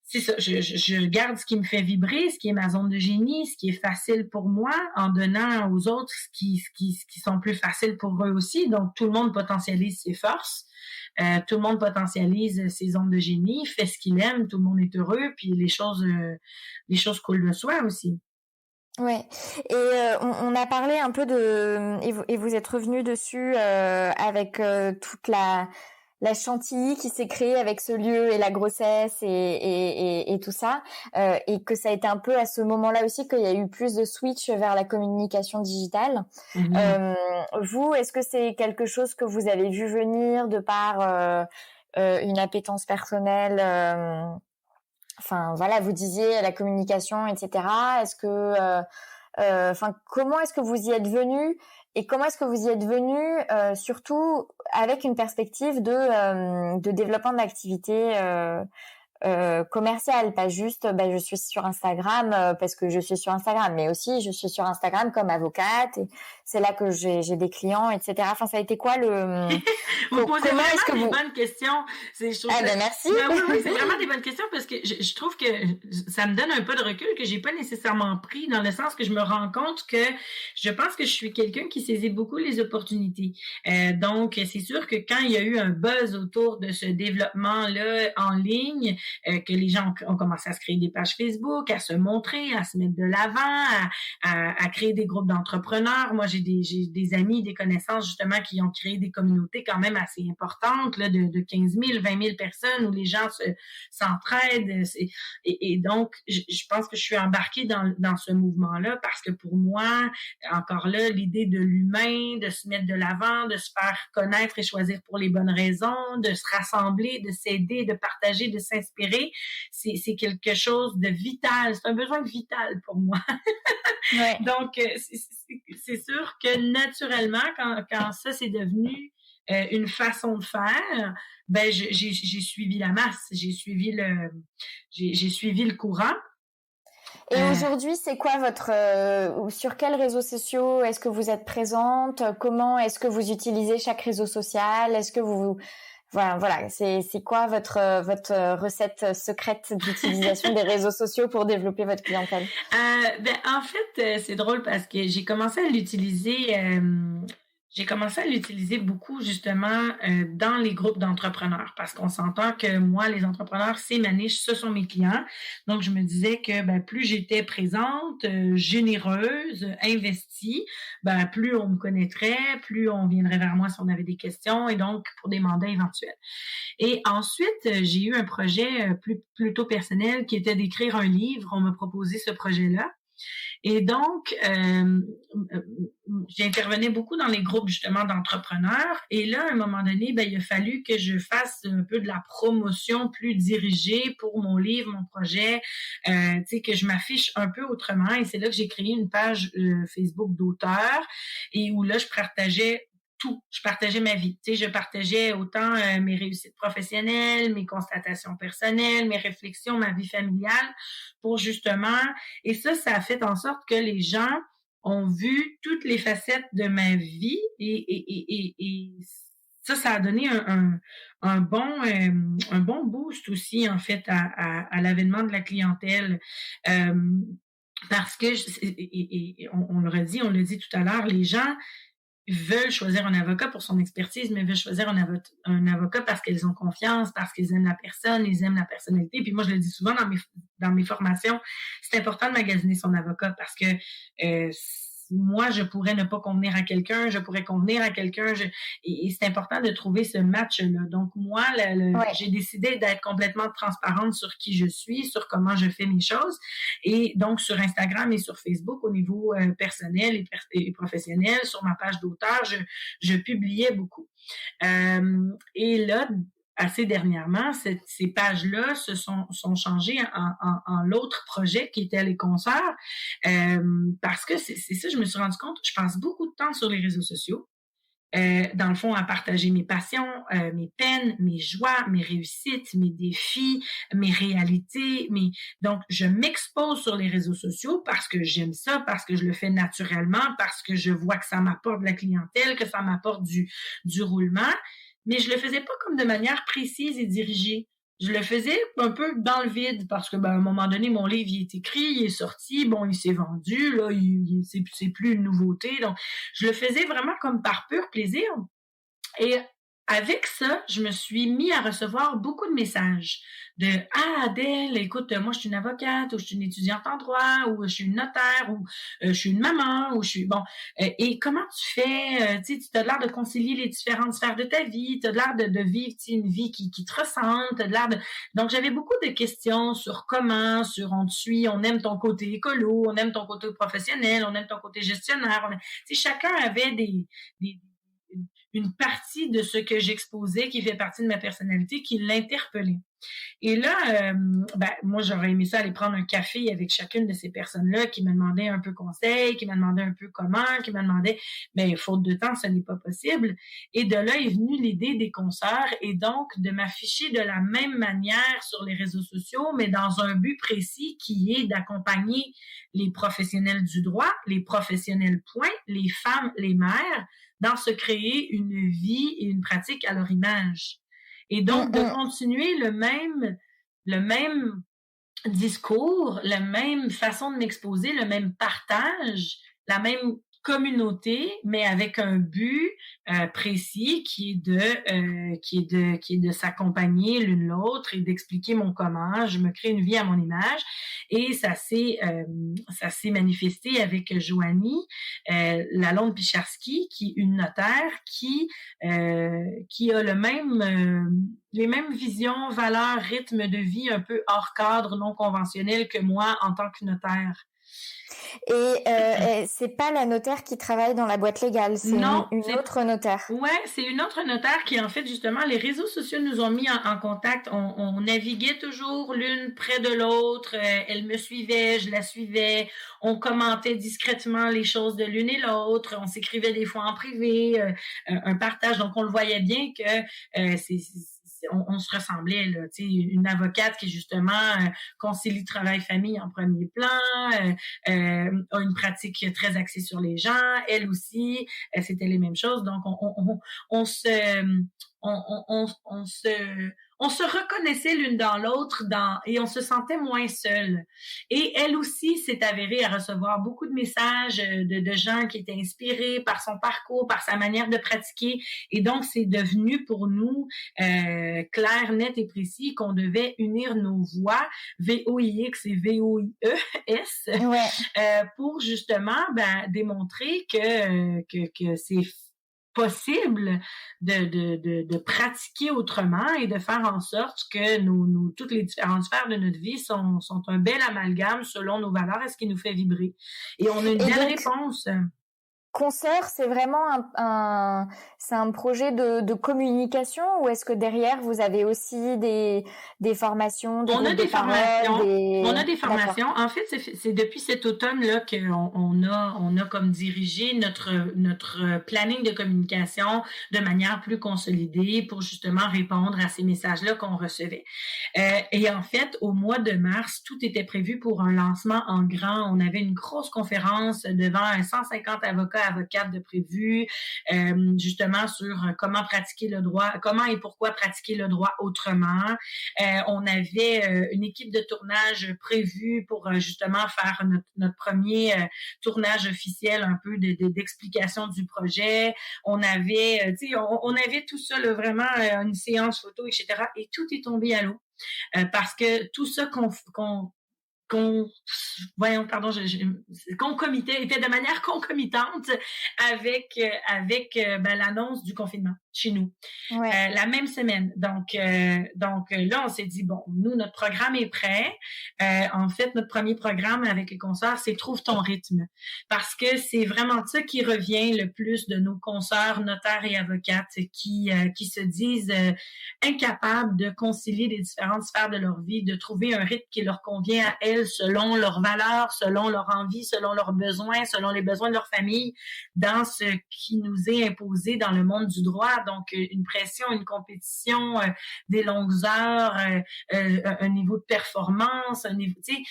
Speaker 2: c'est ça, je garde ce qui me fait vibrer, ce qui est ma zone de génie, ce qui est facile pour moi, en donnant aux autres ce qui sont plus faciles pour eux aussi. Donc, tout le monde potentialise ses forces. Tout le monde potentialise ses zones de génie, fait ce qu'il aime, tout le monde est heureux, puis les choses coulent de soi aussi.
Speaker 1: Ouais. Et on a parlé un peu et vous êtes revenu dessus avec toute la chantilly qui s'est créée avec ce lieu et la grossesse et tout ça, et que ça a été un peu à ce moment-là aussi qu'il y a eu plus de switch vers la communication digitale.
Speaker 2: Mm-hmm.
Speaker 1: Vous, est-ce que c'est quelque chose que vous avez vu venir de par une appétence personnelle? Enfin, voilà, vous disiez la communication, etc. Est-ce que, comment est-ce que vous y êtes venu et comment est-ce que vous y êtes venu, surtout avec une perspective de développement d'activité commerciale, pas juste, je suis sur Instagram parce que je suis sur Instagram, mais aussi je suis sur Instagram comme avocate et c'est là que j'ai des clients, etc. Enfin, ça a été quoi
Speaker 2: Vous posez
Speaker 1: comment
Speaker 2: vraiment
Speaker 1: est-ce que
Speaker 2: des
Speaker 1: vous...
Speaker 2: bonnes questions.
Speaker 1: merci.
Speaker 2: Oui, oui, c'est vraiment des bonnes questions parce que je trouve que ça me donne un peu de recul que j'ai pas nécessairement pris dans le sens que je me rends compte que je pense que je suis quelqu'un qui saisit beaucoup les opportunités. Donc, c'est sûr que quand il y a eu un buzz autour de ce développement-là en ligne, que les gens ont commencé à se créer des pages Facebook, à se montrer, à se mettre de l'avant, à créer des groupes d'entrepreneurs. Moi, j'ai des amis, des connaissances justement qui ont créé des communautés quand même assez importantes là, de 15 000, 20 000 personnes où les gens s'entraident. Et donc, je pense que je suis embarquée dans ce mouvement-là parce que pour moi, encore là, l'idée de l'humain, de se mettre de l'avant, de se faire connaître et choisir pour les bonnes raisons, de se rassembler, de s'aider, de partager, de s'inspirer, c'est quelque chose de vital. C'est un besoin vital pour moi.
Speaker 1: Ouais.
Speaker 2: Donc, c'est sûr que naturellement, quand ça c'est devenu une façon de faire, ben j'ai suivi la masse, j'ai suivi le courant.
Speaker 1: Et aujourd'hui, c'est quoi sur quels réseaux sociaux est-ce que vous êtes présente? Comment est-ce que vous utilisez chaque réseau social? Est-ce que voilà, c'est quoi votre recette secrète d'utilisation des réseaux sociaux pour développer votre clientèle?
Speaker 2: En fait, c'est drôle parce que j'ai commencé à l'utiliser. J'ai commencé à l'utiliser beaucoup justement dans les groupes d'entrepreneurs parce qu'on s'entend que moi, les entrepreneurs, c'est ma niche, ce sont mes clients. Donc, je me disais que plus j'étais présente, généreuse, investie, plus on me connaîtrait, plus on viendrait vers moi si on avait des questions et donc pour des mandats éventuels. Et ensuite, j'ai eu un projet plutôt personnel qui était d'écrire un livre. On m'a proposé ce projet-là. Et donc, j'intervenais beaucoup dans les groupes justement d'entrepreneurs. Et là, à un moment donné, il a fallu que je fasse un peu de la promotion plus dirigée pour mon livre, mon projet, que je m'affiche un peu autrement. Et c'est là que j'ai créé une page Facebook d'auteur et où là, je partageais tout. Je partageais ma vie. Tu sais, je partageais autant mes réussites professionnelles, mes constatations personnelles, mes réflexions, ma vie familiale pour justement... Et ça a fait en sorte que les gens ont vu toutes les facettes de ma vie et ça a donné un bon boost aussi, en fait, à l'avènement de la clientèle. Parce que, on le redit, on l'a dit tout à l'heure, les gens veulent choisir un avocat pour son expertise, mais veulent choisir un avocat parce qu'ils ont confiance, parce qu'ils aiment la personne, ils aiment la personnalité. Puis moi, je le dis souvent dans mes formations, c'est important de magasiner son avocat parce que moi, je pourrais ne pas convenir à quelqu'un, je pourrais convenir à quelqu'un, et c'est important de trouver ce match-là. Donc moi, j'ai décidé d'être complètement transparente sur qui je suis, sur comment je fais mes choses, et donc sur Instagram et sur Facebook au niveau personnel et professionnel, sur ma page d'auteur, je publiais beaucoup. Et là, assez dernièrement, ces pages-là se sont changées en l'autre projet qui était les concerts, parce que c'est ça, je me suis rendu compte, je passe beaucoup de temps sur les réseaux sociaux, dans le fond, à partager mes passions, mes peines, mes joies, mes réussites, mes défis, mes réalités. Donc, je m'expose sur les réseaux sociaux parce que j'aime ça, parce que je le fais naturellement, parce que je vois que ça m'apporte de la clientèle, que ça m'apporte du roulement. Mais je le faisais pas comme de manière précise et dirigée. Je le faisais un peu dans le vide parce que, à un moment donné, mon livre, il est écrit, il est sorti, bon, il s'est vendu, là, c'est plus une nouveauté. Donc, je le faisais vraiment comme par pur plaisir. Et avec ça, je me suis mis à recevoir beaucoup de messages de Ah, Adèle, écoute, moi je suis une avocate, ou je suis une étudiante en droit, ou je suis une notaire, ou je suis une maman, ou je suis bon. Et comment tu fais? Tu as l'air de concilier les différentes sphères de ta vie, tu as l'air de vivre une vie qui te ressemble, t'as l'air de. Donc j'avais beaucoup de questions sur comment, sur on te suit, on aime ton côté écolo, on aime ton côté professionnel, on aime ton côté gestionnaire. Chacun avait des une partie de ce que j'exposais qui fait partie de ma personnalité qui l'interpellait. Et là, moi, j'aurais aimé ça aller prendre un café avec chacune de ces personnes-là qui me demandaient un peu conseil, qui me demandaient un peu comment, qui me demandaient, mais faute de temps, ce n'est pas possible. Et de là est venue l'idée des concerts et donc de m'afficher de la même manière sur les réseaux sociaux, mais dans un but précis qui est d'accompagner les professionnels du droit, les professionnels point, les femmes, les mères, dans se créer une vie et une pratique à leur image. Et donc, de continuer le même discours, la même façon de m'exposer, le même partage, la même communauté, mais avec un but précis qui est de s'accompagner l'une l'autre et d'expliquer mon comment. Je me crée une vie à mon image et ça s'est manifesté avec Joanie Lalonde-Picharski, qui est une notaire qui a les mêmes visions, valeurs, rythmes de vie un peu hors cadre, non conventionnel que moi en tant que notaire.
Speaker 1: Et c'est pas la notaire qui travaille dans la boîte légale, c'est une autre notaire.
Speaker 2: Ouais, c'est une autre notaire qui, en fait, justement, les réseaux sociaux nous ont mis en contact. On naviguait toujours l'une près de l'autre. Elle me suivait, je la suivais. On commentait discrètement les choses de l'une et l'autre. On s'écrivait des fois en privé, un partage. Donc, on le voyait bien que on se ressemblait, là. Tu sais, une avocate qui, justement, concilie travail-famille en premier plan, a une pratique très axée sur les gens. Elle aussi, c'était les mêmes choses. Donc, on se reconnaissait l'une dans l'autre et on se sentait moins seul. Et elle aussi s'est avérée à recevoir beaucoup de messages de gens qui étaient inspirés par son parcours, par sa manière de pratiquer. Et donc, c'est devenu pour nous clair, net et précis qu'on devait unir nos voix, V-O-I-X et V-O-I-E-S, pour justement démontrer que c'est possible de pratiquer autrement et de faire en sorte que toutes les différentes sphères de notre vie sont un bel amalgame selon nos valeurs et ce qui nous fait vibrer. Et on a une belle réponse.
Speaker 1: Concert, c'est vraiment c'est un projet de communication ou est-ce que derrière vous avez aussi des formations,
Speaker 2: on a des formations. En fait, c'est depuis cet automne là qu'on a comme dirigé notre planning de communication de manière plus consolidée pour justement répondre à ces messages-là qu'on recevait. Et en fait, au mois de mars, tout était prévu pour un lancement en grand. On avait une grosse conférence devant 150 avocates de prévu, justement sur comment pratiquer le droit, comment et pourquoi pratiquer le droit autrement. On avait une équipe de tournage prévue pour justement faire notre premier tournage officiel, un peu d'explication du projet. On avait, on avait tout ça là, vraiment une séance photo, etc. Et tout est tombé à l'eau parce que tout ça concomitait, était de manière concomitante avec l'annonce du confinement chez nous, la même semaine. Donc là, on s'est dit, bon, nous, notre programme est prêt. En fait, notre premier programme avec les consoeurs, c'est Trouve ton rythme. Parce que c'est vraiment ça qui revient le plus de nos consoeurs, notaires et avocates qui se disent incapables de concilier les différentes sphères de leur vie, de trouver un rythme qui leur convient à elles selon leurs valeurs, selon leurs envies, selon leurs besoins, selon les besoins de leur famille, dans ce qui nous est imposé dans le monde du droit. donc une pression, une compétition, des longues heures, un niveau de performance, un niveau, tu sais.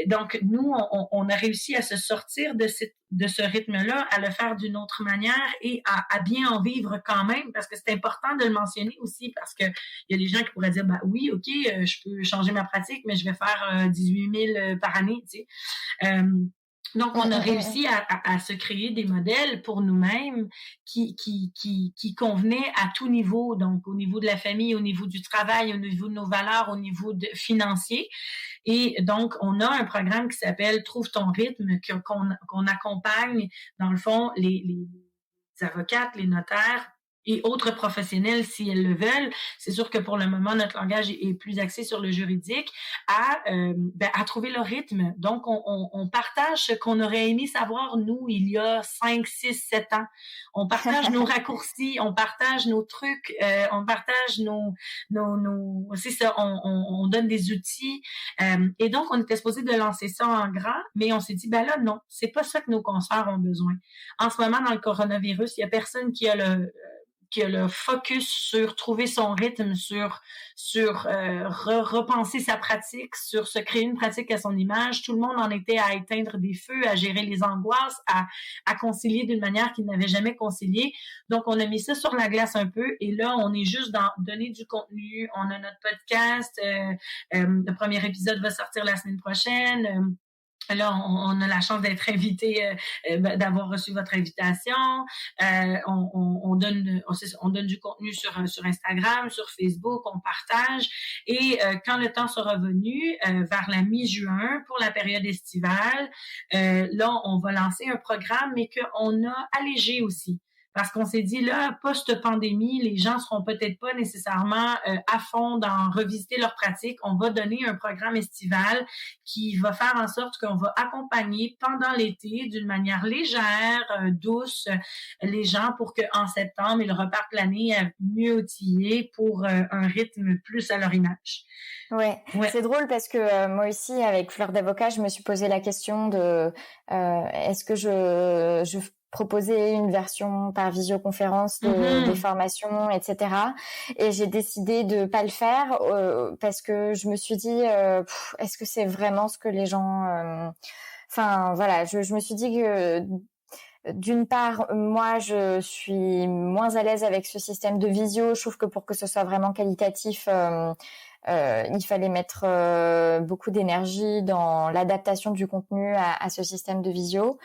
Speaker 2: Donc nous, on a réussi à se sortir de ce rythme-là, à le faire d'une autre manière et à bien en vivre quand même, parce que c'est important de le mentionner aussi, parce que il y a des gens qui pourraient dire, bah oui, ok, je peux changer ma pratique, mais je vais faire 18 000 par année, tu sais. Donc, on a réussi à se créer des modèles pour nous-mêmes qui convenaient à tout niveau, donc au niveau de la famille, au niveau du travail, au niveau de nos valeurs, au niveau financier. Et donc, on a un programme qui s'appelle Trouve ton rythme, qu'on accompagne, dans le fond, les avocates, les notaires et autres professionnels si elles le veulent. C'est sûr que pour le moment, notre langage est plus axé sur le juridique, à trouver le rythme. Donc, on partage ce qu'on aurait aimé savoir, nous, il y a 5, 6, 7 ans. On partage nos raccourcis, on partage nos trucs, on partage c'est ça, on donne des outils. Et donc, on était supposé de lancer ça en grand, mais on s'est dit, ben là, non, c'est pas ça que nos consoeurs ont besoin. En ce moment, dans le coronavirus, il y a personne qui a le focus sur trouver son rythme, sur repenser sa pratique, sur se créer une pratique à son image. Tout le monde en était à éteindre des feux, à gérer les angoisses, à concilier d'une manière qu'il n'avait jamais concilié. Donc, on a mis ça sur la glace un peu et là, on est juste dans donner du contenu. On a notre podcast. Le premier épisode va sortir la semaine prochaine. Là, on a la chance d'être invité, d'avoir reçu votre invitation. On donne du contenu sur Instagram, sur Facebook, on partage. Et quand le temps sera venu, vers la mi-juin, pour la période estivale, là, on va lancer un programme, mais qu'on a allégé aussi. Parce qu'on s'est dit, là, post-pandémie, les gens seront peut-être pas nécessairement à fond dans revisiter leur pratique. On va donner un programme estival qui va faire en sorte qu'on va accompagner pendant l'été d'une manière légère, douce, les gens pour qu'en septembre, ils repartent l'année mieux outillés pour un rythme plus à leur image.
Speaker 1: Ouais, c'est drôle parce que moi aussi, avec Fleur d'Avocat, je me suis posé la question de est-ce que je proposais une version par visioconférence des formations, etc. Et j'ai décidé de pas le faire parce que je me suis dit est-ce que c'est vraiment ce que les gens... Enfin, voilà, je me suis dit que... D'une part, moi, je suis moins à l'aise avec ce système de visio. Je trouve que pour que ce soit vraiment qualitatif, il fallait mettre beaucoup d'énergie dans l'adaptation du contenu à ce système de visio,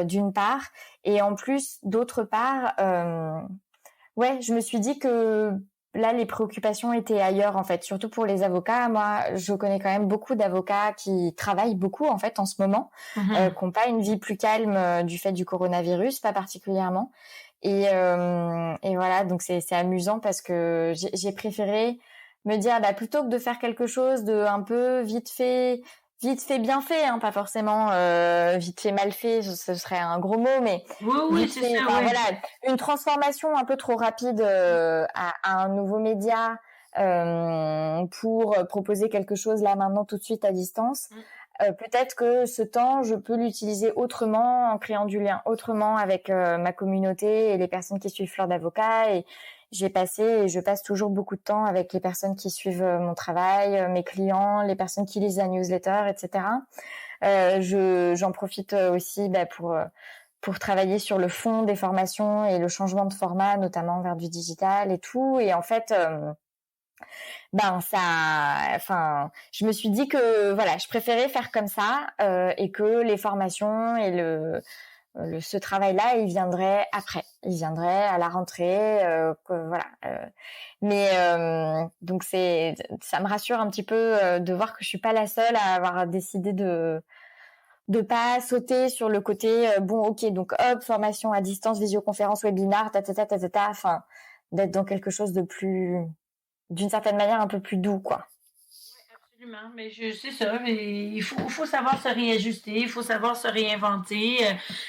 Speaker 1: d'une part. Et en plus, d'autre part, je me suis dit que là, les préoccupations étaient ailleurs, en fait, surtout pour les avocats. Moi, je connais quand même beaucoup d'avocats qui travaillent beaucoup, en fait, en ce moment, qui n'ont pas une vie plus calme du fait du coronavirus, pas particulièrement. Et voilà, donc c'est amusant parce que j'ai préféré me dire, plutôt que de faire quelque chose de un peu vite fait bien fait, hein, pas forcément vite fait mal fait, ce serait un gros mot, mais
Speaker 2: oui, c'est ça,
Speaker 1: voilà, une transformation un peu trop rapide à un nouveau média pour proposer quelque chose là maintenant tout de suite à distance. Peut-être que ce temps, je peux l'utiliser autrement, en créant du lien autrement avec ma communauté et les personnes qui suivent Fleur d'Avocat. Et j'ai passé et je passe toujours beaucoup de temps avec les personnes qui suivent mon travail, mes clients, les personnes qui lisent la newsletter, etc. J'en profite aussi pour travailler sur le fond des formations et le changement de format, notamment vers du digital et tout. Et en fait, je me suis dit que voilà, je préférais faire comme ça et que les formations et ce travail-là, il viendrait après, il viendrait à la rentrée, mais donc ça me rassure un petit peu de voir que je suis pas la seule à avoir décidé de pas sauter sur le côté donc hop, formation à distance, visioconférence, webinar, enfin d'être dans quelque chose de plus, d'une certaine manière, un peu plus doux, quoi.
Speaker 2: absolument. Mais c'est ça. Mais il faut savoir se réajuster, il faut savoir se réinventer.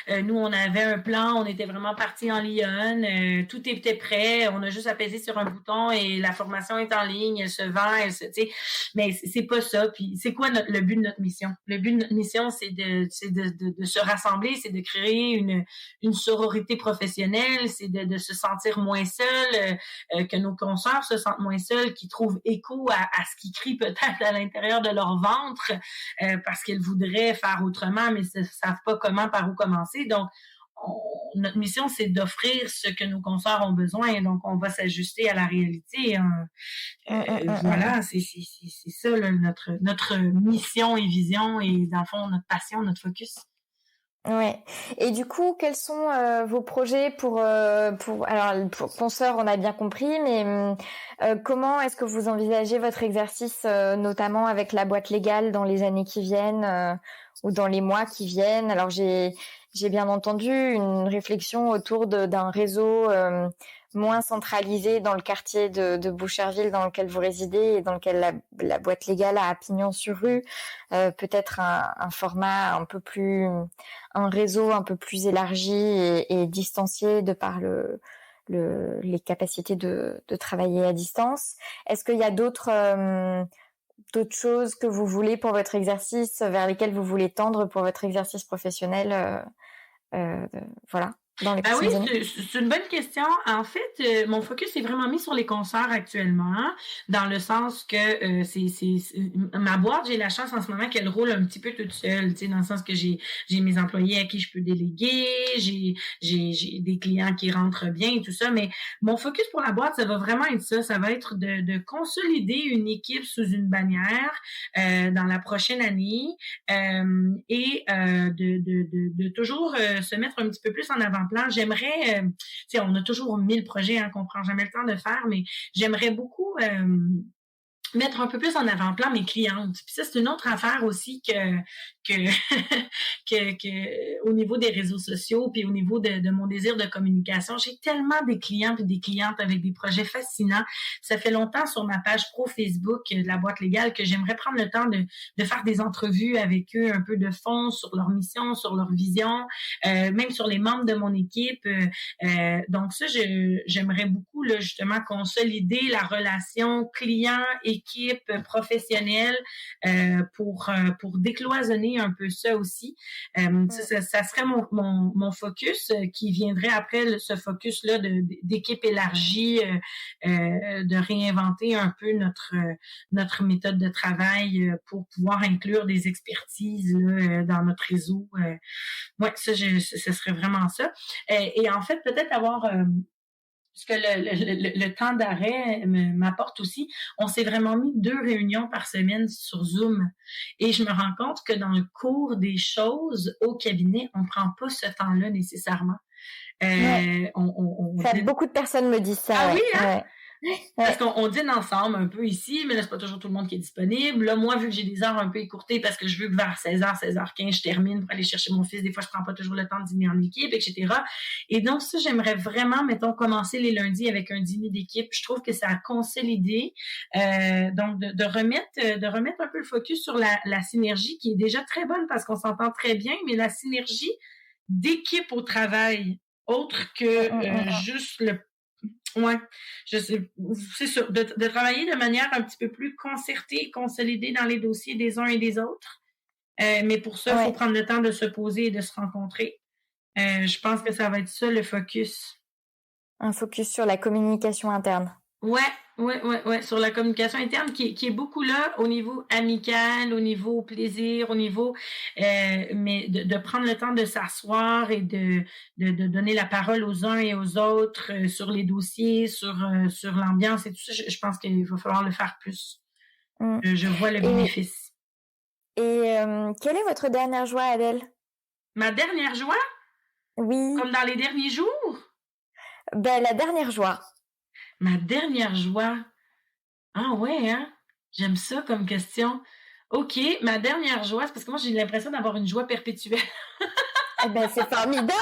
Speaker 2: Nous, on avait un plan, on était vraiment partis en Lyon. Tout était prêt. On a juste appaisé sur un bouton et la formation est en ligne, elle se vend, tu sais. Mais c'est pas ça. Puis c'est quoi le but de notre mission? Le but de notre mission, c'est de se rassembler, c'est de créer une sororité professionnelle, c'est de se sentir moins seul, que nos consoeurs se sentent moins seuls, qui trouvent écho à ce qui crie peut-être à l'intérieur de leur ventre, parce qu'ils voudraient faire autrement, mais ne savent pas comment, par où commencer. Donc, notre mission, c'est d'offrir ce que nos consoeurs ont besoin. Donc, on va s'ajuster à la réalité. Voilà, c'est ça là, notre mission et vision et dans le fond, notre passion, notre focus.
Speaker 1: Ouais. Et du coup, quels sont vos projets pour consoeurs, on a bien compris, mais comment est-ce que vous envisagez votre exercice, notamment avec la boîte légale dans les années qui viennent ou dans les mois qui viennent? Alors j'ai bien entendu une réflexion autour d'un réseau moins centralisé dans le quartier de Boucherville dans lequel vous résidez et dans lequel la boîte légale a pignon sur rue, peut-être un format un réseau un peu plus élargi et distancié de par les capacités de travailler à distance. Est-ce qu'il y a d'autres choses que vous voulez pour votre exercice, vers lesquelles vous voulez tendre pour votre exercice professionnel, voilà, dans les prochaines années?
Speaker 2: C'est une bonne question. En fait, mon focus est vraiment mis sur les concerts actuellement, dans le sens que ma boîte, j'ai la chance en ce moment qu'elle roule un petit peu toute seule, tu sais, dans le sens que j'ai mes employés à qui je peux déléguer, j'ai des clients qui rentrent bien et tout ça, mais mon focus pour la boîte, ça va vraiment être ça va être de consolider une équipe sous une bannière dans la prochaine année et de toujours se mettre un petit peu plus en avant-plan. J'aimerais, on a toujours 1000 projets qu'on prend jamais le temps de faire, mais j'aimerais beaucoup mettre un peu plus en avant-plan mes clientes. Puis ça, c'est une autre affaire aussi que au niveau des réseaux sociaux, puis au niveau de mon désir de communication. J'ai tellement des clients et des clientes avec des projets fascinants. Ça fait longtemps sur ma page pro Facebook de la boîte légale que j'aimerais prendre le temps de faire des entrevues avec eux, un peu de fond sur leur mission, sur leur vision, même sur les membres de mon équipe. Donc ça, j'aimerais beaucoup là, justement consolider la relation client-équipe professionnelle pour décloisonner un peu ça aussi. Ça serait mon focus qui viendrait après ce focus-là d'équipe élargie, de réinventer un peu notre méthode de travail pour pouvoir inclure des expertises là, dans notre réseau. Ouais, ce serait vraiment ça. Et en fait, peut-être avoir... ce que le temps d'arrêt m'apporte aussi, on s'est vraiment mis 2 réunions par semaine sur Zoom. Et je me rends compte que dans le cours des choses au cabinet, on prend pas ce temps-là nécessairement.
Speaker 1: Beaucoup de personnes me disent ça.
Speaker 2: Ah oui, hein? Ouais. Parce qu'on dîne ensemble un peu ici, mais là, c'est pas toujours tout le monde qui est disponible. Là, moi, vu que j'ai des heures un peu écourtées parce que je veux que vers 16h, 16h15, je termine pour aller chercher mon fils. Des fois, je prends pas toujours le temps de dîner en équipe, etc. Et donc, ça, j'aimerais vraiment, mettons, commencer les lundis avec un dîner d'équipe. Je trouve que ça a consolidé. Donc, de remettre un peu le focus sur la synergie qui est déjà très bonne parce qu'on s'entend très bien, mais la synergie d'équipe au travail, autre que juste le... Ouais, je sais, c'est sûr, de travailler de manière un petit peu plus concertée, consolidée dans les dossiers des uns et des autres. Mais pour ça, il faut prendre le temps de se poser et de se rencontrer. Je pense que ça va être ça le focus.
Speaker 1: Un focus sur la communication interne.
Speaker 2: Ouais, sur la communication interne qui est beaucoup là au niveau amical, au niveau plaisir, au niveau mais de prendre le temps de s'asseoir et de donner la parole aux uns et aux autres sur les dossiers, sur l'ambiance et tout ça. Je pense qu'il va falloir le faire plus. Je vois le bénéfice.
Speaker 1: Et quelle est votre dernière joie, Adèle?
Speaker 2: Ma dernière joie?
Speaker 1: Oui.
Speaker 2: Comme dans les derniers jours?
Speaker 1: Ben, la dernière joie.
Speaker 2: Ma dernière joie. Ah ouais, hein? J'aime ça comme question. OK, ma dernière joie, c'est parce que moi, j'ai l'impression d'avoir une joie perpétuelle.
Speaker 1: Eh ben, c'est formidable!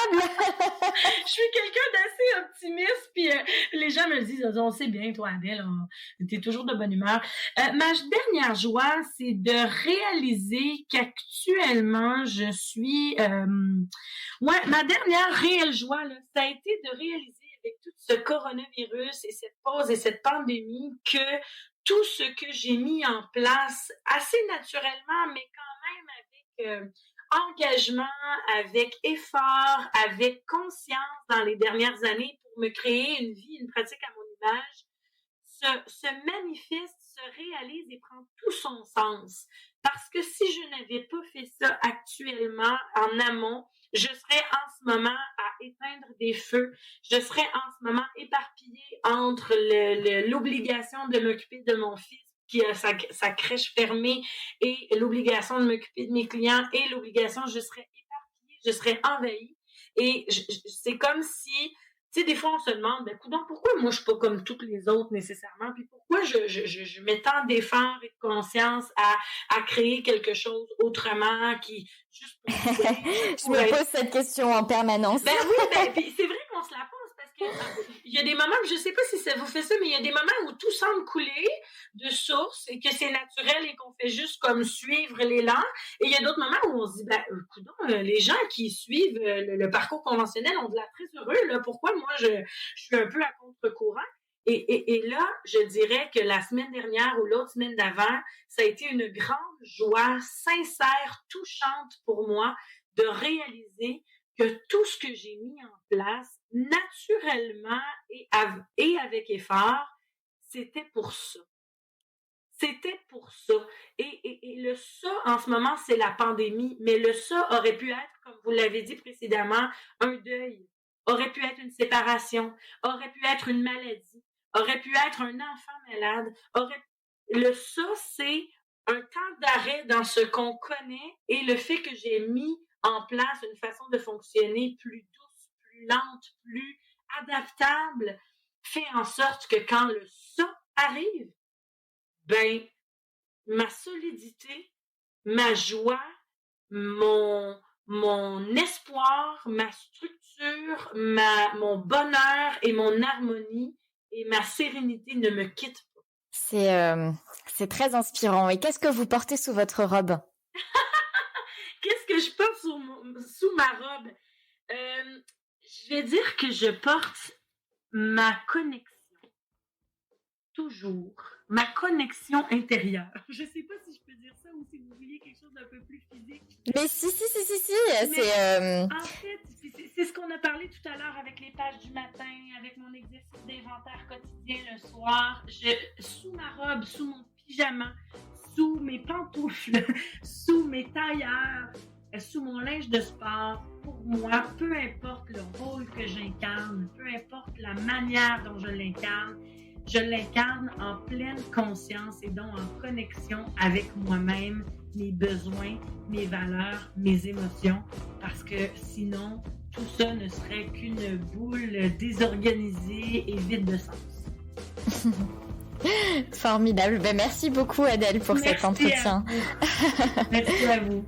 Speaker 2: Je suis quelqu'un d'assez optimiste, puis les gens me le disent, on sait bien, toi, Adèle, t'es toujours de bonne humeur. Ma dernière joie, c'est de réaliser qu'actuellement, je suis... ma dernière réelle joie, là, ça a été de réaliser avec tout ce coronavirus et cette pause et cette pandémie que tout ce que j'ai mis en place assez naturellement, mais quand même avec engagement, avec effort, avec conscience dans les dernières années pour me créer une vie, une pratique à mon image, se manifeste, se réalise et prend tout son sens. Parce que si je n'avais pas fait ça actuellement, en amont, je serais en ce moment à éteindre des feux. Je serais en ce moment éparpillée entre l'obligation de m'occuper de mon fils qui a sa crèche fermée et l'obligation de m'occuper de mes clients et l'obligation, je serais éparpillée, je serais envahie. Et c'est comme si, tu sais, des fois, on se demande, ben, coudonc, pourquoi moi, je suis pas comme toutes les autres nécessairement? Puis pourquoi je mets tant d'efforts et de conscience à créer quelque chose autrement qui, juste pour...
Speaker 1: Je me pose cette question en permanence.
Speaker 2: Ben oui, puis c'est vrai qu'on se la pose parce que il y a des moments, je sais pas si ça vous fait ça, mais il y a des moments où tout semble couler de source et que c'est naturel et qu'on fait juste comme suivre l'élan. Et il y a d'autres moments où on se dit, ben, coudonc, les gens qui suivent le parcours conventionnel ont de l'air très heureux, là. Pourquoi moi, je suis un peu à contre-courant? Et là, je dirais que la semaine dernière ou l'autre semaine d'avant, ça a été une grande joie sincère, touchante pour moi de réaliser que tout ce que j'ai mis en place naturellement et avec effort, c'était pour ça. C'était pour ça. Et le ça, en ce moment, c'est la pandémie. Mais le ça aurait pu être, comme vous l'avez dit précédemment, un deuil. Aurait pu être une séparation. Aurait pu être une maladie. Aurait pu être un enfant malade. Le ça, c'est un temps d'arrêt dans ce qu'on connaît et le fait que j'ai mis en place une façon de fonctionner plus douce, plus lente, plus adaptable, fait en sorte que quand le ça arrive, ben, ma solidité, ma joie, mon espoir, ma structure, mon bonheur et mon harmonie et ma sérénité ne me quittent pas.
Speaker 1: C'est très inspirant. Et qu'est-ce que vous portez sous votre robe?
Speaker 2: Qu'est-ce que je porte sous ma robe? Je vais dire que je porte ma connexion. Toujours. Ma connexion intérieure. Je sais pas si je peux dire ça ou si vous vouliez quelque chose d'un peu plus physique.
Speaker 1: Mais si.
Speaker 2: En fait, c'est ce qu'on a parlé tout à l'heure avec les pages du matin, avec mon exercice d'inventaire quotidien le soir. Sous ma robe, sous mon pyjama, sous mes pantoufles, sous mes tailleurs, sous mon linge de sport, pour moi, peu importe le rôle que j'incarne, peu importe la manière dont je l'incarne en pleine conscience et donc en connexion avec moi-même, mes besoins, mes valeurs, mes émotions, parce que sinon, tout ça ne serait qu'une boule désorganisée et vide de sens.
Speaker 1: Formidable. Ben, merci beaucoup, Adèle, pour cet entretien.
Speaker 2: Merci à vous.